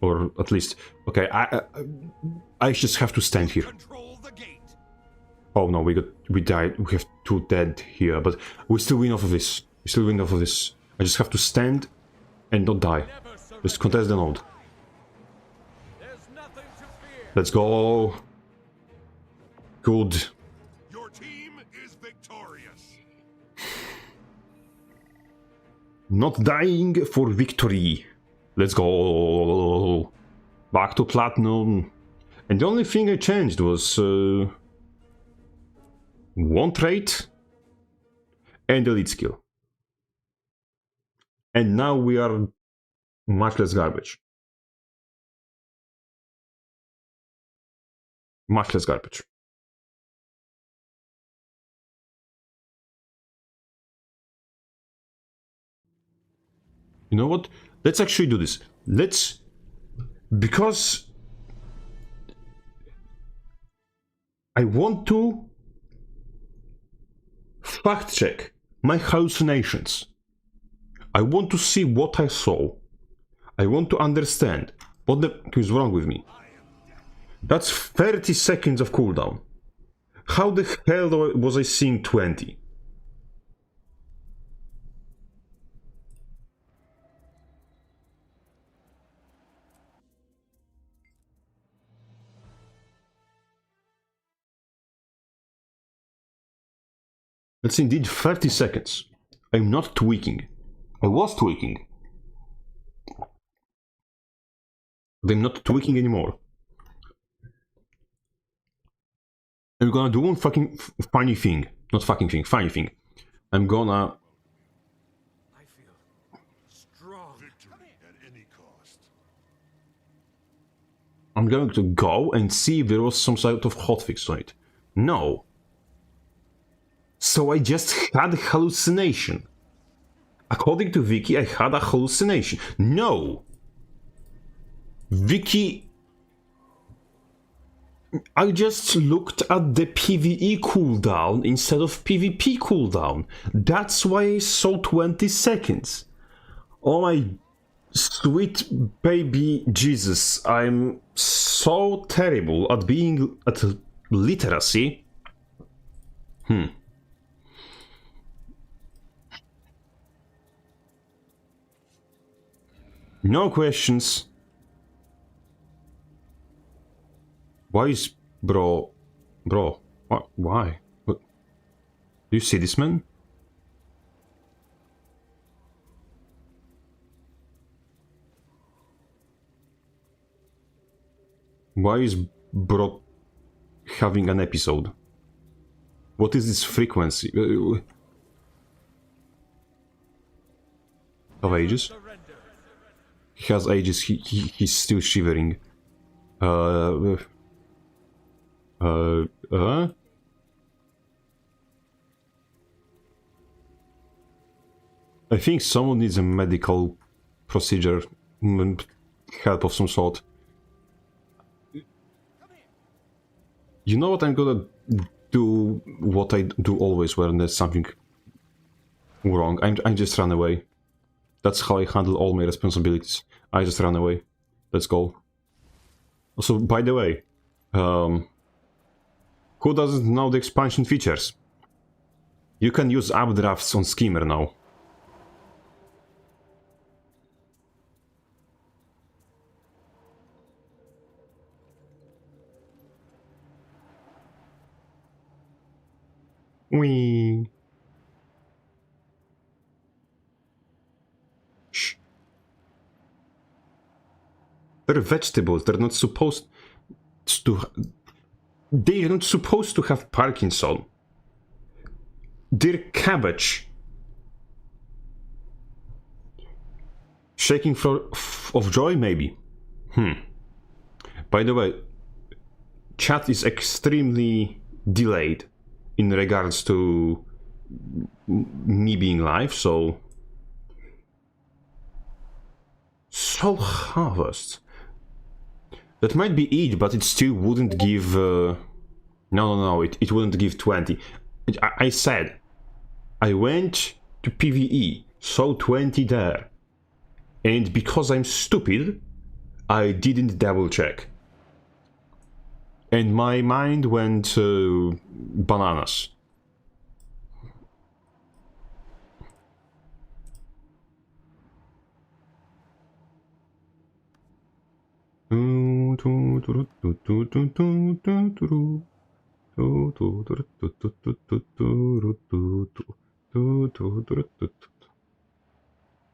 Or at least... Okay, I just have to stand here. Control the gate. Oh no, we died. We have 2 dead here, but we still win off of this. We still win off of this. I just have to stand and not die. Never surrender. Just contest the node. There's nothing to fear. Let's go. Good. Your team is victorious. Not dying for victory. Let's go. Back to platinum. And the only thing I changed was 1 trait and elite skill. And now we are much less garbage. Much less garbage. You know what? Let's actually do this. Let's... Because... I want to... fact check my hallucinations. I want to see what I saw. I want to understand what the heck is wrong with me. That's 30 seconds of cooldown. How the hell was I seeing 20? That's indeed 30 seconds. I'm not tweaking. I was tweaking. But I'm not tweaking anymore. I'm gonna do one fucking funny thing. Not fucking thing, funny thing. I'm gonna... I feel strong. Victory at any cost. I'm going to go and see if there was some sort of hotfix on it. No. So I just had a hallucination. According to Vicky, I had a hallucination. No! Vicky... I just looked at the PvE cooldown instead of PvP cooldown. That's why I saw 20 seconds. Oh my sweet baby Jesus. I'm so terrible at being at literacy. No questions. Why is... Bro... Why? What? Do you see this man? Why is bro having an episode? What is this frequency? Of ages? Surrender. He has ages, he's still shivering. I think someone needs a medical procedure, help of some sort. You know what, I'm gonna do what I do always when there's something wrong. I just run away. That's how I handle all my responsibilities. I just run away. Let's go. Also, by the way, who doesn't know the expansion features? You can use updrafts on Skimmer now. Whee! Shh. They're vegetables, they're not supposed to... They're not supposed to have Parkinson. They're cabbage. Shaking of joy, maybe? By the way, chat is extremely delayed in regards to me being live, so... Soul Harvest. That might be it, but it still wouldn't give... No, it wouldn't give 20. I said, I went to PvE, saw 20 there. And because I'm stupid, I didn't double check. And my mind went bananas.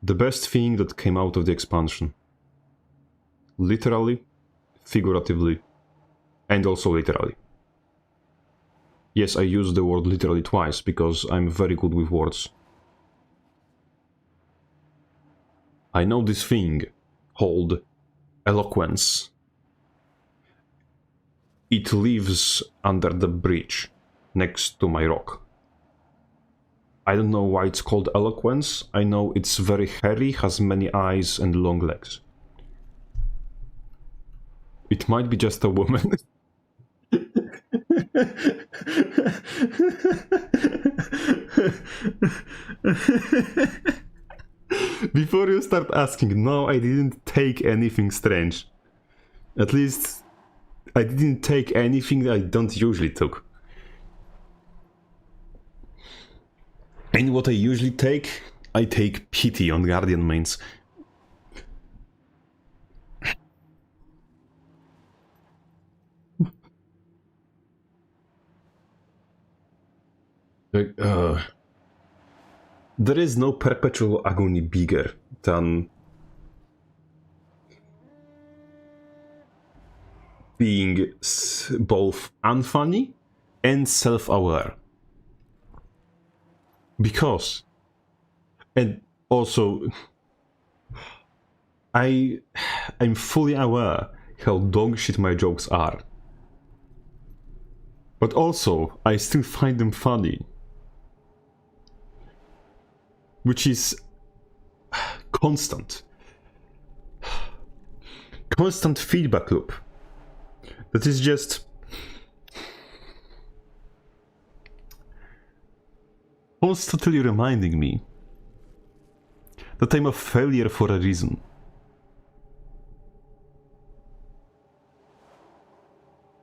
The best thing that came out of the expansion. Literally, figuratively, and also literally. Yes, I used the word literally twice, because I'm very good with words. I know this thing called eloquence. It lives under the bridge, next to my rock. I don't know why it's called eloquence. I know it's very hairy, has many eyes and long legs. It might be just a woman. Before you start asking, no, I didn't take anything strange. At least, I didn't take anything that I don't usually took. And what I usually take, I take pity on Guardian mains. There is no perpetual agony bigger than being both unfunny and self-aware. Because, and also, I'm fully aware how dogshit my jokes are. But also, I still find them funny. Which is constant feedback loop. That is just constantly reminding me that I'm a failure for a reason.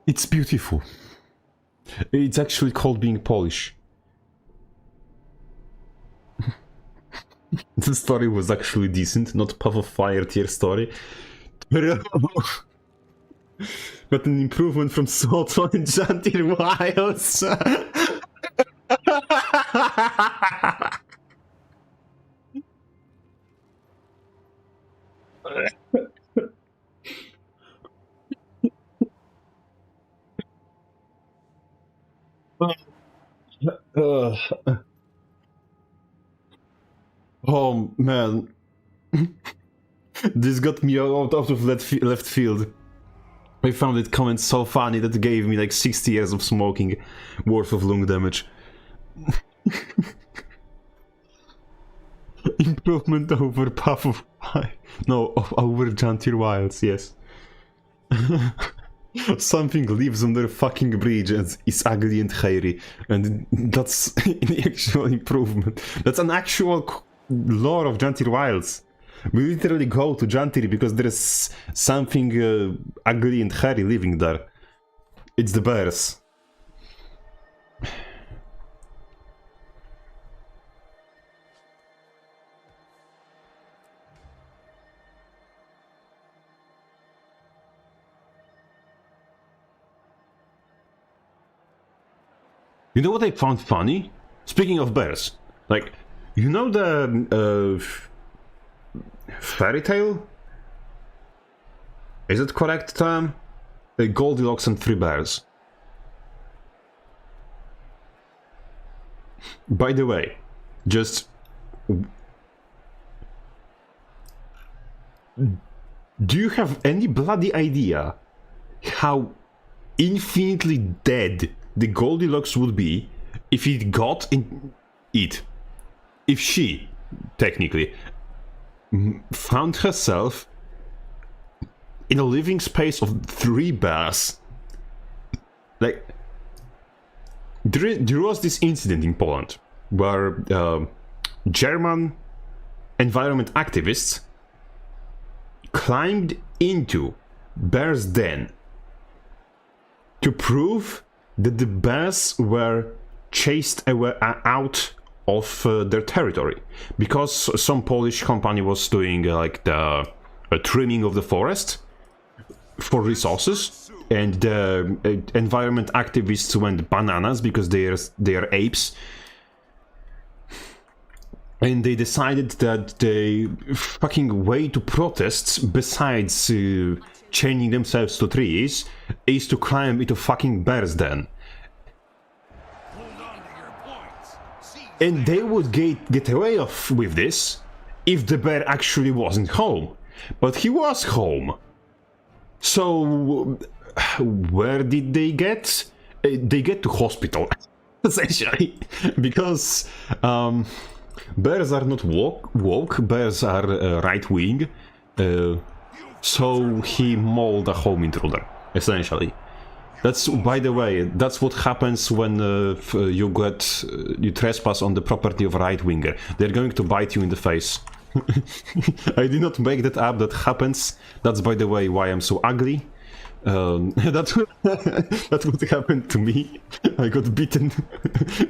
It's beautiful. It's actually called being Polish. The story was actually decent, not Path of Fire tier story. But an improvement from Soto and Jantir Wilds. Oh man, this got me out of left field. I found it comment so funny that it gave me like 60 years of smoking worth of lung damage. Improvement over Path of Fire. No, over Jantir Wilds, yes. Something lives under a fucking bridge and is ugly and hairy, and that's an actual improvement. That's an actual lore of Jantir Wilds. We literally go to Jantir because there is something ugly and hairy living there. It's the bears. You know what I found funny? Speaking of bears, like, you know the fairy tale? Is it correct term? Goldilocks and Three Bears. By the way, just... do you have any bloody idea how infinitely dead the Goldilocks would be if it got in it? If she, technically, found herself in a living space of 3 bears. Like, there was this incident in Poland where German environment activists climbed into bear's den to prove that the bears were chased away, out of their territory, because some Polish company was doing like the trimming of the forest for resources, and the environment activists went bananas because they are apes, and they decided that the fucking way to protest, besides chaining themselves to trees, is to climb into fucking bear's den. And they would get away with this if the bear actually wasn't home. But he was home. So, where did they get? They get to hospital, essentially. Because bears are not woke, bears are right-wing. So he mauled a home intruder, essentially. That's, by the way, that's what happens when you trespass on the property of a right-winger. They're going to bite you in the face. I did not make that up, that happens. That's, by the way, why I'm so ugly. That would happen to me. I got bitten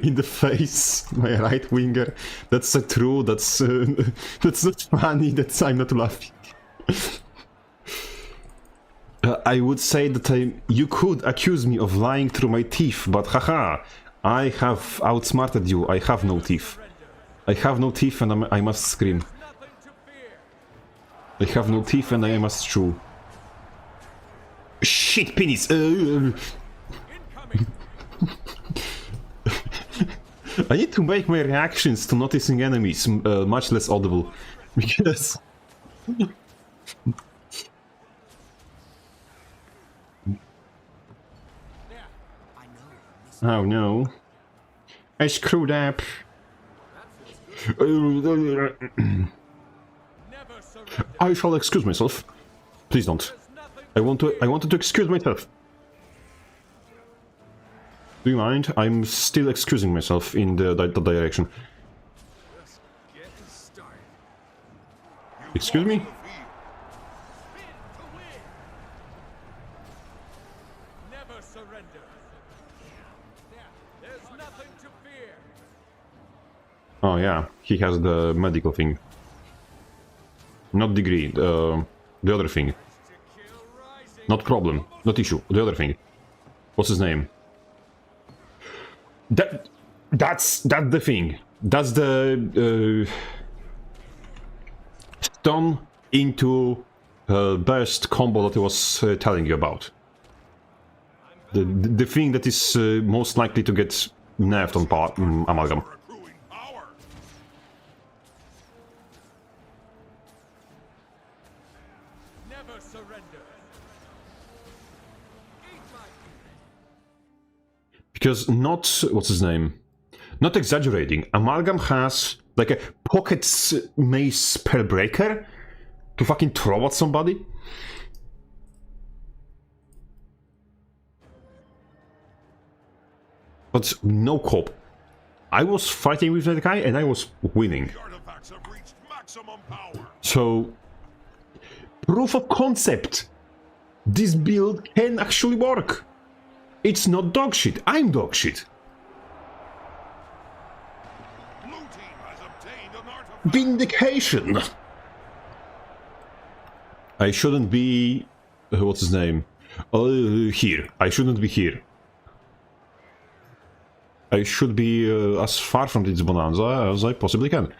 in the face by a right-winger. That's true, that's not funny, I'm not laughing. I would say that you could accuse me of lying through my teeth, but haha, I have outsmarted you. I have no teeth. I have no teeth and I must scream. I have no teeth and I must chew. Shit, penis! I need to make my reactions to noticing enemies much less audible, because... Oh no. I screwed up. I shall excuse myself. Please don't. I wanted to excuse myself. Do you mind? I'm still excusing myself in the direction. Excuse me? Never surrender. There's nothing to fear. Oh yeah, he has the medical thing. Not degree, the other thing. Not problem, not issue, the other thing. What's his name? That's the thing. That's the stun into burst combo that I was telling you about. The thing that is most likely to get nerfed on Amalgam. Never surrender. Because not... what's his name? Not exaggerating, Amalgam has like a pocket mace spellbreaker to fucking throw at somebody. But no cope. I was fighting with that guy and I was winning. So, proof of concept. This build can actually work. It's not dog shit. I'm dog shit. Vindication. I shouldn't be... what's his name? Here. I shouldn't be here. I should be as far from this bonanza as I possibly can.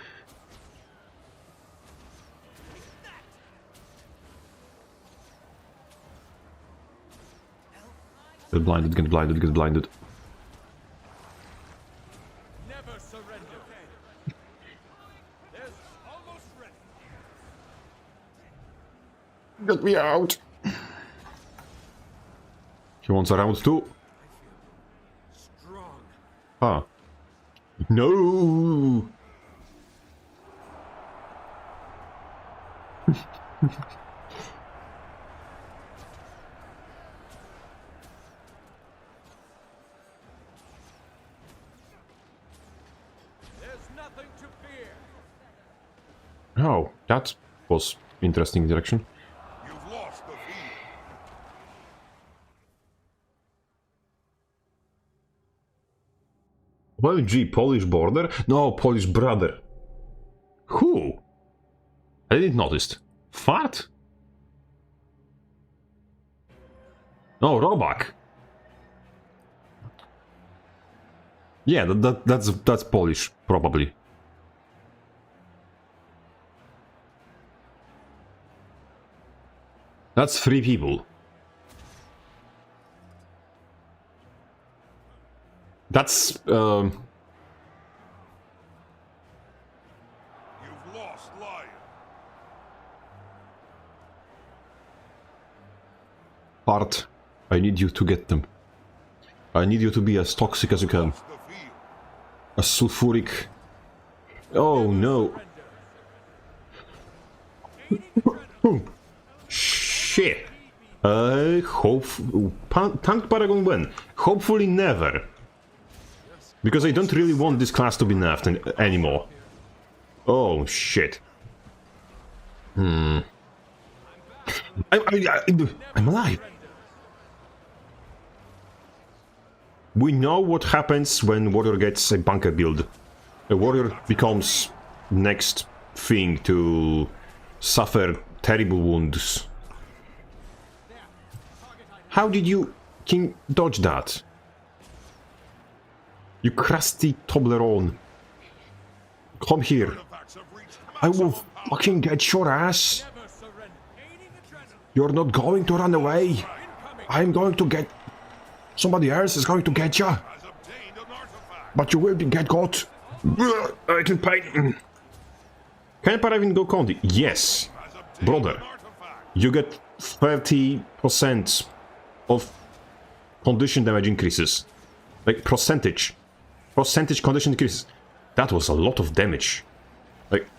Get blinded, get blinded, get blinded. Never surrender. There's almost ready. Get me out. He wants a round two. Strong. Ah. No. Nothing to fear. Oh, that was interesting direction. You've lost OMG, Polish border? No, Polish brother. Who? I didn't notice. Fart? Oh, Robak. Yeah, that's Polish, probably. That's 3 people. That's You've lost Lion. part. I need you to get them. I need you to be as toxic as you can. The field. A sulfuric. Oh no. Shit. Tanked Paragon when? Hopefully never. Because I don't really want this class to be nerfed anymore. Oh shit. I'm alive. We know what happens when warrior gets a bunker build. A warrior becomes next thing to suffer terrible wounds. How did you King dodge that? You crusty Toblerone. Come here. Artifacts have reached I will maximum power. fucking get your ass. Never surrender. Aiding adrenaline. You're not going to run away. Incoming. I'm going to get... Somebody else is going to get you. Has obtained an artifact. But you will get caught. I can pain. Can Paragon go Condi? Yes. Has obtained Brother. an artifact. You get 30% of condition damage increases. Like percentage condition increases. That was a lot of damage. Like...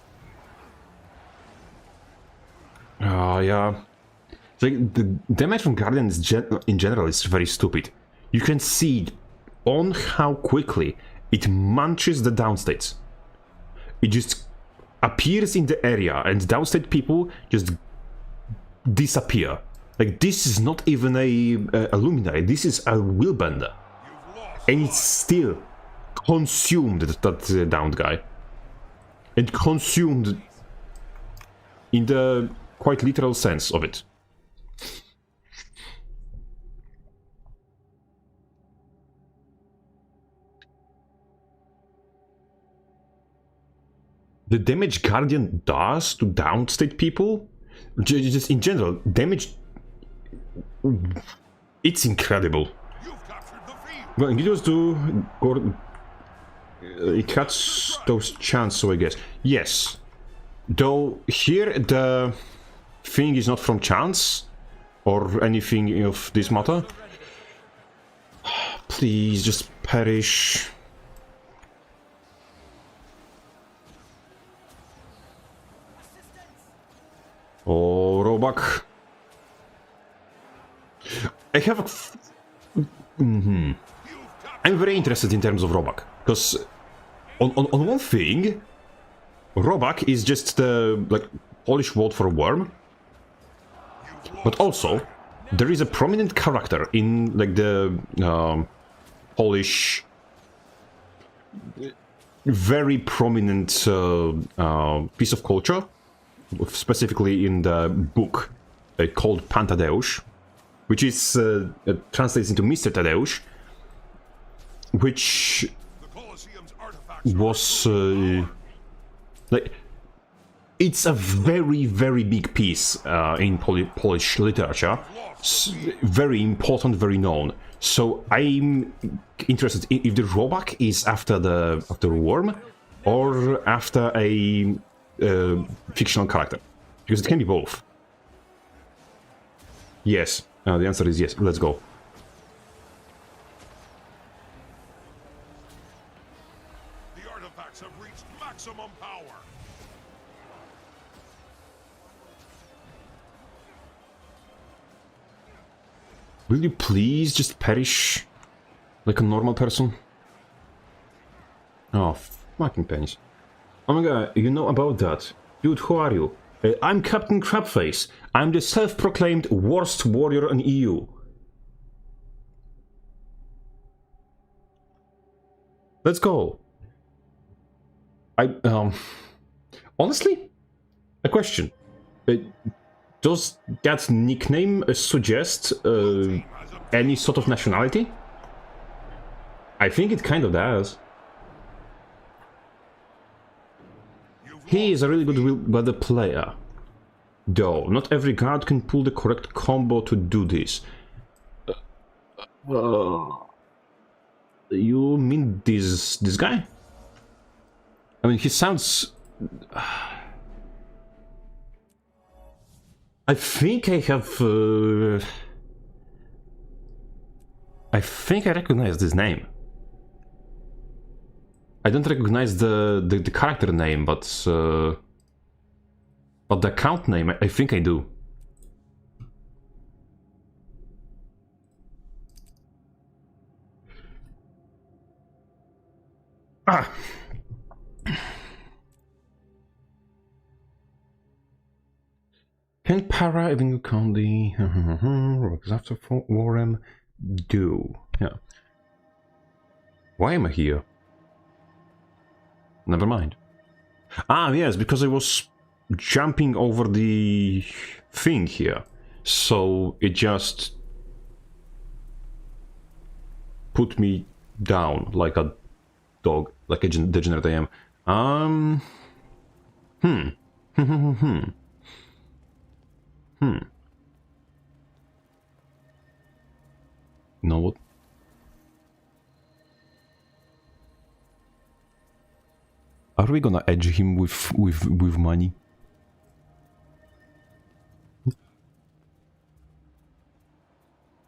yeah. Like, the damage from Guardian is in general is very stupid. You can see on how quickly it munches the downstates. It just appears in the area and downstate people just disappear. Like, this is not even a luminary, this is a wheelbender. You've lost And it's still consumed that downed guy. And consumed in the quite literal sense of it. The damage Guardian does to downstate people, just in general, damage, it's incredible. You've captured the field. Well, GW2 it cuts those chance, so I guess. Yes. Though here the thing is not from chance or anything of this matter. Please just perish. Oh, Robak. I have a... I'm very interested in terms of Robak, because on one thing, Robak is just the like Polish word for worm, but also there is a prominent character in like the Polish, very prominent piece of culture, specifically in the book called Pan Tadeusz, which is translates into Mr. Tadeusz, which The Colosseum's artifacts are was like it's a very big piece in Polish literature, very important, very known. So I'm interested in if the Robak is after the worm or after a fictional character, because it can be both. Yes, the answer is yes. Let's go. The artifacts have reached maximum power. Will you please just perish like a normal person? Oh, fucking pennies. Oh my god, you know about that. Dude, who are you? I'm Captain Crabface. I'm the self-proclaimed worst warrior in EU. Let's go. Honestly, a question. Does that nickname suggest any sort of nationality? I think it kind of does. He is a really good weather player. Though, not every guard can pull the correct combo to do this. You mean this guy? I mean, he sounds... I think I have... I think I recognize this name. I don't recognize the character name, but the account name, I think I do. Ah! Can Para even count the after Warren do? Yeah. Why am I here? Never mind. Ah, yes, because I was jumping over the thing here. So it just put me down like a dog, like a degenerate I am. You know what? Are we gonna edge him with money?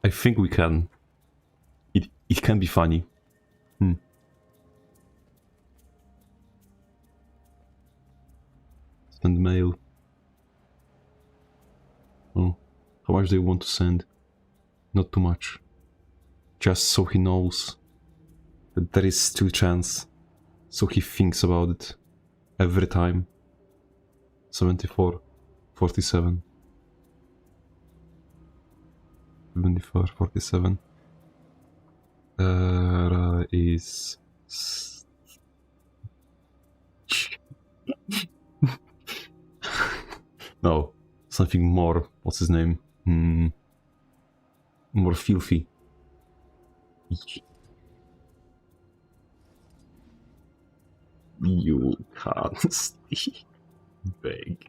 I think we can. It can be funny. Send mail. Oh, how much do you want to send? Not too much. Just so he knows that there is still chance. So he thinks about it every time. 74, 47. 74, 47. There is... No, something more. What's his name? More filthy. You can't sleep. Beg.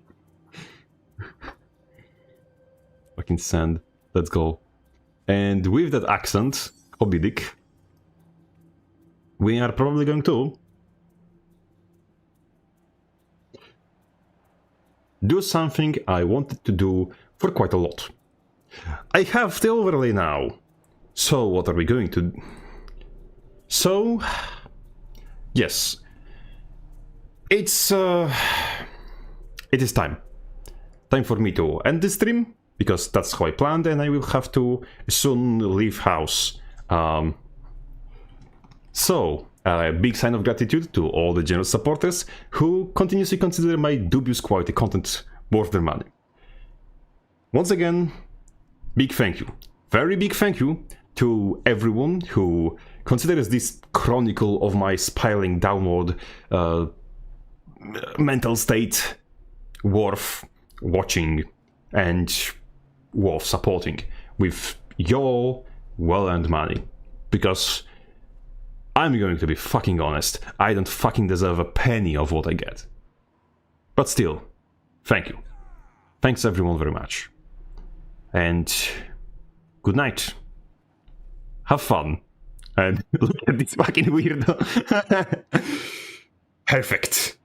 Fucking sand. Let's go. And with that accent, Obidic, we are probably going to do something I wanted to do for quite a lot. I have the overlay now. So what are we going to do? So, yes. It is time. Time for me to end this stream, because that's how I planned, and I will have to soon leave house. So, a big sign of gratitude to all the generous supporters who continuously consider my dubious quality content worth their money. Once again, big thank you. Very big thank you to everyone who considers this chronicle of my spiraling downward mental state worth watching and worth supporting with your well-earned money. Because I'm going to be fucking honest, I don't fucking deserve a penny of what I get. But still, thank you. Thanks everyone very much. And good night. Have fun. And look at this fucking weirdo. Perfect.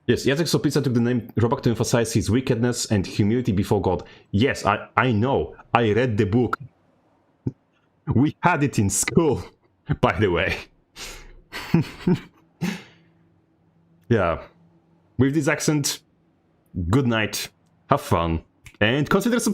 Yes, Jacek Soplica took the name Robak to emphasize his wickedness and humility before God. Yes, I know. I read the book. We had it in school, by the way. Yeah. With this accent, good night, have fun, and consider subscribing.